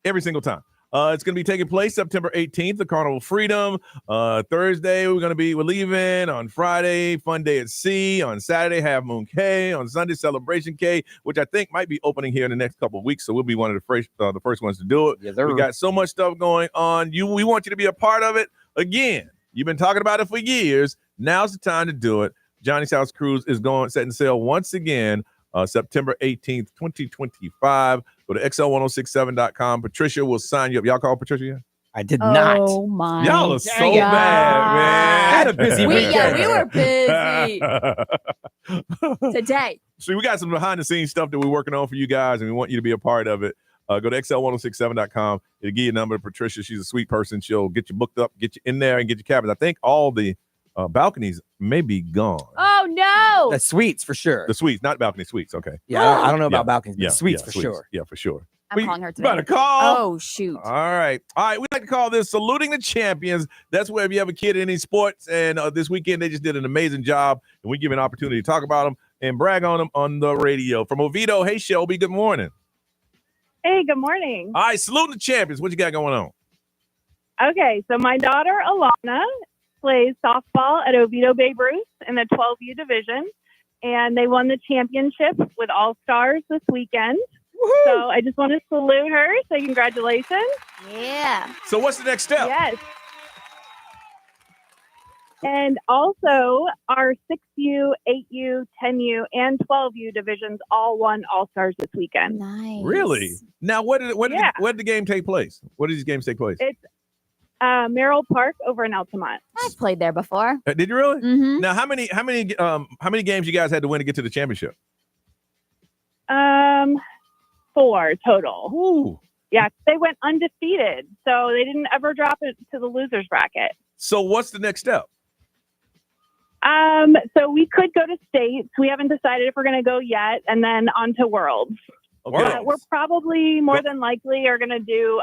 [SPEAKER 2] every single time. It's going to be taking place September 18th, the Carnival Freedom. Thursday, we're leaving. On Friday, Fun Day at Sea. On Saturday, Half Moon Cay. On Sunday, Celebration Cay, which I think might be opening here in the next couple of weeks. So we'll be one of the first ones to do it.
[SPEAKER 3] Yes, sir.
[SPEAKER 2] We got so much stuff going on. We want you to be a part of it. Again, you've been talking about it for years. Now's the time to do it. Johnny's House Cruise is setting sail once again. September 18th, 2025. Go to xl1067.com. Patricia will sign you up. Y'all call Patricia yet?
[SPEAKER 3] I did not.
[SPEAKER 10] Oh my!
[SPEAKER 2] Y'all are so bad, man.
[SPEAKER 3] I had a busy weekend.
[SPEAKER 1] We were busy today.
[SPEAKER 2] So we got some behind the scenes stuff that we're working on for you guys, and we want you to be a part of it. Go to xl1067.com. It'll give you a number to Patricia. She's a sweet person. She'll get you booked up, get you in there, and get your cabins. I think all the balconies may be gone.
[SPEAKER 1] Oh no!
[SPEAKER 3] The suites for sure.
[SPEAKER 2] The suites, not balcony suites. Okay.
[SPEAKER 3] Yeah, I don't know about balconies, but suites for sure.
[SPEAKER 2] Yeah, for sure.
[SPEAKER 1] I'm calling her today.
[SPEAKER 2] Better call.
[SPEAKER 1] Oh shoot!
[SPEAKER 2] All right. We like to call this Saluting the Champions. That's where if you have a kid in any sports, and this weekend they just did an amazing job, and we give an opportunity to talk about them and brag on them on the radio. From Oviedo, hey Shelby, good morning.
[SPEAKER 5] Hey, good morning.
[SPEAKER 2] All right, Saluting the Champions. What you got going on?
[SPEAKER 5] Okay, so my daughter Alana plays softball at Oviedo Babe Ruth in the 12U division, and they won the championship with All Stars this weekend. Woo-hoo! So I just want to salute her. Say congratulations.
[SPEAKER 1] Yeah.
[SPEAKER 2] So what's the next step?
[SPEAKER 5] Yes. And also our 6U, 8U, 10U, and 12U divisions all won All Stars this weekend.
[SPEAKER 1] Nice.
[SPEAKER 2] Really? Now, where did the game take place? Where did these games take place?
[SPEAKER 5] It's Merrill Park over in Altamont.
[SPEAKER 1] I've played there before.
[SPEAKER 2] Did you really?
[SPEAKER 1] Mm-hmm.
[SPEAKER 2] Now, how many games you guys had to win to get to the championship?
[SPEAKER 5] 4 total.
[SPEAKER 2] Ooh.
[SPEAKER 5] Yeah, they went undefeated, so they didn't ever drop it to the losers bracket.
[SPEAKER 2] So what's the next step?
[SPEAKER 5] So we could go to states. We haven't decided if we're going to go yet, and then on to worlds.
[SPEAKER 2] Okay.
[SPEAKER 5] We're probably more than likely are going to do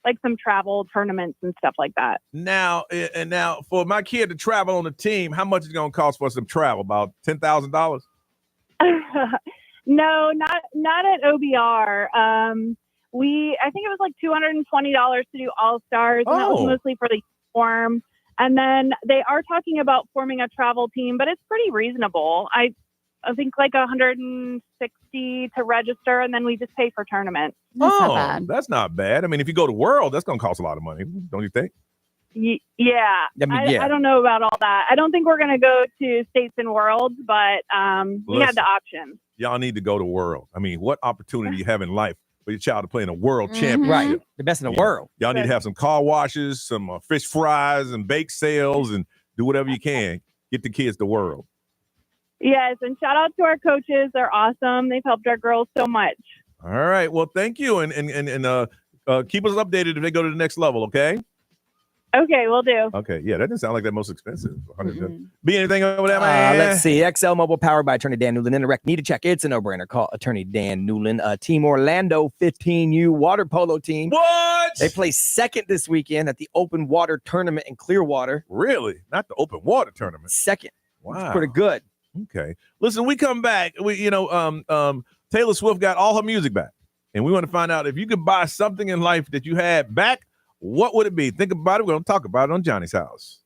[SPEAKER 5] like some travel tournaments and stuff like that.
[SPEAKER 2] Now for my kid to travel on the team, how much is it going to cost for some travel? About $10,000?
[SPEAKER 5] No, not at OBR. I think it was like $220 to do All Stars, and that was mostly for the form. And then they are talking about forming a travel team, but it's pretty reasonable. I think like $160 to register, and then we just pay for tournaments.
[SPEAKER 1] That's not bad.
[SPEAKER 2] That's not bad. I mean, if you go to World, that's going to cost a lot of money, don't you think?
[SPEAKER 5] Yeah. I don't know about all that. I don't think we're going to go to states and worlds, but we had the option.
[SPEAKER 2] Y'all need to go to World. I mean, what opportunity you have in life for your child to play in a world championship?
[SPEAKER 3] Right. The best in the world.
[SPEAKER 2] Y'all need to have some car washes, some fish fries and bake sales, and do whatever you can. Get the kids to World.
[SPEAKER 5] Yes, and shout out to our coaches. They're awesome. They've helped our girls so much.
[SPEAKER 2] All right. Well, thank you, and keep us updated if they go to the next level, okay?
[SPEAKER 5] Okay, we'll do.
[SPEAKER 2] Okay, yeah, that doesn't sound like that most expensive. Be anything over there, man?
[SPEAKER 3] Let's see. XL Mobile powered by Attorney Dan Newland. Interact. Need to check. It's a no-brainer. Call Attorney Dan Newland. Team Orlando 15U water polo team.
[SPEAKER 2] What?
[SPEAKER 3] They play second this weekend at the Open Water Tournament in Clearwater.
[SPEAKER 2] Really? Not the Open Water Tournament?
[SPEAKER 3] Second.
[SPEAKER 2] Wow.
[SPEAKER 3] It's pretty good.
[SPEAKER 2] Okay. Listen, we come back. Taylor Swift got all her music back, and we want to find out if you could buy something in life that you had back. What would it be? Think about it. We're going to talk about it on Johnny's House.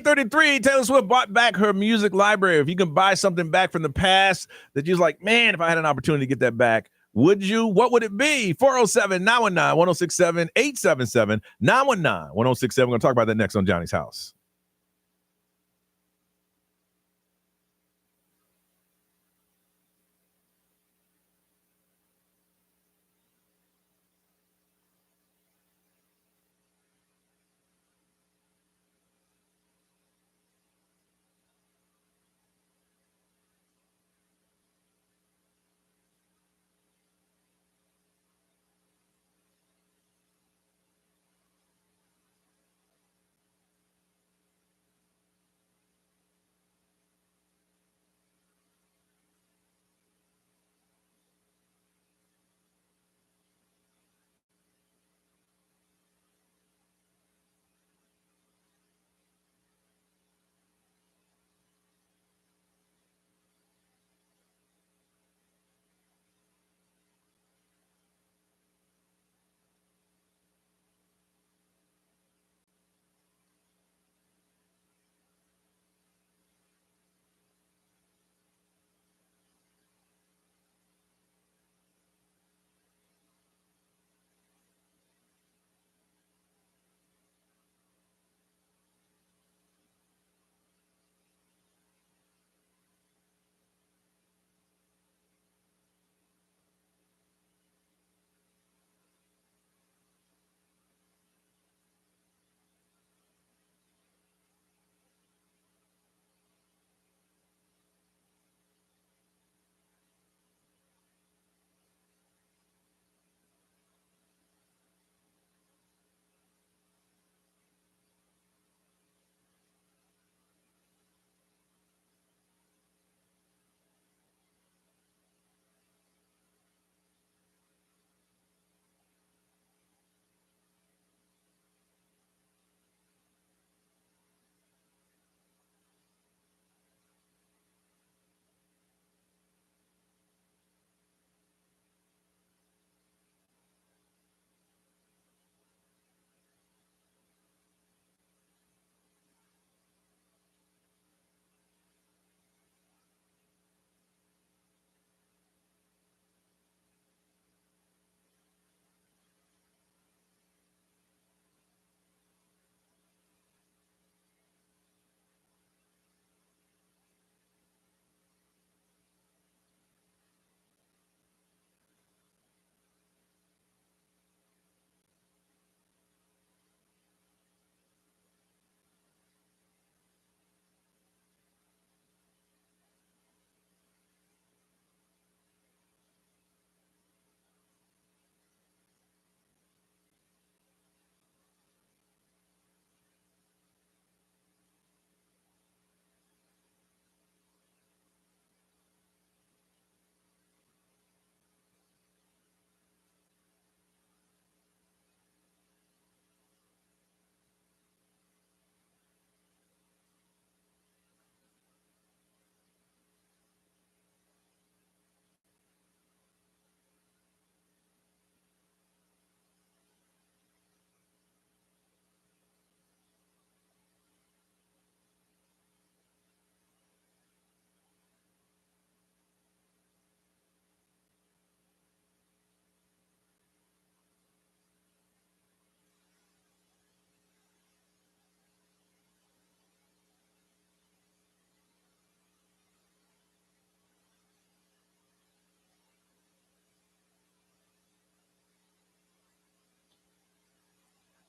[SPEAKER 2] 8:33, Taylor Swift bought back her music library. If you can buy something back from the past that you're like, man, if I had an opportunity to get that back, would you? What would it be? 407-919-1067, 877-919-1067. We're going to talk about that next on Johnny's House.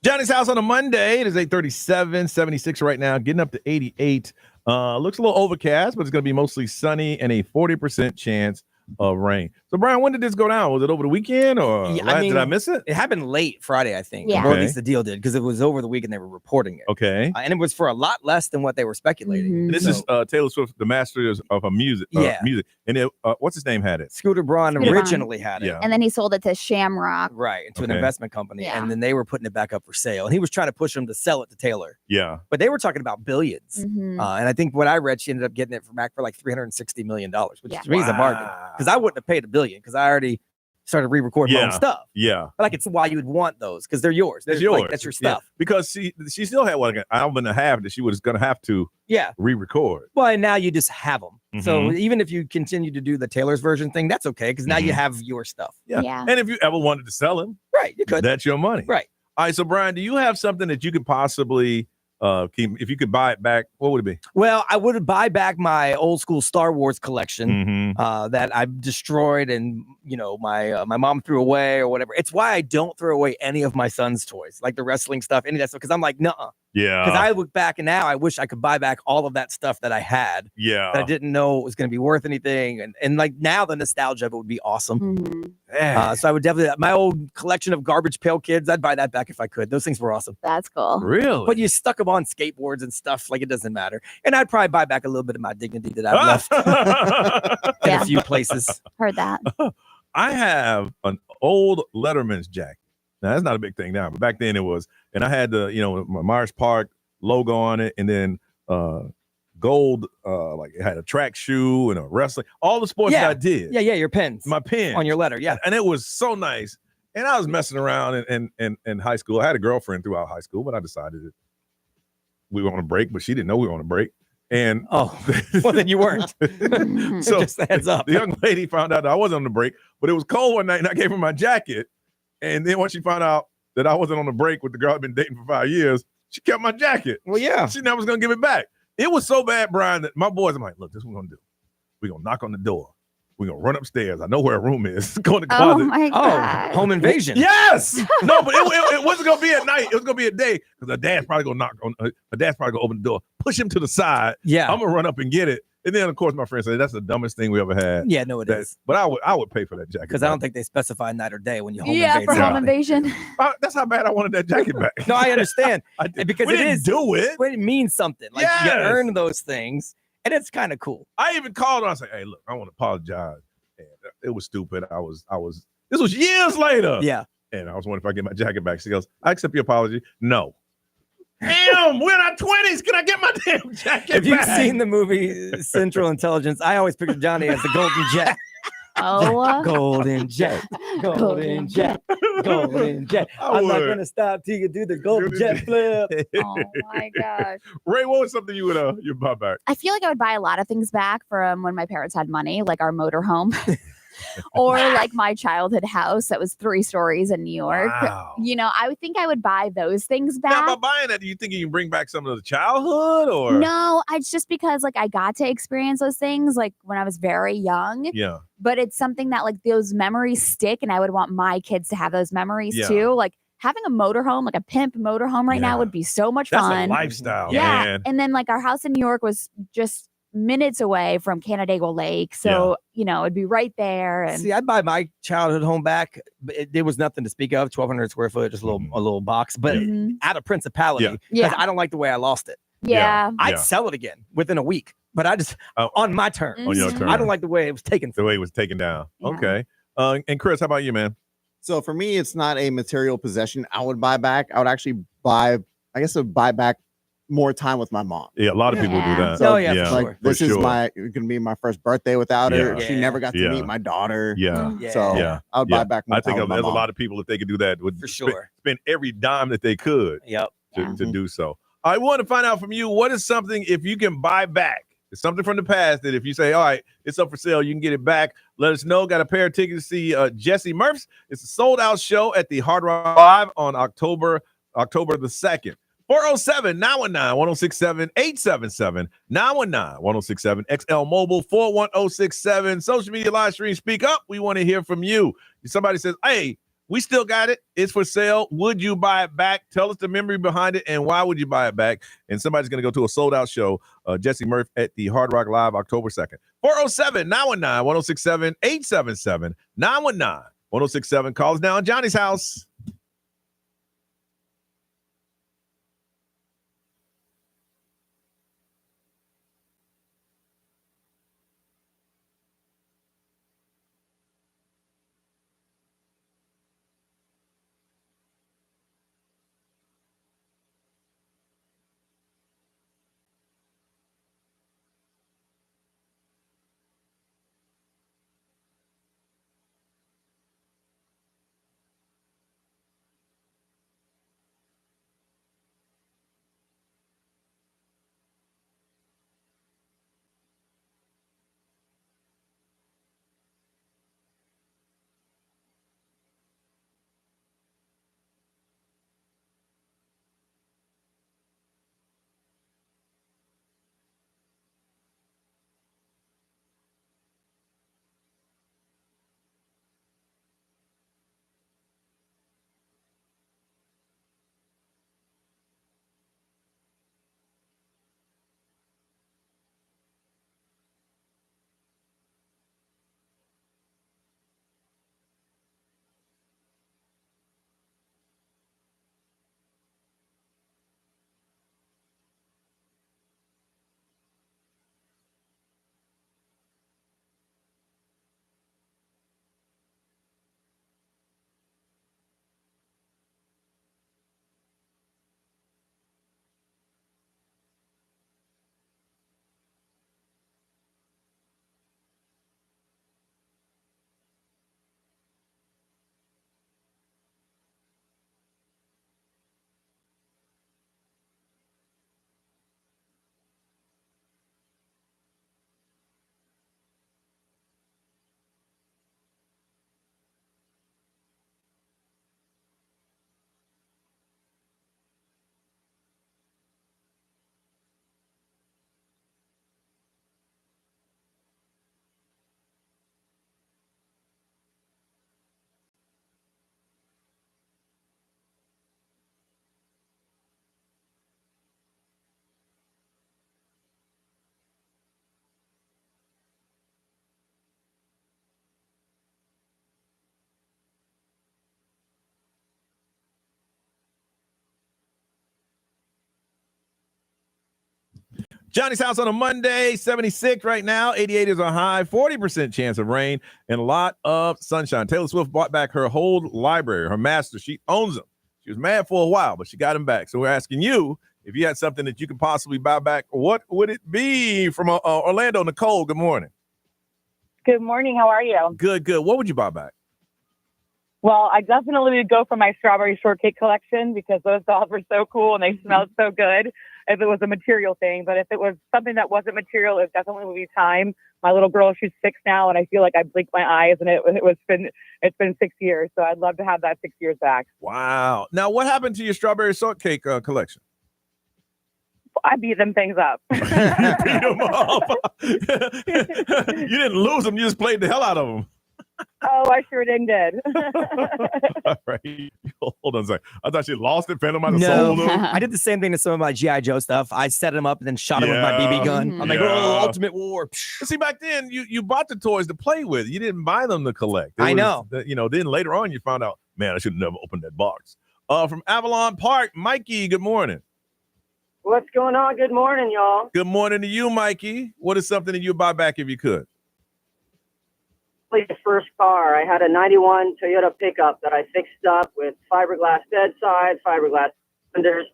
[SPEAKER 2] Johnny's House on a Monday. It is 8:37, 76 right now, getting up to 88. Looks a little overcast, but it's going to be mostly sunny and a 40% chance of rain. So, Brian, when did this go down? Was it over the weekend or did I miss it?
[SPEAKER 3] It happened late Friday, I think.
[SPEAKER 10] Yeah.
[SPEAKER 3] Or at least the deal did, because it was over the weekend they were reporting it.
[SPEAKER 2] Okay.
[SPEAKER 3] And it was for a lot less than what they were speculating.
[SPEAKER 10] Mhm.
[SPEAKER 2] This is Taylor Swift, the master of her music. Music. And what's his name had it?
[SPEAKER 3] Scooter Braun originally had it.
[SPEAKER 2] Yeah.
[SPEAKER 1] And then he sold it to Shamrock.
[SPEAKER 3] Right, to an
[SPEAKER 2] Okay.
[SPEAKER 3] investment company.
[SPEAKER 1] Yeah.
[SPEAKER 3] And then they were putting it back up for sale. And he was trying to push them to sell it to Taylor.
[SPEAKER 2] Yeah.
[SPEAKER 3] But they were talking about billions.
[SPEAKER 1] Mhm.
[SPEAKER 3] And I think what I read, she ended up getting it back for like $360 million, which
[SPEAKER 1] Yeah.
[SPEAKER 3] to me is a bargain. Because I wouldn't have paid $1 billion, because I already started re-recording my own stuff.
[SPEAKER 2] Yeah.
[SPEAKER 3] But like, it's why you would want those, because they're yours.
[SPEAKER 2] It's yours.
[SPEAKER 3] Like, that's your stuff.
[SPEAKER 2] Yeah. Because she still had like an album and a half that she was going to have to re-record.
[SPEAKER 3] Well, and now you just have them. So even if you continue to do the Taylor's version thing, that's okay, because now you have your stuff.
[SPEAKER 2] Yeah. And if you ever wanted to sell them,
[SPEAKER 3] right, you could.
[SPEAKER 2] That's your money.
[SPEAKER 3] Right.
[SPEAKER 2] All right. So, Brian, do you have something that you could possibly keep? If you could buy it back, what would it be?
[SPEAKER 3] Well, I would buy back my old school Star Wars collection that I destroyed, and my mom threw away or whatever. It's why I don't throw away any of my son's toys, like the wrestling stuff, any of that stuff, because I'm like, nuh-uh.
[SPEAKER 2] Yeah.
[SPEAKER 3] Because I look back and now I wish I could buy back all of that stuff that I had.
[SPEAKER 2] Yeah.
[SPEAKER 3] That I didn't know it was going to be worth anything, and like now the nostalgia of it would be awesome. So I would definitely, my old collection of Garbage Pail Kids, I'd buy that back if I could. Those things were awesome.
[SPEAKER 1] That's cool.
[SPEAKER 2] Really?
[SPEAKER 3] But you stuck them on skateboards and stuff, like it doesn't matter. And I'd probably buy back a little bit of my dignity that I've left in a few places.
[SPEAKER 1] Heard that.
[SPEAKER 2] I have an old Letterman's jacket. Now that's not a big thing now, but back then it was. And I had the, my Myers Park logo on it, and then gold, like it had a track shoe and a wrestling, all the sports that I did.
[SPEAKER 3] Yeah, your pins.
[SPEAKER 2] My pin
[SPEAKER 3] on your letter, yeah.
[SPEAKER 2] And it was so nice. And I was messing around in high school. I had a girlfriend throughout high school, but I decided that we were on a break, but she didn't know we were on a break. And
[SPEAKER 3] well, then you weren't.
[SPEAKER 2] So
[SPEAKER 3] just a heads up.
[SPEAKER 2] The young lady found out that I wasn't on the break, but it was cold one night, and I gave her my jacket. And then once she found out that I wasn't on the break with the girl I'd been dating for 5 years, she kept my jacket.
[SPEAKER 3] Well, yeah.
[SPEAKER 2] She never was going to give it back. It was so bad, Brian, that my boys, I'm like, look, this is what we're going to do. We're going to knock on the door. We're going to run upstairs. I know where a room is. Go in the closet.
[SPEAKER 1] Oh, my God.
[SPEAKER 3] Home invasion.
[SPEAKER 2] Yes. No, but it wasn't going to be at night. It was going to be at day, because her dad's probably going to knock on, her dad's probably going to open the door, push him to the side.
[SPEAKER 3] Yeah.
[SPEAKER 2] I'm going to run up and get it. And then, of course, my friend said, that's the dumbest thing we ever had.
[SPEAKER 3] Yeah, no, it is.
[SPEAKER 2] But I would pay for that jacket.
[SPEAKER 3] Because I don't think they specify night or day when you home invade.
[SPEAKER 1] For home invasion.
[SPEAKER 2] That's how bad I wanted that jacket back.
[SPEAKER 3] No, I understand. Because
[SPEAKER 2] we
[SPEAKER 3] it
[SPEAKER 2] didn't
[SPEAKER 3] is.
[SPEAKER 2] do it.
[SPEAKER 3] But it means something. Like you earn those things, and it's kind of cool.
[SPEAKER 2] I even called her. I said, hey, look, I want to apologize. And it was stupid. This was years later.
[SPEAKER 3] Yeah.
[SPEAKER 2] And I was wondering if I get my jacket back. She goes, I accept your apology. No. Damn, we're in our 20s. Can I get my damn jacket
[SPEAKER 3] If you've
[SPEAKER 2] back?
[SPEAKER 3] seen the movie Central Intelligence, I always picture Johnny as the Golden Jet.
[SPEAKER 1] Oh,
[SPEAKER 3] Golden Jet, Golden Jet, Golden Jet. I'm not gonna stop till you do the Golden Jet flip.
[SPEAKER 1] Oh my gosh.
[SPEAKER 2] Ray, what was something you would buy back?
[SPEAKER 1] I feel like I would buy a lot of things back from when my parents had money, like our motorhome. Or like my childhood house that was 3 stories in New York.
[SPEAKER 2] Wow.
[SPEAKER 1] I would think I would buy those things back.
[SPEAKER 2] Now, by buying that, do you think you can bring back some of the childhood, or
[SPEAKER 1] No, it's just because like I got to experience those things like when I was very young.
[SPEAKER 2] Yeah.
[SPEAKER 1] But it's something that like those memories stick, and I would want my kids to have those memories
[SPEAKER 2] Yeah.
[SPEAKER 1] too. Like having a motorhome, like a pimp motorhome right now would be so much
[SPEAKER 2] That's
[SPEAKER 1] fun.
[SPEAKER 2] a lifestyle,
[SPEAKER 1] Yeah.
[SPEAKER 2] man.
[SPEAKER 1] And then like our house in New York was just minutes away from Canandaigua Lake. So, it'd be right there. And
[SPEAKER 3] See, I'd buy my childhood home back. But there was nothing to speak of, 1,200 square foot, just a little box, but out of principality, because I don't like the way I lost it.
[SPEAKER 1] Yeah.
[SPEAKER 3] I'd sell it again within a week, but I just on my terms.
[SPEAKER 2] On your terms.
[SPEAKER 3] I don't like the way it was taken.
[SPEAKER 2] The way it was taken down. Okay. And Chris, how about you, man?
[SPEAKER 4] So for me, it's not a material possession I would buy back. I would actually buy back more time with my mom.
[SPEAKER 2] Yeah, a lot of people do that.
[SPEAKER 4] So,
[SPEAKER 2] for
[SPEAKER 4] this is
[SPEAKER 2] sure.
[SPEAKER 4] gonna be my first birthday without her.
[SPEAKER 2] Yeah.
[SPEAKER 4] She never got to meet my daughter.
[SPEAKER 2] Yeah.
[SPEAKER 4] So I would buy back more
[SPEAKER 2] I think
[SPEAKER 4] time with
[SPEAKER 2] there's
[SPEAKER 4] my
[SPEAKER 2] a
[SPEAKER 4] mom.
[SPEAKER 2] lot of people, if they could do that, would
[SPEAKER 3] For sure.
[SPEAKER 2] spend every dime that they could
[SPEAKER 3] Yep.
[SPEAKER 2] to do so. I want to find out from you, what is something, if you can buy back, it's something from the past that if you say, all right, it's up for sale, you can get it back. Let us know. Got a pair of tickets to see Jesse Murphs. It's a sold-out show at the Hard Rock Live on October the 2nd. 407-919-1067-877 919-1067 XL Mobile 41067. Social media live stream. Speak up. We want to hear from you. If somebody says, hey, we still got it. It's for sale. Would you buy it back? Tell us the memory behind it and why would you buy it back? And somebody's going to go to a sold-out show, Jesse Murph at the Hard Rock Live October 2nd. 407-919-1067 877 919-1067. Call us now on Johnny's house. Johnny's house on a Monday, 76 right now. 88 is a high, 40% chance of rain, and a lot of sunshine. Taylor Swift bought back her whole library, her master. She owns them. She was mad for a while, but she got them back. So we're asking you, if you had something that you could possibly buy back, what would it be? From Orlando, Nicole, good morning.
[SPEAKER 11] Good morning. How are you?
[SPEAKER 2] Good, good. What would you buy back?
[SPEAKER 11] Well, I definitely would go for my strawberry shortcake collection because those dolls were so cool and they smelled so good if it was a material thing. But if it was something that wasn't material, it definitely would be time. My little girl, she's 6 now, and I feel like I blinked my eyes, and it's been 6 years. So I'd love to have that 6 years back.
[SPEAKER 2] Wow. Now, what happened to your strawberry shortcake collection?
[SPEAKER 11] I beat them things up.
[SPEAKER 2] You beat them up. You didn't lose them. You just played the hell out of them.
[SPEAKER 11] Oh, I sure did.
[SPEAKER 2] All right. Hold on a second. I thought you lost it. Phantom might have sold them.
[SPEAKER 3] I did the same thing to some of my G.I. Joe stuff. I set them up and then shot them with my BB gun. I'm like, oh, Ultimate War.
[SPEAKER 2] See, back then, you bought the toys to play with. You didn't buy them to collect.
[SPEAKER 3] I know.
[SPEAKER 2] Then later on, you found out, man, I should have never opened that box. From Avalon Park, Mikey, good morning.
[SPEAKER 12] What's going on? Good morning, y'all.
[SPEAKER 2] Good morning to you, Mikey. What is something that you would buy back if you could?
[SPEAKER 12] The first car, I had a 91 Toyota pickup that I fixed up with fiberglass bedside, fiberglass fenders,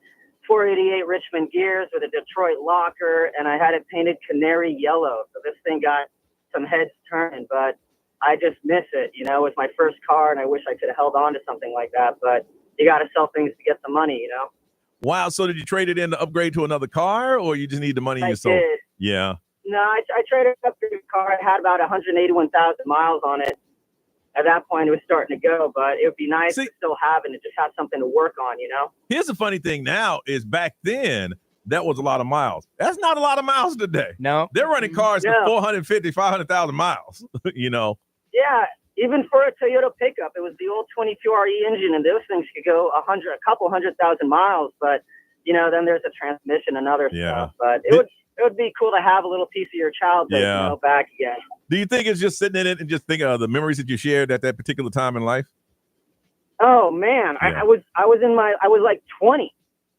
[SPEAKER 12] 488 Richmond gears with a Detroit locker, and I had it painted canary yellow. So this thing got some heads turning, but I just miss it. It was my first car, and I wish I could have held on to something like that. But you got to sell things to get the money,
[SPEAKER 2] Wow. So did you trade it in to upgrade to another car, or you just need the money you sold?
[SPEAKER 12] Did.
[SPEAKER 2] Yeah.
[SPEAKER 12] No, I traded up the car. It had about 181,000 miles on it. At that point, it was starting to go, but it would be nice to still have it and just have something to work on,
[SPEAKER 2] Here's the funny thing now is back then, that was a lot of miles. That's not a lot of miles today.
[SPEAKER 3] No.
[SPEAKER 2] They're running cars for 450, 500,000 miles,
[SPEAKER 12] Yeah, even for a Toyota pickup, it was the old 22RE engine, and those things could go a couple 100,000 miles, but, then there's a transmission and other stuff. But it would be cool to have a little piece of your childhood, back again.
[SPEAKER 2] Do you think it's just sitting in it and just thinking of the memories that you shared at that particular time in life?
[SPEAKER 12] Oh man, I was like 20.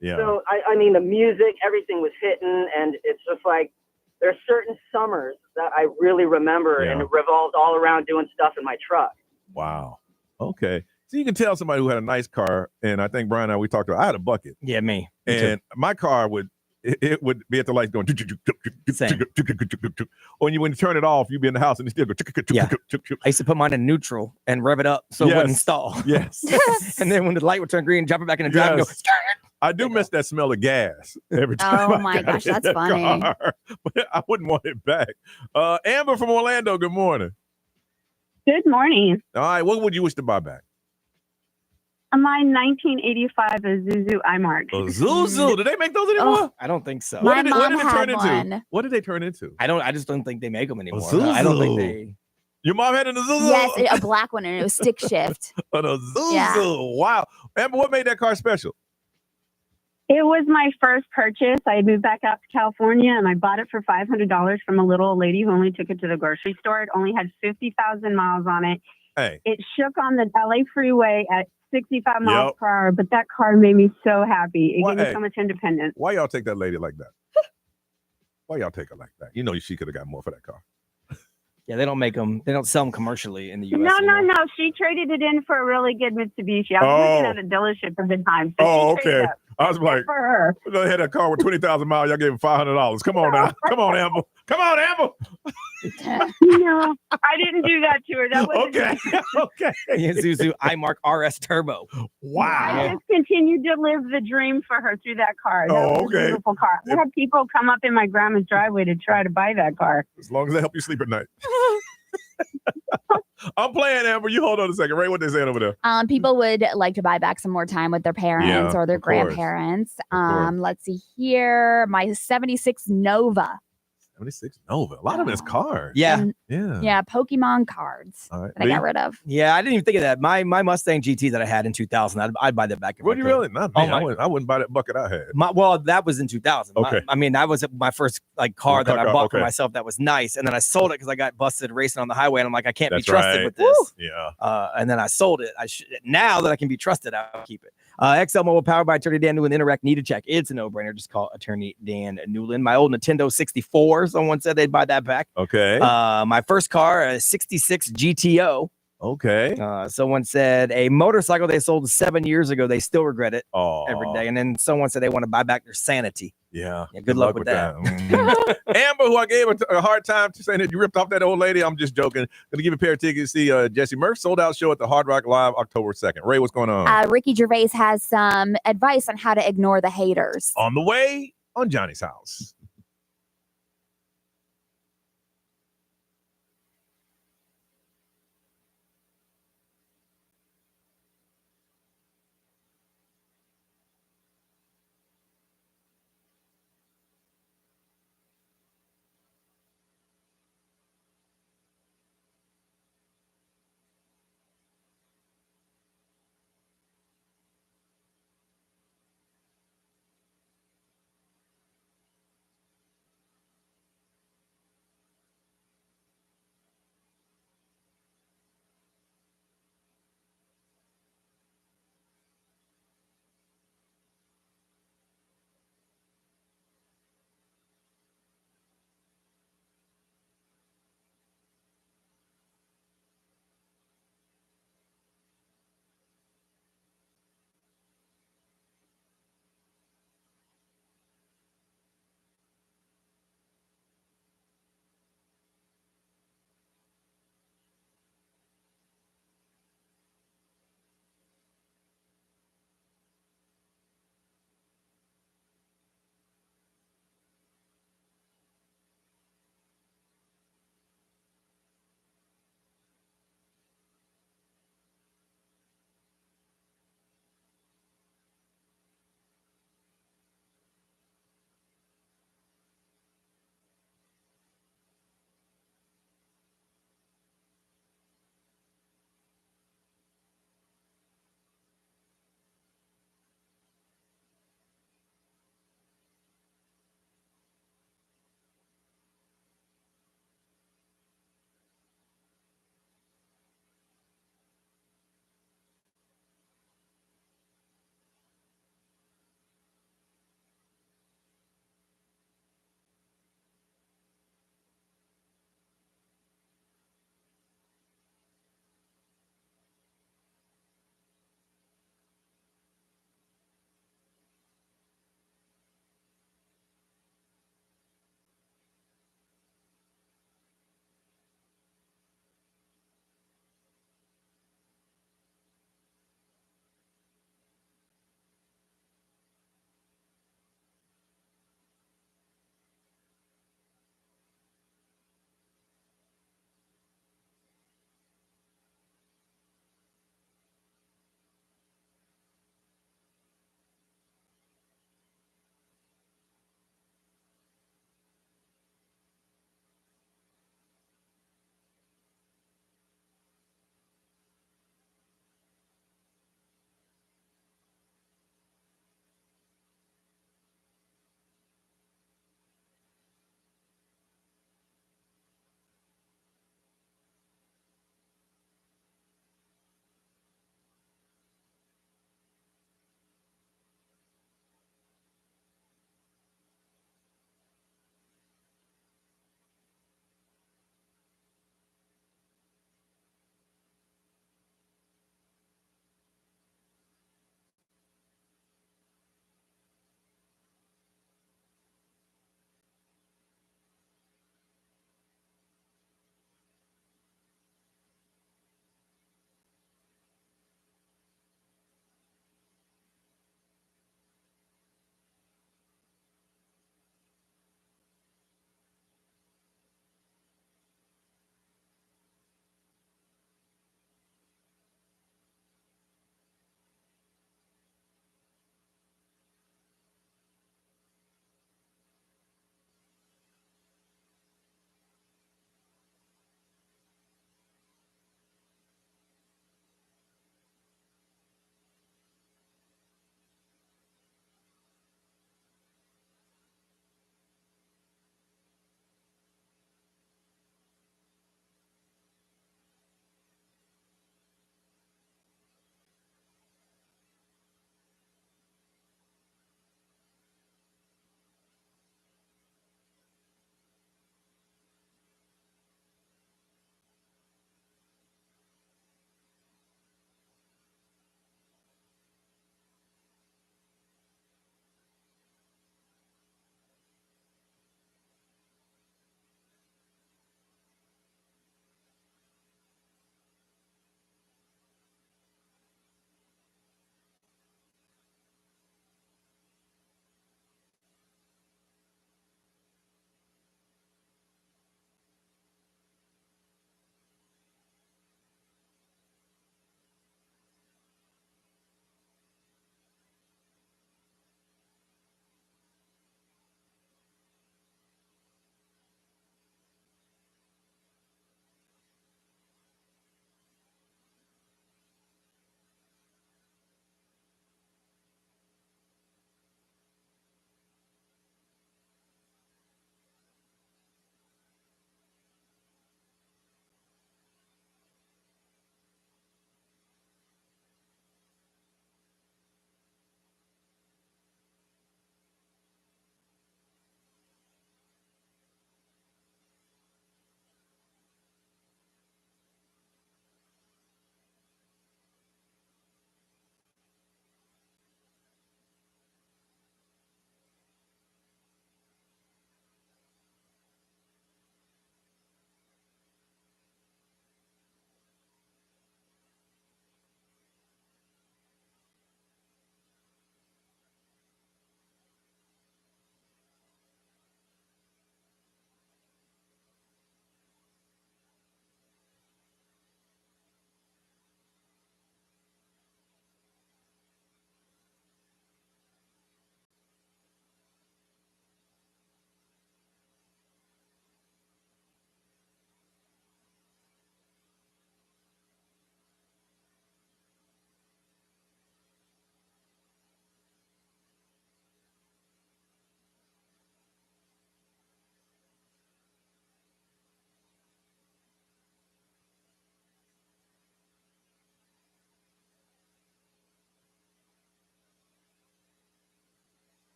[SPEAKER 2] Yeah.
[SPEAKER 12] So I mean, the music, everything was hitting, and it's just like there's certain summers that I really remember, and it revolved all around doing stuff in my truck.
[SPEAKER 2] Wow. Okay. So you can tell somebody who had a nice car, and I think Brian and I, we talked about, I had a bucket.
[SPEAKER 3] Yeah, me.
[SPEAKER 2] And my car would be at the lights going. When you turn it off, you'd be in the house and it still go.
[SPEAKER 3] I used to put mine in neutral and rev it up so it wouldn't stall.
[SPEAKER 2] Yes.
[SPEAKER 3] And then when the light would turn green, drop it back in the drive and go.
[SPEAKER 2] I do miss that smell of gas every time.
[SPEAKER 1] Oh my gosh, that's funny.
[SPEAKER 2] Car, but I wouldn't want it back. Amber from Orlando, good morning.
[SPEAKER 5] Good morning.
[SPEAKER 2] All right, what would you wish to buy back?
[SPEAKER 5] My 1985 Isuzu iMark.
[SPEAKER 2] Isuzu. Did they make those anymore?
[SPEAKER 3] I don't think so.
[SPEAKER 1] My
[SPEAKER 2] What did
[SPEAKER 1] mom
[SPEAKER 2] it turn
[SPEAKER 1] had
[SPEAKER 2] into?
[SPEAKER 1] one.
[SPEAKER 2] What did they turn into?
[SPEAKER 3] I just don't think they make them anymore.
[SPEAKER 2] Isuzu.
[SPEAKER 3] I don't think they.
[SPEAKER 2] Your mom had an Isuzu?
[SPEAKER 1] Yes, a black one, and it was stick shift.
[SPEAKER 2] An Isuzu.
[SPEAKER 1] Yeah.
[SPEAKER 2] Wow. Amber, what made that car special?
[SPEAKER 5] It was my first purchase. I had moved back out to California, and I bought it for $500 from a little old lady who only took it to the grocery store. It only had 50,000 miles on it.
[SPEAKER 2] Hey.
[SPEAKER 5] It shook on the LA freeway at 65 miles per hour, but that car made me so happy. It gave me so much independence.
[SPEAKER 2] Why y'all take that lady like that? Why y'all take her like that? You know she could have got more for that car.
[SPEAKER 3] Yeah, they don't make them. They don't sell them commercially in the U.S.
[SPEAKER 5] No. She traded it in for a really good Mitsubishi. I was working at a dealership at the time. So
[SPEAKER 2] okay. I was like,
[SPEAKER 5] for her.
[SPEAKER 2] They had a car with 20,000 miles. Y'all gave him $500. Come on now. Come on, Amber. Come on, Amber.
[SPEAKER 5] No, I didn't do that to her. That was
[SPEAKER 2] okay. Okay.
[SPEAKER 3] Isuzu iMark RS Turbo.
[SPEAKER 2] Wow.
[SPEAKER 5] I just continued to live the dream for her through that car. That was a beautiful car. I had people come up in my grandma's driveway to try to buy that car.
[SPEAKER 2] As long as they help you sleep at night. I'm playing, Amber. You hold on a second. Ray, what they saying over there?
[SPEAKER 1] People would like to buy back some more time with their parents or their grandparents. Let's see here. My 76 Nova.
[SPEAKER 2] 76 Nova. A lot of it is cards.
[SPEAKER 3] Yeah.
[SPEAKER 1] Yeah, Pokemon cards that I got rid of.
[SPEAKER 3] Yeah, I didn't even think of that. My Mustang GT that I had in 2000, I'd buy that back.
[SPEAKER 2] Would you really? Not me. I wouldn't buy that bucket I had.
[SPEAKER 3] Well, that was in 2000.
[SPEAKER 2] Okay.
[SPEAKER 3] I mean, that was my first car that I bought for myself that was nice. And then I sold it because I got busted racing on the highway. And I'm like, I can't be trusted with this.
[SPEAKER 2] Yeah.
[SPEAKER 3] And then I sold it. Now that I can be trusted, I'll keep it. ExxonMobil powered by Attorney Dan Newland. Interact, need to check. It's a no-brainer. Just call Attorney Dan Newland. My old Nintendo 64. Someone said they'd buy that back.
[SPEAKER 2] Okay.
[SPEAKER 3] My first car, a 66 GTO.
[SPEAKER 2] Okay.
[SPEAKER 3] Someone said a motorcycle they sold 7 years ago. They still regret it every
[SPEAKER 2] Oh,
[SPEAKER 3] day. And then someone said they want to buy back their sanity.
[SPEAKER 2] yeah.
[SPEAKER 3] Good luck with that.
[SPEAKER 2] Amber, who I gave a hard time to saying that you ripped off that old lady. I'm just joking. Gonna give you a pair of tickets to see Jesse Murph sold out show at the Hard Rock Live October 2nd. Ray, what's going on?
[SPEAKER 1] Ricky Gervais has some advice on how to ignore the haters.
[SPEAKER 2] On the way on Johnny's House.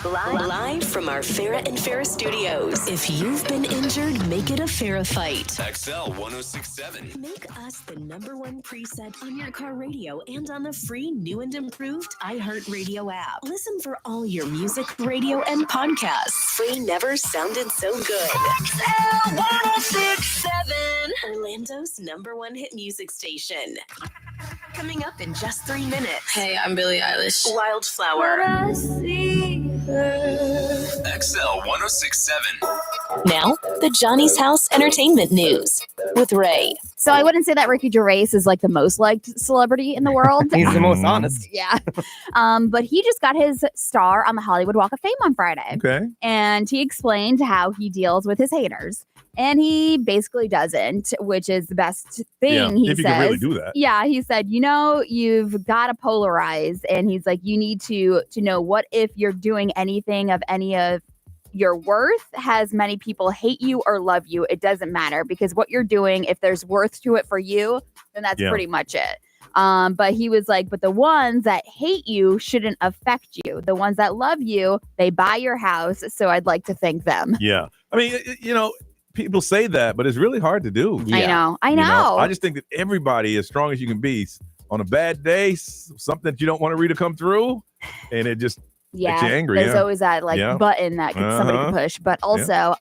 [SPEAKER 6] Live from our Farrah and Farrah studios. If you've been injured, make it a Farrah fight.
[SPEAKER 13] XL 1067.
[SPEAKER 6] Make us the #1 preset on your car radio and on the free new and improved iHeartRadio app. Listen for all your music, radio, and podcasts. Free never sounded so good. XL 1067. Orlando's #1 hit music station. Coming up in just 3 minutes.
[SPEAKER 14] Hey, I'm Billie Eilish.
[SPEAKER 6] Wildflower.
[SPEAKER 13] XL 1067.
[SPEAKER 6] Now, the Johnny's House Entertainment News with Ray.
[SPEAKER 1] So I wouldn't say that Ricky Gervais is like the most liked celebrity in the world.
[SPEAKER 3] He's the most honest.
[SPEAKER 1] Yeah. But he just got his star on the Hollywood Walk of Fame on Friday.
[SPEAKER 2] Okay.
[SPEAKER 1] And he explained how he deals with his haters. And he basically doesn't, which is the best thing, he
[SPEAKER 2] if
[SPEAKER 1] says.
[SPEAKER 2] you can really do that.
[SPEAKER 1] Yeah, he said, you've got to polarize. And he's like, you need to know what if you're doing anything of any of your worth has many people hate you or love you. It doesn't matter because what you're doing, if there's worth to it for you, then that's pretty much it. But he was like, but the ones that hate you shouldn't affect you. The ones that love you, they buy your house. So I'd like to thank them.
[SPEAKER 2] Yeah. I mean, people say that, but it's really hard to do.
[SPEAKER 1] Yeah. I know.
[SPEAKER 2] I just think that everybody, as strong as you can be, on a bad day, something that you don't want to read to come through, and it just makes you angry.
[SPEAKER 1] There's always that button that somebody can push. But also,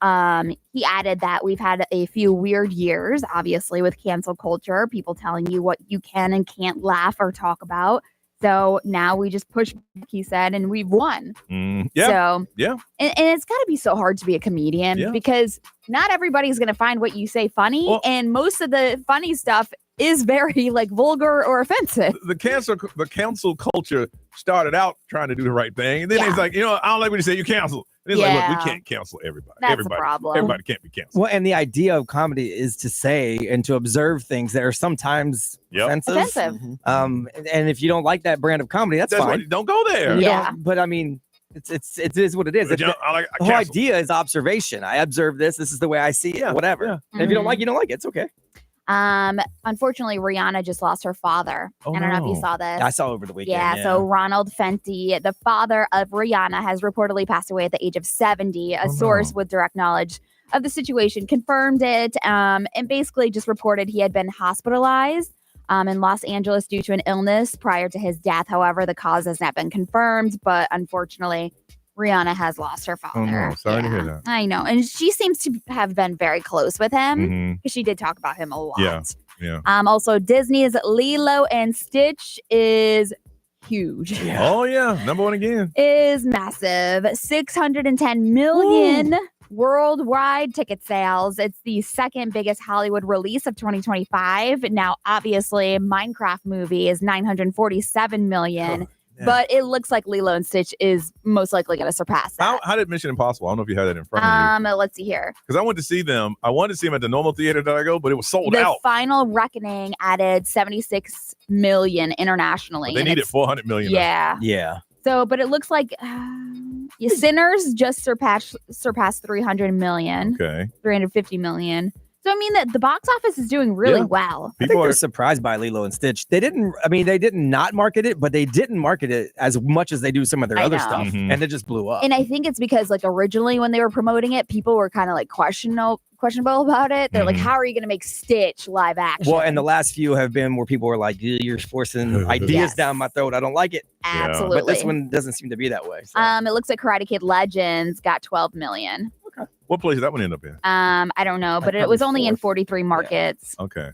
[SPEAKER 1] he added that we've had a few weird years, obviously, with cancel culture, people telling you what you can and can't laugh or talk about. So now we just push back, he said, and we've won.
[SPEAKER 2] And
[SPEAKER 1] it's got to be so hard to be a comedian because not everybody's going to find what you say funny. And most of the funny stuff is very vulgar or offensive.
[SPEAKER 2] The cancel culture started out trying to do the right thing. And then it's like, I don't like what you say, you cancel. And it's like, look, we can't cancel everybody.
[SPEAKER 1] That's the problem.
[SPEAKER 2] Everybody can't be canceled.
[SPEAKER 3] Well, and the idea of comedy is to say and to observe things that are sometimes offensive. And if you don't like that brand of comedy, that's fine.
[SPEAKER 2] Don't go there.
[SPEAKER 3] But I mean, it is what it is. The whole idea is observation. I observe this. This is the way I see it. Whatever. Yeah. And if you don't like, you don't like it. It's okay.
[SPEAKER 1] Unfortunately, Rihanna just lost her father. I don't know if you saw this.
[SPEAKER 3] I saw over the weekend.
[SPEAKER 1] Yeah, so Ronald Fenty, the father of Rihanna, has reportedly passed away at the age of 70. A source with direct knowledge of the situation confirmed it, and basically just reported he had been hospitalized in Los Angeles due to an illness prior to his death. However, the cause has not been confirmed, but unfortunately, Rihanna has lost her father.
[SPEAKER 2] Oh, no. Sorry to hear that.
[SPEAKER 1] I know. And she seems to have been very close with him because she did talk about him a lot.
[SPEAKER 2] Yeah.
[SPEAKER 1] Also, Disney's Lilo and Stitch is huge.
[SPEAKER 2] Oh, yeah. #1 again.
[SPEAKER 1] Is massive. 610 million worldwide ticket sales. It's the second biggest Hollywood release of 2025. Now, obviously, Minecraft movie is 947 million. But it looks like Lilo and Stitch is most likely going to surpass that.
[SPEAKER 2] How did Mission Impossible? I don't know if you had that in front of you.
[SPEAKER 1] Let's see here.
[SPEAKER 2] Because I went to see them. I wanted to see them at the normal theater that I go, but it was sold
[SPEAKER 1] out.
[SPEAKER 2] The
[SPEAKER 1] Final Reckoning added 76 million internationally.
[SPEAKER 2] But they needed 400 million.
[SPEAKER 3] Yeah.
[SPEAKER 1] So, but it looks like Sinners just surpassed 300 million.
[SPEAKER 2] Okay.
[SPEAKER 1] 350 million. So, I mean, the box office is doing really well.
[SPEAKER 3] I think they're surprised by Lilo and Stitch. They did not market it, but they didn't market it as much as they do some of their other stuff. And it just blew up.
[SPEAKER 1] And I think it's because, originally when they were promoting it, people were kind of, questionable about it. They're like, how are you going to make Stitch live action?
[SPEAKER 3] Well, and the last few have been where people were like, you're forcing ideas down my throat. I don't like it.
[SPEAKER 1] Absolutely.
[SPEAKER 3] But this one doesn't seem to be that way. So.
[SPEAKER 1] It looks like Karate Kid Legends got 12 million.
[SPEAKER 2] What place did that one end up in?
[SPEAKER 1] I don't know, but it was only in 43 markets.
[SPEAKER 2] Yeah. Okay.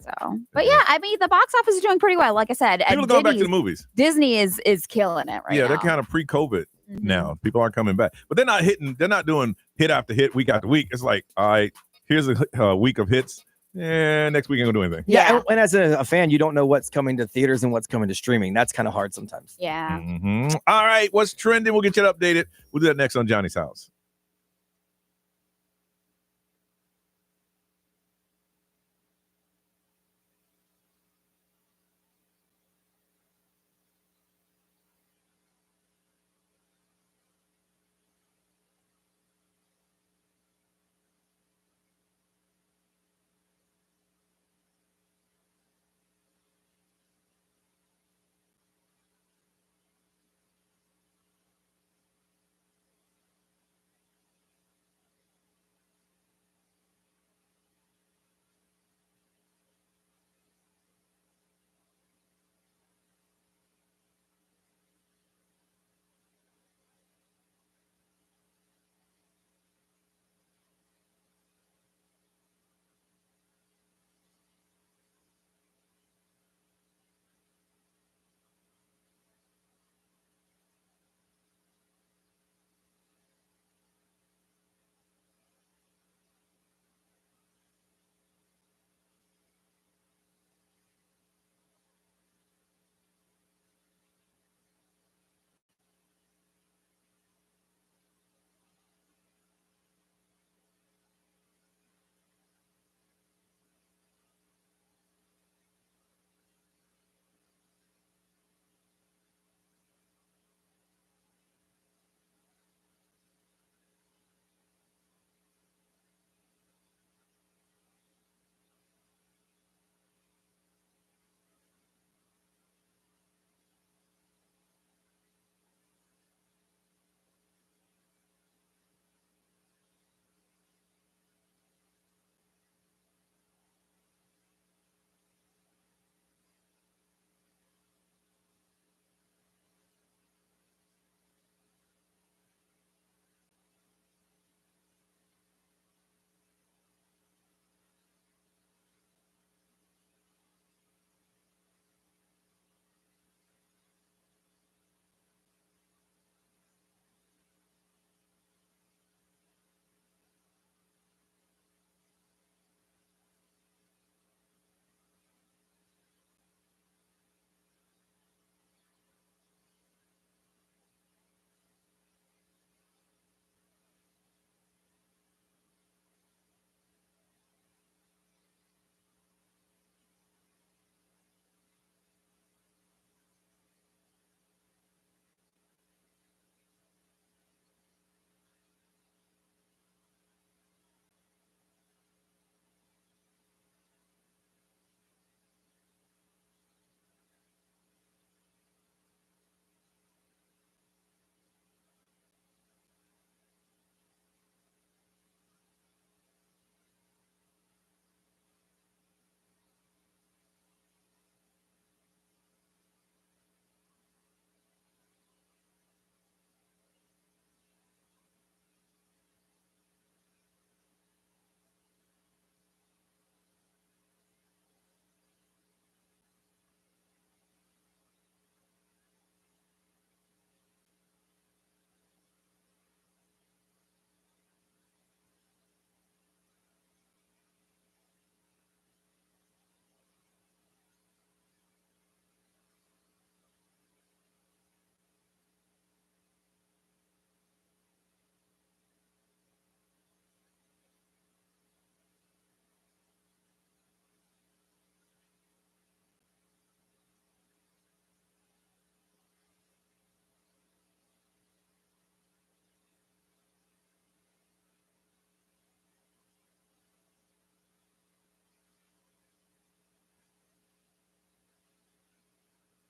[SPEAKER 1] So, but yeah, I mean, the box office is doing pretty well. Like I said,
[SPEAKER 2] people are going back to the movies.
[SPEAKER 1] Disney is killing it right now.
[SPEAKER 2] Yeah, they're kind of pre-COVID now. People aren't coming back, but they're not doing hit after hit, week after week. It's like, all right, here's a week of hits. Yeah, next week ain't gonna do anything.
[SPEAKER 3] Yeah, and as a fan, you don't know what's coming to theaters and what's coming to streaming. That's kind of hard sometimes.
[SPEAKER 1] Yeah.
[SPEAKER 2] All right, what's trending? We'll get you updated. We'll do that next on Johnny's House.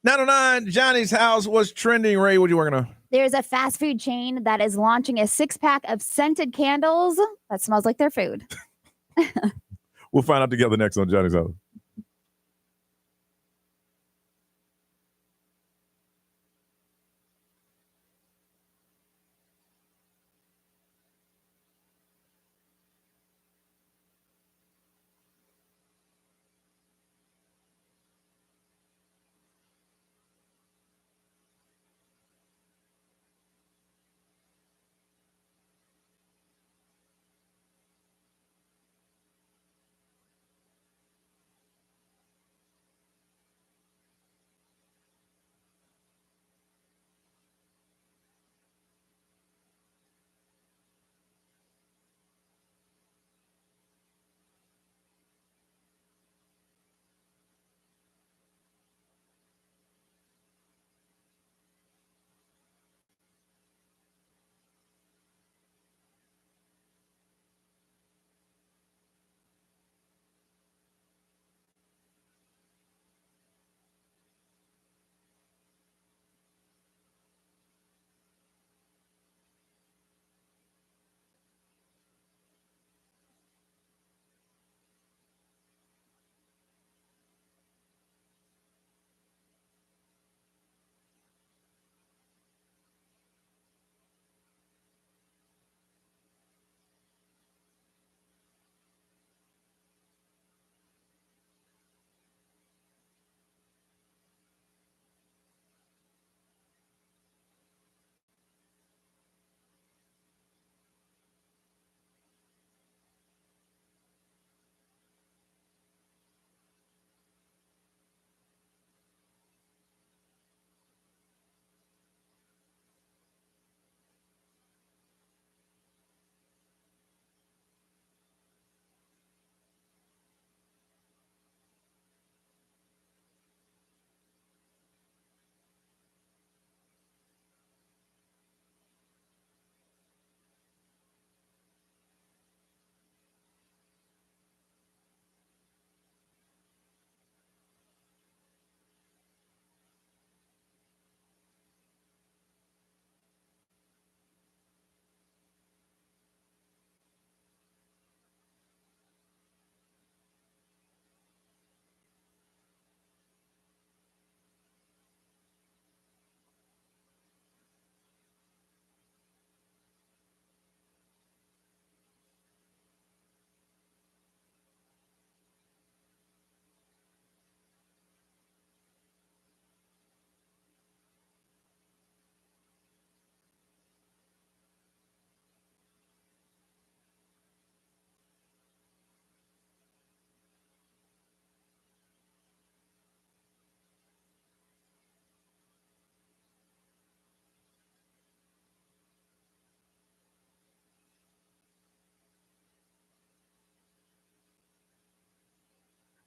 [SPEAKER 2] 909, Johnny's house was trending. Ray, what you working on?
[SPEAKER 1] There's a fast food chain that is launching a 6-pack of scented candles that smells like their food.
[SPEAKER 2] We'll find out together next on Johnny's house.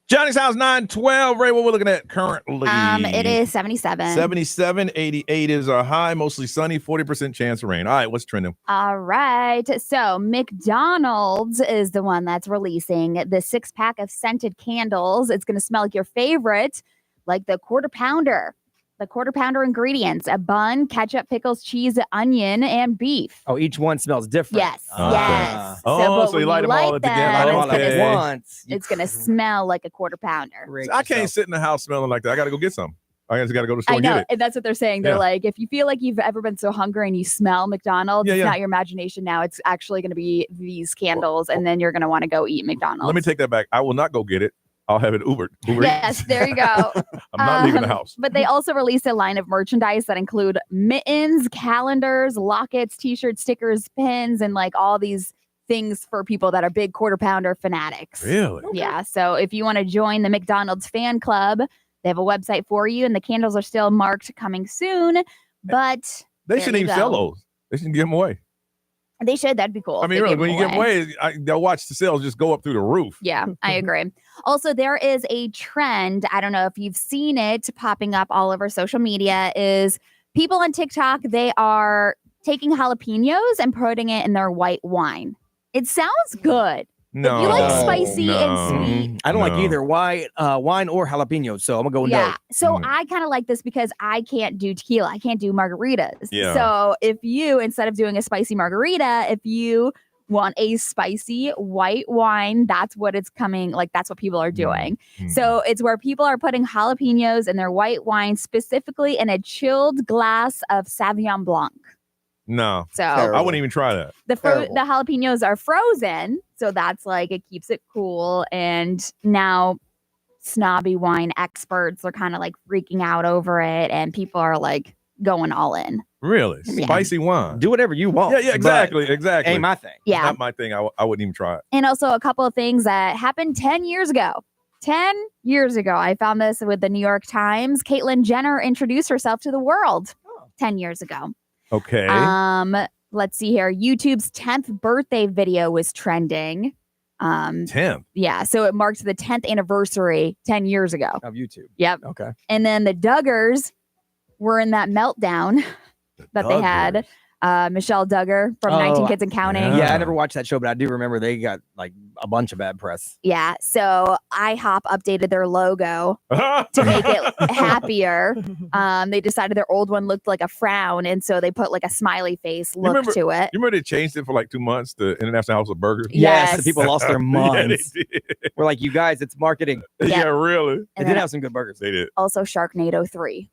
[SPEAKER 2] Johnny's house 912. Ray, what we're looking at currently?
[SPEAKER 1] It is 77.
[SPEAKER 2] 77, 88 is our high, mostly sunny, 40% chance of rain. All right, what's trending?
[SPEAKER 1] All right. So McDonald's is the one that's releasing the 6-pack of scented candles. It's going to smell like your favorite, like the quarter pounder. The quarter pounder ingredients: a bun, ketchup, pickles, cheese, onion, and beef.
[SPEAKER 3] Oh, each one smells different.
[SPEAKER 1] Yes. Yes.
[SPEAKER 2] So you light them all together.
[SPEAKER 3] Once.
[SPEAKER 1] It's going to smell like a quarter pounder.
[SPEAKER 2] I can't sit in the house smelling like that. I got to go get some. I just got to go to the store
[SPEAKER 1] I
[SPEAKER 2] and
[SPEAKER 1] know.
[SPEAKER 2] get it.
[SPEAKER 1] And that's what they're saying. They're like, if you feel like you've ever been so hungry and you smell McDonald's, it's not your imagination now. It's actually going to be these candles, and then you're going to want to go eat McDonald's.
[SPEAKER 2] Let me take that back. I will not go get it. I'll have it Ubered.
[SPEAKER 1] Yes, there you go.
[SPEAKER 2] I'm not leaving the house.
[SPEAKER 1] But they also released a line of merchandise that include mittens, calendars, lockets, t-shirts, stickers, pins, and like all these things for people that are big quarter pounder fanatics.
[SPEAKER 2] Really?
[SPEAKER 1] Yeah. So if you want to join the McDonald's fan club, they have a website for you, and the candles are still marked coming soon. But
[SPEAKER 2] they shouldn't even sell those. They shouldn't give them away.
[SPEAKER 1] They should. That'd be cool.
[SPEAKER 2] I mean, really, when you give them away, they'll watch the sales just go up through the roof.
[SPEAKER 1] Yeah, I agree. Also, there is a trend. I don't know if you've seen it popping up all over social media. Is people on TikTok, they are taking jalapenos and putting it in their white wine. It sounds good.
[SPEAKER 2] No.
[SPEAKER 1] If you like spicy and sweet,
[SPEAKER 3] I don't like either wine or jalapenos, so I'm gonna go
[SPEAKER 1] yeah.
[SPEAKER 3] no.
[SPEAKER 1] So I kind of like this because I can't do tequila. I can't do margaritas.
[SPEAKER 2] Yeah.
[SPEAKER 1] So if you, instead of doing a spicy margarita, if you want a spicy white wine, that's what it's coming. Like that's what people are doing. So it's where people are putting jalapenos in their white wine, specifically in a chilled glass of Sauvignon Blanc.
[SPEAKER 2] No.
[SPEAKER 1] So
[SPEAKER 2] I wouldn't even try that.
[SPEAKER 1] the jalapenos are frozen, so that's like it keeps it cool. And now snobby wine experts are kind of like freaking out over it, and people are like going all in.
[SPEAKER 2] Really?
[SPEAKER 1] Yeah.
[SPEAKER 2] Spicy wine.
[SPEAKER 3] Do whatever you want.
[SPEAKER 2] Yeah, exactly. Exactly.
[SPEAKER 3] Ain't my thing.
[SPEAKER 1] Yeah.
[SPEAKER 2] Not my thing. I wouldn't even try it.
[SPEAKER 1] And also a couple of things that happened 10 years ago. 10 years ago, I found this with the New York Times. Caitlyn Jenner introduced herself to the world 10 years ago.
[SPEAKER 2] Okay.
[SPEAKER 1] Let's see here. YouTube's 10th birthday video was trending.
[SPEAKER 2] 10th?
[SPEAKER 1] Yeah. So it marked the 10th anniversary 10 years ago.
[SPEAKER 3] Of YouTube.
[SPEAKER 1] Yep.
[SPEAKER 3] Okay.
[SPEAKER 1] And then the Duggars were in that meltdown that they had. Michelle Duggar from 19 Kids and Counting.
[SPEAKER 3] Yeah, I never watched that show, but I do remember they got like a bunch of bad press.
[SPEAKER 1] Yeah. So IHOP updated their logo to make it happier. They decided their old one looked like a frown, and so they put like a smiley face look to it.
[SPEAKER 2] You remember they changed it for like 2 months, the International House of Burgers?
[SPEAKER 3] Yes, the people lost their minds.
[SPEAKER 2] Yeah, they did.
[SPEAKER 3] We're like, you guys, it's marketing.
[SPEAKER 2] Yeah, really.
[SPEAKER 3] They did have some good burgers.
[SPEAKER 2] They did.
[SPEAKER 1] Also, Sharknado 3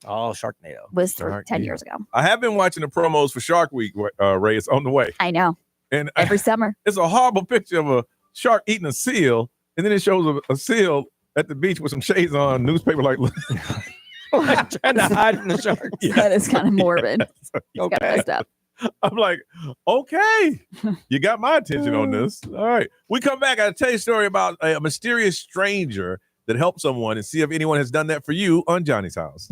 [SPEAKER 3] Oh, Sharknado
[SPEAKER 1] was 10 years ago.
[SPEAKER 2] I have been watching the promos for Shark Week, Ray. It's on the way.
[SPEAKER 1] I know.
[SPEAKER 2] And
[SPEAKER 1] every summer.
[SPEAKER 2] It's a horrible picture of a shark eating a seal, and then it shows a seal at the beach with some shades on, newspaper like
[SPEAKER 3] trying to hide from the shark.
[SPEAKER 1] That is kind of morbid.
[SPEAKER 2] Okay.
[SPEAKER 1] It's kind of messed up.
[SPEAKER 2] I'm like, okay, you got my attention on this. All right. We come back. I'll tell you a story about a mysterious stranger that helped someone and see if anyone has done that for you on Johnny's House.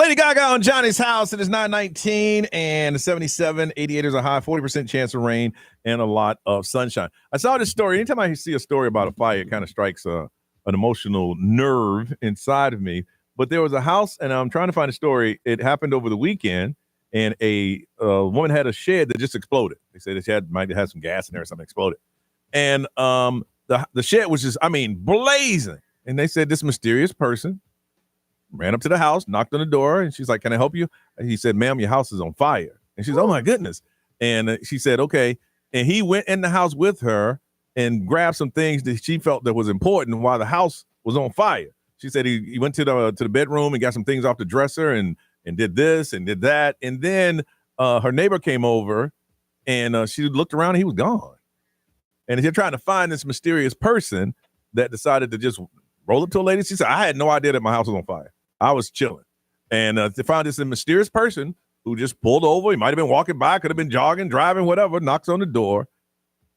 [SPEAKER 2] Lady Gaga on Johnny's house. It is 9:19 and 77, 88 is a high, 40% chance of rain, and a lot of sunshine. I saw this story. Anytime I see a story about a fire, it kind of strikes an emotional nerve inside of me. But there was a house, and I'm trying to find a story. It happened over the weekend, and a woman had a shed that just exploded. They said it might have some gas in there or something exploded. And the shed was just, blazing. And they said this mysterious person ran up to the house, knocked on the door, and she's like, "Can I help you?" And he said, "Ma'am, your house is on fire." And she's, "Oh my goodness." And she said, "Okay." And he went in the house with her and grabbed some things that she felt that was important while the house was on fire. She said he went to the bedroom and got some things off the dresser and did this and did that. And then her neighbor came over and she looked around and he was gone. And they're trying to find this mysterious person that decided to just roll up to a lady. She said, "I had no idea that my house was on fire. I was chilling." And they found this mysterious person who just pulled over. He might have been walking by, could have been jogging, driving, whatever, knocks on the door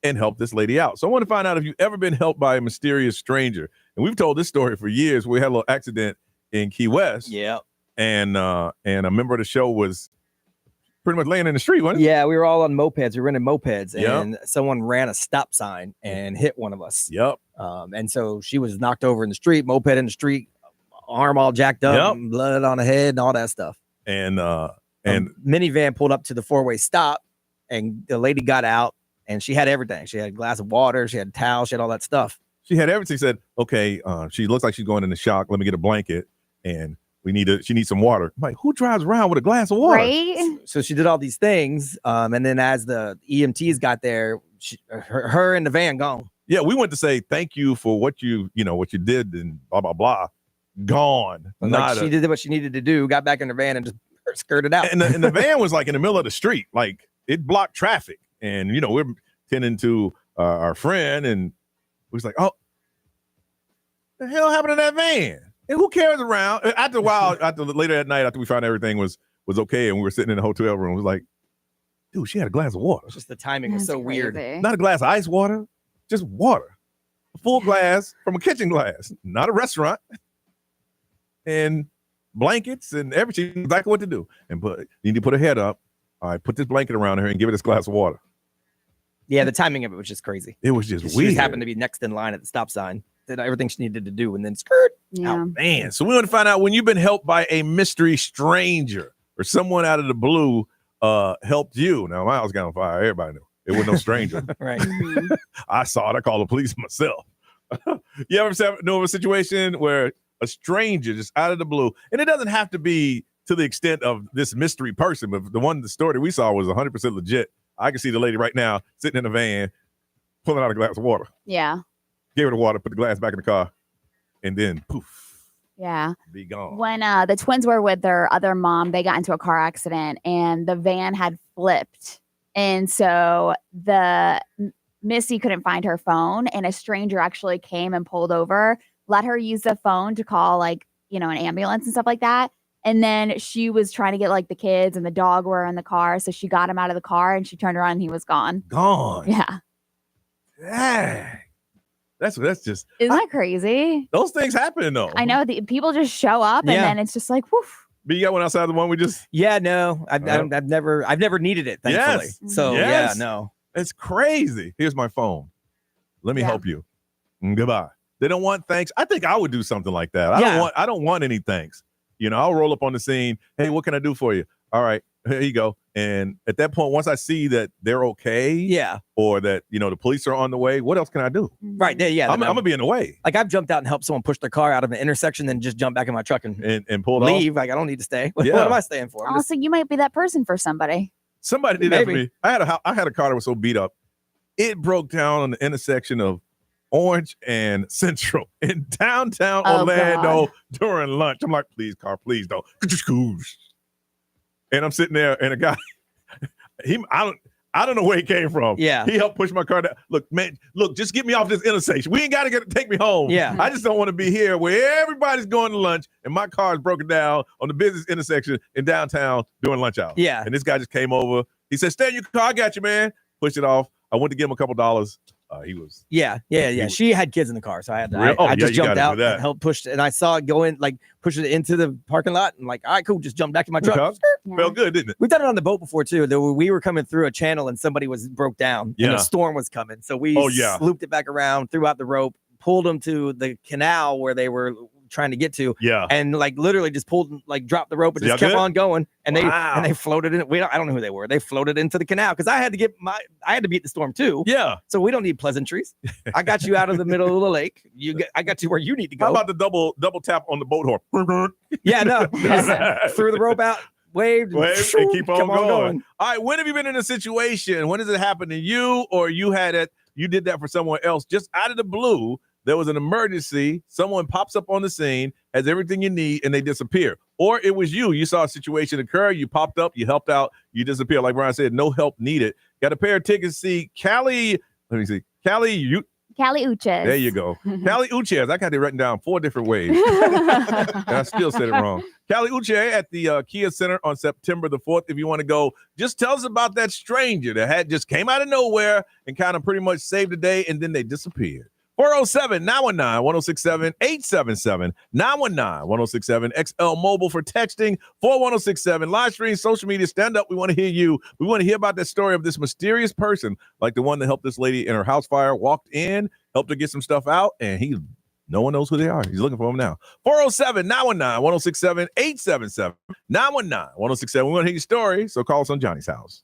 [SPEAKER 2] and helped this lady out. So I want to find out if you've ever been helped by a mysterious stranger. And we've told this story for years. We had a little accident in Key West.
[SPEAKER 3] Yeah.
[SPEAKER 2] And a member of the show was pretty much laying in the street, wasn't it?
[SPEAKER 3] Yeah, we were all on mopeds. We were renting mopeds, and someone ran a stop sign and hit one of us.
[SPEAKER 2] Yep.
[SPEAKER 3] And so she was knocked over in the street, moped in the street, arm all jacked up, and blood on the head and all that stuff.
[SPEAKER 2] And
[SPEAKER 3] minivan pulled up to the four-way stop, and the lady got out, and she had everything. She had a glass of water, she had a towel, she had all that stuff.
[SPEAKER 2] She had everything. She said, "Okay, she looks like she's going into shock. Let me get a blanket, and she needs some water." I'm like, who drives around with a glass of water?
[SPEAKER 1] Right?
[SPEAKER 3] So she did all these things, and then as the EMTs got there, her and the van gone.
[SPEAKER 2] Yeah, we went to say thank you for what you did and blah blah blah. Gone.
[SPEAKER 3] She did what she needed to do, got back in the van and just skirted out.
[SPEAKER 2] And the van was like in the middle of the street, like it blocked traffic. And we're tending to our friend, and we was like, "Oh, the hell happened to that van?" And who cares around? After a while, later that night, after we found everything was okay, and we were sitting in the hotel room, it was like, dude, she had a glass of water.
[SPEAKER 3] Just the timing was so weird.
[SPEAKER 2] Not a glass of ice water, just water. A full glass from a kitchen glass, not a restaurant. And blankets and everything, exactly what to do. And you need to put her head up. All right, put this blanket around her and give her this glass of water.
[SPEAKER 3] Yeah, the timing of it was just crazy.
[SPEAKER 2] It was just
[SPEAKER 3] she
[SPEAKER 2] weird.
[SPEAKER 3] Just happened to be next in line at the stop sign. Did everything she needed to do and then skirt.
[SPEAKER 1] Yeah.
[SPEAKER 2] Man, so we want to find out when you've been helped by a mystery stranger or someone out of the blue helped you. Now, my house got on fire. Everybody knew. It was no stranger.
[SPEAKER 3] Right.
[SPEAKER 2] I saw it. I called the police myself. You ever know of a situation where a stranger just out of the blue, and it doesn't have to be to the extent of this mystery person, but the story that we saw was 100% legit. I can see the lady right now sitting in the van, pulling out a glass of water.
[SPEAKER 1] Yeah.
[SPEAKER 2] Gave her the water, put the glass back in the car, and then poof.
[SPEAKER 1] Yeah.
[SPEAKER 2] Be gone.
[SPEAKER 1] When the twins were with their other mom, they got into a car accident and the van had flipped. And so Missy couldn't find her phone, and a stranger actually came and pulled over, let her use the phone to call an ambulance and stuff like that. And then she was trying to get the kids and the dog were in the car. So she got him out of the car and she turned around and he was gone.
[SPEAKER 2] Gone.
[SPEAKER 1] Yeah.
[SPEAKER 2] Dang. That's just.
[SPEAKER 1] Isn't that crazy?
[SPEAKER 2] Those things happen though.
[SPEAKER 1] I know. People just show up and then it's just like, woof.
[SPEAKER 2] But you got one outside the one we just.
[SPEAKER 3] Yeah, no, I've never needed it. Thankfully.
[SPEAKER 2] Yes.
[SPEAKER 3] So
[SPEAKER 2] yes.
[SPEAKER 3] Yeah, no.
[SPEAKER 2] It's crazy. Here's my phone. Let me help you. Goodbye. They don't want thanks. I think I would do something like that. I don't want any thanks. I'll roll up on the scene. Hey, what can I do for you? All right, here you go. And at that point, once I see that they're okay, or that the police are on the way, what else can I do?
[SPEAKER 3] Right. Yeah.
[SPEAKER 2] I'm gonna be in the way.
[SPEAKER 3] Like I've jumped out and helped someone push their car out of an intersection, then just jump back in my truck and
[SPEAKER 2] pull
[SPEAKER 3] leave.
[SPEAKER 2] off.
[SPEAKER 3] Like I don't need to stay. What am I staying for?
[SPEAKER 1] Also, you might be that person for somebody.
[SPEAKER 2] Somebody did that for me. I had a car that was so beat up, it broke down on the intersection of Orange and Central in downtown Orlando during lunch. I'm like, please, car, please don't. And I'm sitting there, and a guy, I don't know where he came from.
[SPEAKER 3] Yeah,
[SPEAKER 2] he helped push my car down. Look, man, just get me off this intersection. We ain't got to take me home.
[SPEAKER 3] Yeah,
[SPEAKER 2] I just don't want to be here where everybody's going to lunch and my car is broken down on the business intersection in downtown during lunch hour.
[SPEAKER 3] Yeah,
[SPEAKER 2] and this guy just came over. He said, "Stay in your car. I got you, man." Pushed it off. I went to give him a couple dollars. He was.
[SPEAKER 3] Yeah. She had kids in the car, so I had to.
[SPEAKER 2] Real?
[SPEAKER 3] I just jumped out
[SPEAKER 2] and
[SPEAKER 3] and helped push, and I saw it go in, like push it into the parking lot, and like, all right, cool, just jumped back in my truck.
[SPEAKER 2] Felt good, didn't it?
[SPEAKER 3] We've done it on the boat before too. We were coming through a channel, and somebody broke down, and a storm was coming, so we looped it back around, threw out the rope, pulled them to the canal where they were trying to get to, and like literally just dropped the rope and just kept on going, and they floated in. I don't know who they were. They floated into the canal because I had to beat the storm too.
[SPEAKER 2] Yeah.
[SPEAKER 3] So we don't need pleasantries. I got you out of the middle of the lake. I got you where you need to go.
[SPEAKER 2] How about the double tap on the boat horn?
[SPEAKER 3] Yeah, no. Threw the rope out, waved,
[SPEAKER 2] and keep on going. All right. When have you been in a situation? When does it happen to you, or you did that for someone else just out of the blue? There was an emergency. Someone pops up on the scene, has everything you need, and they disappear. Or it was you. You saw a situation occur. You popped up. You helped out. You disappear. Like Brian said, no help needed. Got a pair of tickets to see Callie. Let me see. Callie
[SPEAKER 1] Uchez.
[SPEAKER 2] There you go. Callie Uchez. I got it written down 4 different ways. And I still said it wrong. Callie Uchez at the Kia Center on September the 4th. If you want to go, just tell us about that stranger that just came out of nowhere and kind of pretty much saved the day, and then they disappeared. 407-919-1067, 877-919-1067, XL Mobile for texting, 41067, live stream, social media, stand up. We want to hear you. We want to hear about the story of this mysterious person, like the one that helped this lady in her house fire, walked in, helped her get some stuff out, and no one knows who they are. He's looking for them now. 407-919-1067, 877-919-1067. We want to hear your story, so call us on Johnny's House.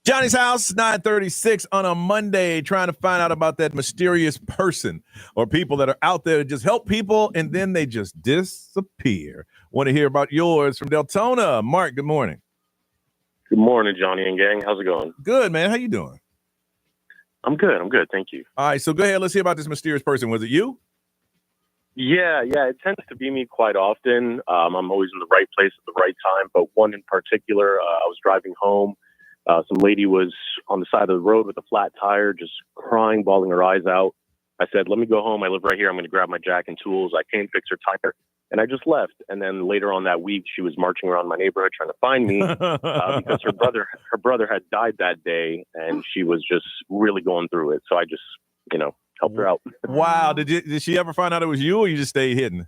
[SPEAKER 2] Johnny's House, 9:36 on a Monday, trying to find out about that mysterious person or people that are out there to just help people and then they just disappear. Want to hear about yours from Deltona. Mark, good morning.
[SPEAKER 14] Good morning, Johnny and gang. How's it going?
[SPEAKER 2] Good, man. How you doing?
[SPEAKER 14] I'm good. Thank you.
[SPEAKER 2] All right, so go ahead. Let's hear about this mysterious person. Was it you?
[SPEAKER 14] Yeah. It tends to be me quite often. I'm always in the right place at the right time, but one in particular, I was driving home. Some lady was on the side of the road with a flat tire, just crying, bawling her eyes out. I said, let me go home. I live right here. I'm going to grab my jack and tools. I came, fix her tire, and I just left. And then later on that week, she was marching around my neighborhood trying to find me because her brother had died that day, and she was just really going through it. So I just, helped her out.
[SPEAKER 2] Wow. Did she ever find out it was you, or you just stayed hidden?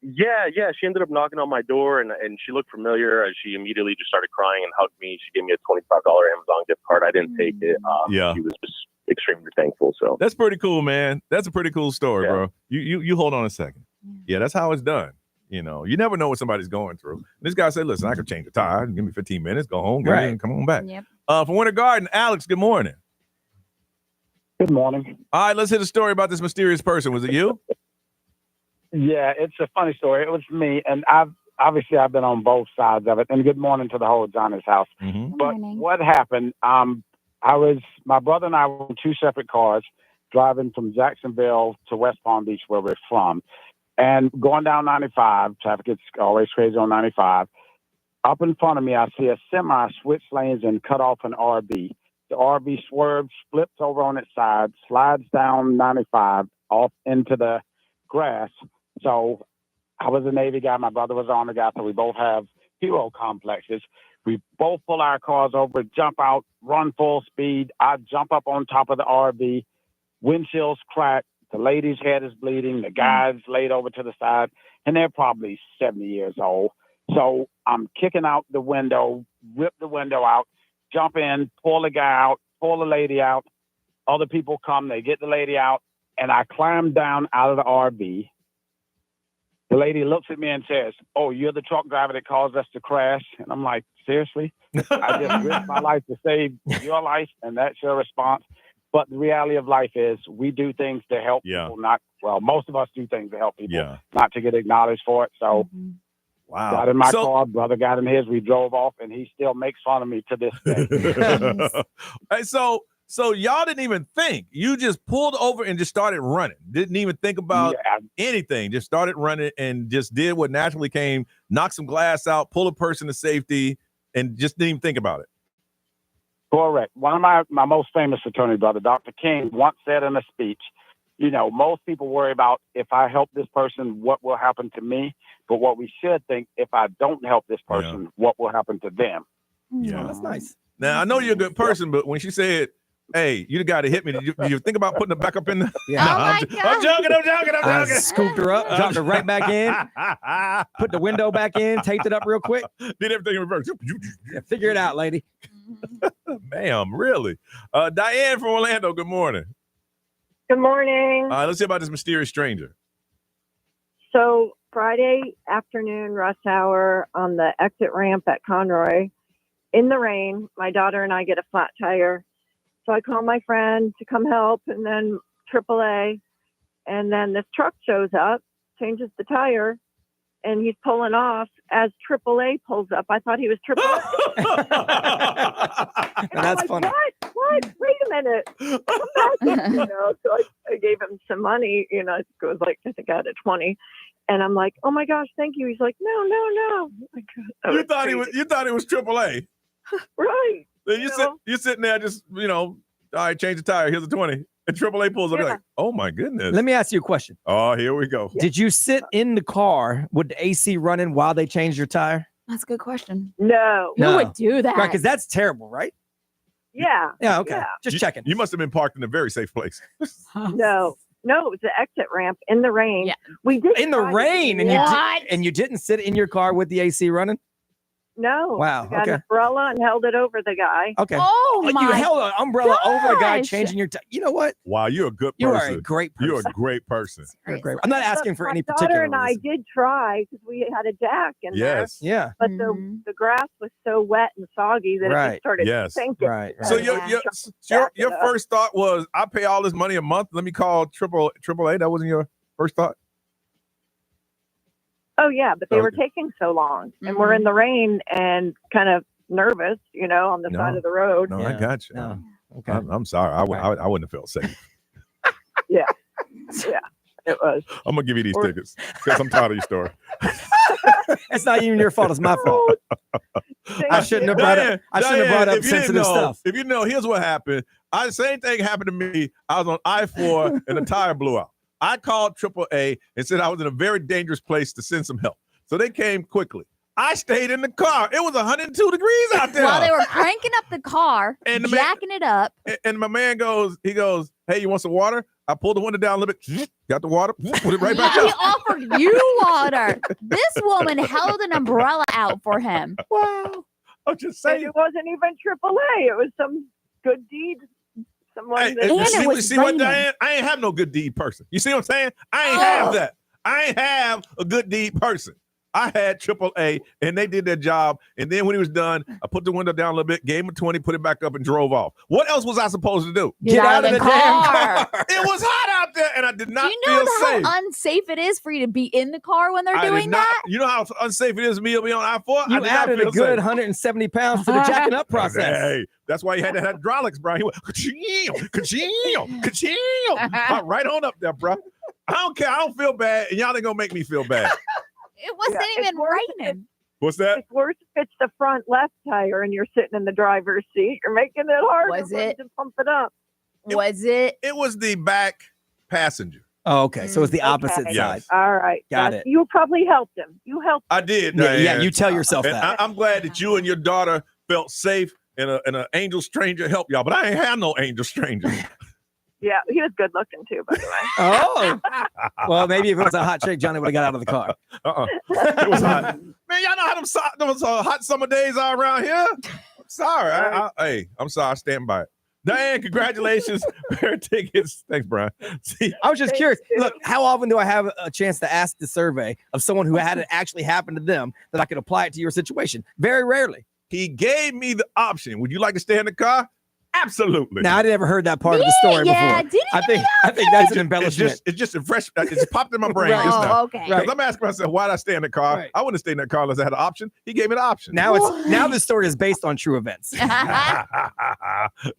[SPEAKER 14] Yeah. She ended up knocking on my door, and she looked familiar. She immediately just started crying and hugged me. She gave me a $25 Amazon gift card. I didn't take it. She was just extremely thankful. So
[SPEAKER 2] that's pretty cool, man. That's a pretty cool story, bro. You hold on a second. Yeah, that's how it's done. You never know what somebody's going through. This guy said, listen, I can change the tire. Give me 15 minutes, go home, get in, and come on back.
[SPEAKER 1] Yep.
[SPEAKER 2] From Winter Garden, Alex, good morning.
[SPEAKER 15] Good morning.
[SPEAKER 2] All right, let's hear the story about this mysterious person. Was it you?
[SPEAKER 15] Yeah, it's a funny story. It was me, and I've been on both sides of it. And good morning to the whole Johnny's House.
[SPEAKER 2] Mm-hmm.
[SPEAKER 15] But what happened? My brother and I were in two separate cars driving from Jacksonville to West Palm Beach, where we're from, and going down 95. Traffic gets always crazy on 95. Up in front of me, I see a semi switch lanes and cut off an RV. The RV swerves, flips over on its side, slides down 95 off into the grass. So I was a Navy guy. My brother was an Army guy. So we both have hero complexes. We both pull our cars over, jump out, run full speed. I jump up on top of the RV. Windshield's cracked. The lady's head is bleeding. The guy's laid over to the side. And they're probably 70 years old. So I'm kicking out the window, rip the window out, jump in, pull the guy out, pull the lady out. Other people come, they get the lady out, and I climb down out of the RV. The lady looks at me and says, "Oh, you're the truck driver that caused us to crash?" And I'm like, seriously? I just risked my life to save your life, and that's your response. But the reality of life is we do things to help people, most of us do things to help people, not to get acknowledged for it. So
[SPEAKER 2] wow.
[SPEAKER 15] Got in my car, brother got in his, we drove off, and he still makes fun of me to this day.
[SPEAKER 2] Hey, so y'all didn't even think. You just pulled over and just started running. Didn't even think about anything. Just started running and just did what naturally came, knocked some glass out, pull a person to safety, and just didn't even think about it.
[SPEAKER 15] Correct. One of my most famous attorney brother, Dr. King, once said in a speech, most people worry about if I help this person, what will happen to me? But what we should think, if I don't help this person, what will happen to them?
[SPEAKER 2] Yeah,
[SPEAKER 3] that's nice.
[SPEAKER 2] Now, I know you're a good person, but when she said, hey, you the guy that hit me, did you think about putting it back up in the...
[SPEAKER 3] Yeah.
[SPEAKER 2] No, I'm joking.
[SPEAKER 3] I scooped her up, dropped her right back in, put the window back in, taped it up real quick.
[SPEAKER 2] Did everything in reverse.
[SPEAKER 3] Yeah, figure it out, lady.
[SPEAKER 2] Ma'am, really? Diane from Orlando, good morning.
[SPEAKER 16] Good morning.
[SPEAKER 2] Let's hear about this mysterious stranger.
[SPEAKER 16] So Friday afternoon, rush hour on the exit ramp at Conroy. In the rain, my daughter and I get a flat tire. So I call my friend to come help, and then AAA. And then this truck shows up, changes the tire, and he's pulling off as AAA pulls up. I thought he was AAA.
[SPEAKER 3] That's funny.
[SPEAKER 16] What? Wait a minute. Come back. So I gave him some money. It was like, I think I had a 20. And I'm like, oh my gosh, thank you. He's like, no. Oh my God.
[SPEAKER 2] You thought it was AAA.
[SPEAKER 16] Right.
[SPEAKER 2] Then you're sitting there just, all right, change the tire. Here's a 20. And AAA pulls up. You're like, oh my goodness.
[SPEAKER 3] Let me ask you a question.
[SPEAKER 2] Oh, here we go.
[SPEAKER 3] Did you sit in the car with the AC running while they changed your tire?
[SPEAKER 1] That's a good question.
[SPEAKER 16] No.
[SPEAKER 1] Who would do that?
[SPEAKER 3] Right, because that's terrible, right?
[SPEAKER 16] Yeah.
[SPEAKER 3] Yeah, okay. Just checking.
[SPEAKER 2] You must have been parked in a very safe place.
[SPEAKER 16] No, it was the exit ramp in the rain.
[SPEAKER 1] Yeah.
[SPEAKER 16] We did
[SPEAKER 3] in the rain, and you didn't sit in your car with the AC running?
[SPEAKER 16] No.
[SPEAKER 3] Wow,
[SPEAKER 16] We got
[SPEAKER 3] okay.
[SPEAKER 16] an umbrella and held it over the guy.
[SPEAKER 3] Okay.
[SPEAKER 1] Oh,
[SPEAKER 3] you
[SPEAKER 1] my
[SPEAKER 3] held an umbrella over the guy
[SPEAKER 1] gosh.
[SPEAKER 3] changing your you know what?
[SPEAKER 2] Wow, you're a good
[SPEAKER 3] You
[SPEAKER 2] person.
[SPEAKER 3] are a great person.
[SPEAKER 2] You're a great person.
[SPEAKER 3] You're a great. I'm not asking for any
[SPEAKER 16] My daughter
[SPEAKER 3] particular
[SPEAKER 16] and I
[SPEAKER 3] reason.
[SPEAKER 16] did try because we had a jack in
[SPEAKER 2] Yes.
[SPEAKER 16] there.
[SPEAKER 3] Yeah.
[SPEAKER 16] But the grass was so wet and soggy that it
[SPEAKER 3] Right.
[SPEAKER 16] just started
[SPEAKER 2] Yes.
[SPEAKER 16] sinking.
[SPEAKER 3] Right.
[SPEAKER 2] So
[SPEAKER 3] right.
[SPEAKER 2] your first thought was, I pay all this money a month. Let me call triple A. That wasn't your first thought?
[SPEAKER 16] Oh, yeah, but they were taking so long. And we're in the rain and kind of nervous, on the side of the road.
[SPEAKER 2] No, I got you.
[SPEAKER 3] No. Okay.
[SPEAKER 2] I'm sorry. I wouldn't have felt safe.
[SPEAKER 16] Yeah. Yeah, it was.
[SPEAKER 2] I'm going to give you these tickets because I'm tired of your story.
[SPEAKER 3] It's not even your fault. It's my fault. I shouldn't have brought up. I shouldn't have brought up sensitive stuff.
[SPEAKER 2] If you know, here's what happened. Same thing happened to me. I was on I-4 and the tire blew out. I called AAA and said I was in a very dangerous place to send some help. So they came quickly. I stayed in the car. It was 102 degrees out there.
[SPEAKER 1] While they were cranking up the car,
[SPEAKER 2] and
[SPEAKER 1] jacking it up.
[SPEAKER 2] And my man goes, hey, you want some water? I pulled the window down a little bit, got the water, put it right back
[SPEAKER 1] Yeah, he
[SPEAKER 2] up.
[SPEAKER 1] offered you water. This woman held an umbrella out for him.
[SPEAKER 2] Wow. I'm just
[SPEAKER 16] And
[SPEAKER 2] saying.
[SPEAKER 16] it wasn't even AAA. It was some good deed. Someone that
[SPEAKER 2] See what, Diane? I ain't have no good deed person. You see what I'm saying? I ain't have that. I ain't have a good deed person. I had AAA, and they did their job. And then when he was done, I put the window down a little bit, gave him a 20, put it back up, and drove off. What else was I supposed to do?
[SPEAKER 1] Get out of the
[SPEAKER 2] damn car. It was hot out there, and I did not
[SPEAKER 1] Do you know
[SPEAKER 2] feel safe.
[SPEAKER 1] how unsafe it is for you to be in the car when they're
[SPEAKER 2] I did
[SPEAKER 1] doing
[SPEAKER 2] not-
[SPEAKER 1] that?
[SPEAKER 2] You know how unsafe it is for me to be on I-4?
[SPEAKER 3] You added a good 170 pounds to the jacking up process.
[SPEAKER 2] Hey, that's why he had the hydraulics, bro. He went ka-ching, ka-ching, ka-ching. Right on up there, bro. I don't care. I don't feel bad, and y'all ain't gonna make me feel bad.
[SPEAKER 1] It wasn't even raining.
[SPEAKER 2] What's that?
[SPEAKER 16] It's worse if it's the front left tire and you're sitting in the driver's seat. You're making it hard
[SPEAKER 1] Was it?
[SPEAKER 16] to pump it up.
[SPEAKER 1] Was it?
[SPEAKER 2] It was the back passenger.
[SPEAKER 3] Oh, okay. So it's the opposite
[SPEAKER 16] Okay.
[SPEAKER 3] side.
[SPEAKER 16] All right.
[SPEAKER 3] Got
[SPEAKER 16] Yes,
[SPEAKER 3] it.
[SPEAKER 16] You probably helped him. You helped.
[SPEAKER 2] I did.
[SPEAKER 3] Yeah,
[SPEAKER 2] Diane.
[SPEAKER 3] you tell yourself
[SPEAKER 2] And
[SPEAKER 3] that.
[SPEAKER 2] I'm glad that you and your daughter felt safe and an angel stranger helped y'all, but I ain't have no angel stranger.
[SPEAKER 16] Yeah, he was good looking too, by the way.
[SPEAKER 3] Oh. Well, maybe if it was a hot chick, Johnny would have got out of the car.
[SPEAKER 2] It was hot. Man, y'all know how those hot summer days are around here? I'm sorry. Hey, I'm sorry. I stand by it. Diane, congratulations. Pair of tickets. Thanks, Brian. See,
[SPEAKER 3] I was just curious. Look, how often do I have a chance to ask the survey of someone who had it actually happen to them that I could apply it to your situation? Very rarely.
[SPEAKER 2] he gave me the option. Would you like to stay in the car? Absolutely.
[SPEAKER 3] Now, I never heard that part of the story before. I think that's an embellishment.
[SPEAKER 2] It's just a fresh. It just popped in my brain
[SPEAKER 3] Right.
[SPEAKER 2] just now.
[SPEAKER 3] Oh, okay.
[SPEAKER 2] Because
[SPEAKER 3] Right.
[SPEAKER 2] I'm asking myself, why did I stay in the car?
[SPEAKER 3] Right.
[SPEAKER 2] I wouldn't stay in that car unless I had an option. He gave me the option.
[SPEAKER 3] Now this story is based on true events.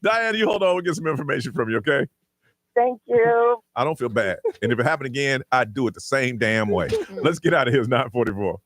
[SPEAKER 2] Diane, you hold on. We'll get some information from you, okay?
[SPEAKER 16] Thank you.
[SPEAKER 2] I don't feel bad. And if it happened again, I'd do it the same damn way. Let's get out of here. It's 9:44.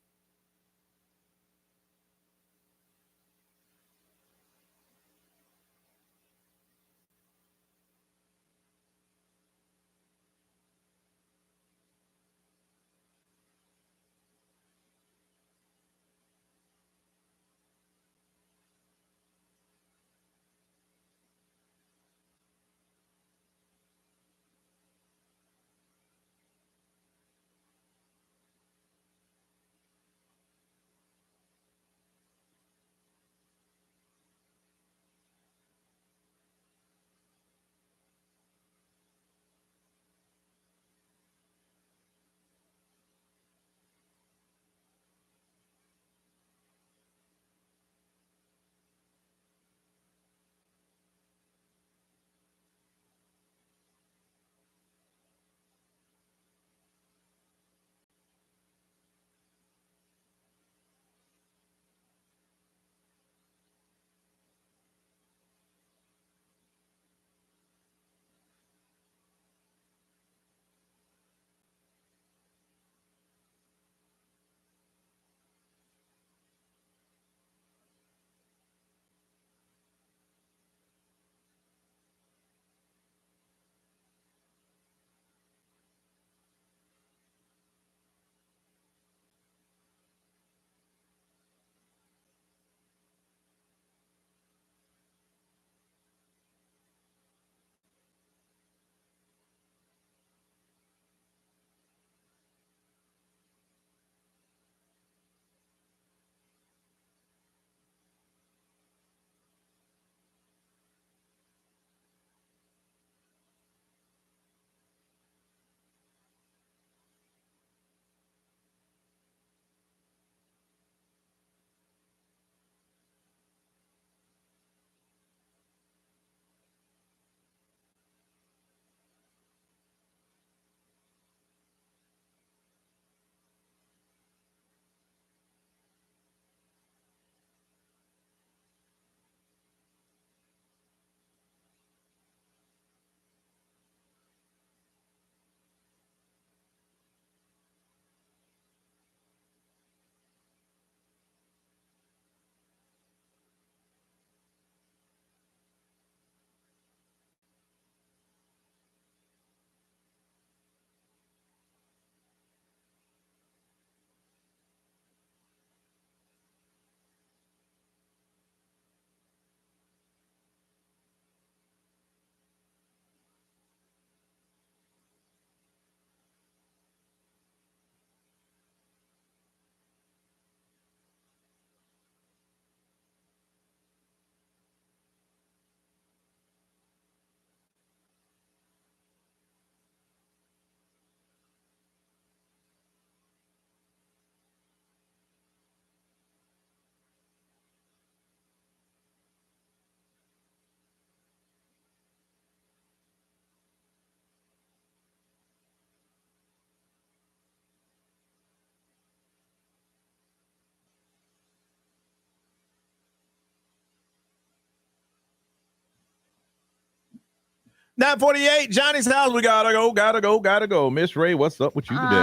[SPEAKER 2] 9:48, Johnny's house. We gotta go. Miss Ray, what's up with you today?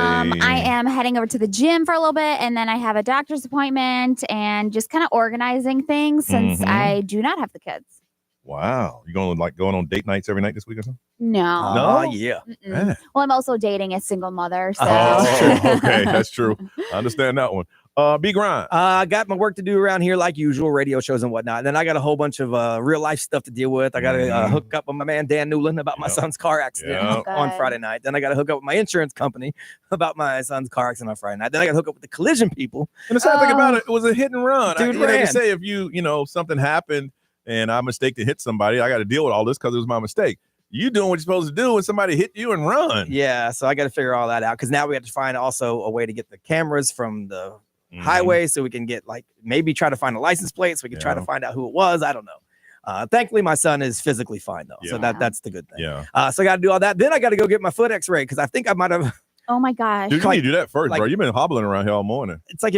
[SPEAKER 1] I am heading over to the gym for a little bit, and then I have a doctor's appointment and just kind of organizing things since I do not have the kids.
[SPEAKER 2] Wow. You going on date nights every night this week or something?
[SPEAKER 1] No.
[SPEAKER 2] No?
[SPEAKER 3] Yeah.
[SPEAKER 1] Well, I'm also dating a single mother, so.
[SPEAKER 2] Okay, that's true. I understand that one. Big Ron.
[SPEAKER 3] I got my work to do around here like usual, radio shows and whatnot. And then I got a whole bunch of real life stuff to deal with. I got to hook up with my man Dan Newland about my son's car accident on Friday night. Then I got to hook up with my insurance company about my son's car accident on Friday night. Then I got to hook up with the collision people.
[SPEAKER 2] And the sad thing about it was a hit and run.
[SPEAKER 3] Dude
[SPEAKER 2] They
[SPEAKER 3] ran.
[SPEAKER 2] say if something happened and I mistake to hit somebody, I got to deal with all this because it was my mistake. You doing what you're supposed to do when somebody hit you and run.
[SPEAKER 3] Yeah, so I got to figure all that out because now we have to find also a way to get the cameras from the highway so we can get maybe try to find a license plate so we can try to find out who it was. I don't know. Thankfully, my son is physically fine though, so that's the good thing.
[SPEAKER 2] Yeah.
[SPEAKER 3] So I got to do all that. Then I got to go get my foot X-ray because I think I might have.
[SPEAKER 1] Oh my gosh.
[SPEAKER 2] Dude, you need to do that first, bro. You've been hobbling around here all morning.
[SPEAKER 3] It's like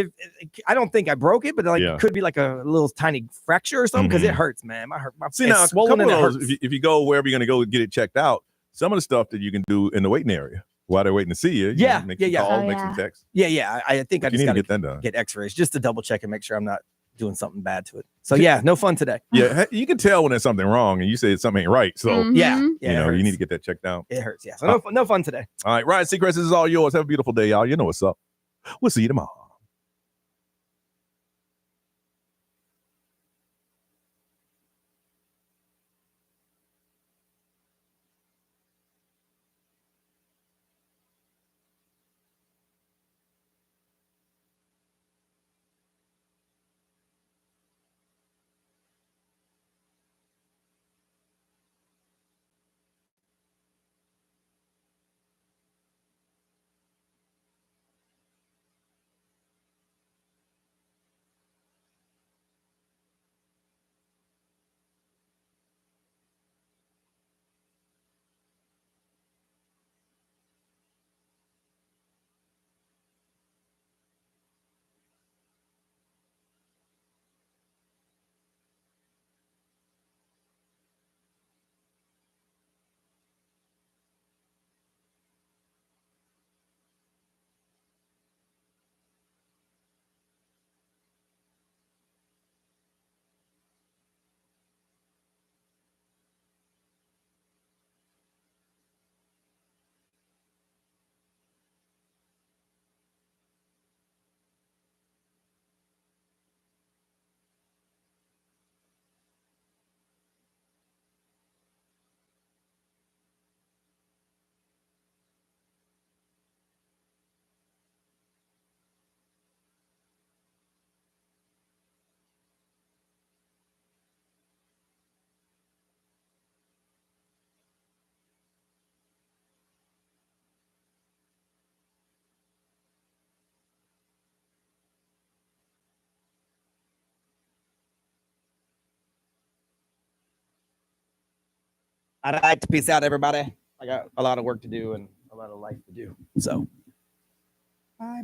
[SPEAKER 3] I don't think I broke it, but it could be like a little tiny fracture or something because it hurts, man. My
[SPEAKER 2] See now,
[SPEAKER 3] swollen and it hurts.
[SPEAKER 2] if you go wherever you're gonna go get it checked out, some of the stuff that you can do in the waiting area while they're waiting to see you. Make some calls, make some texts.
[SPEAKER 3] Yeah. I think I just got to
[SPEAKER 2] get that done.
[SPEAKER 3] Get X-rays just to double check and make sure I'm not doing something bad to it. So yeah, no fun today.
[SPEAKER 2] Yeah, you can tell when there's something wrong and you say something ain't right. So
[SPEAKER 3] yeah,
[SPEAKER 2] you need to get that checked out.
[SPEAKER 3] It hurts. Yeah, so no fun today.
[SPEAKER 2] All right, Ryan Seacrest, this is all yours. Have a beautiful day, y'all. You know what's up. We'll see you tomorrow.
[SPEAKER 3] All right, peace out, everybody. I got a lot of work to do and a lot of life to do. So, bye.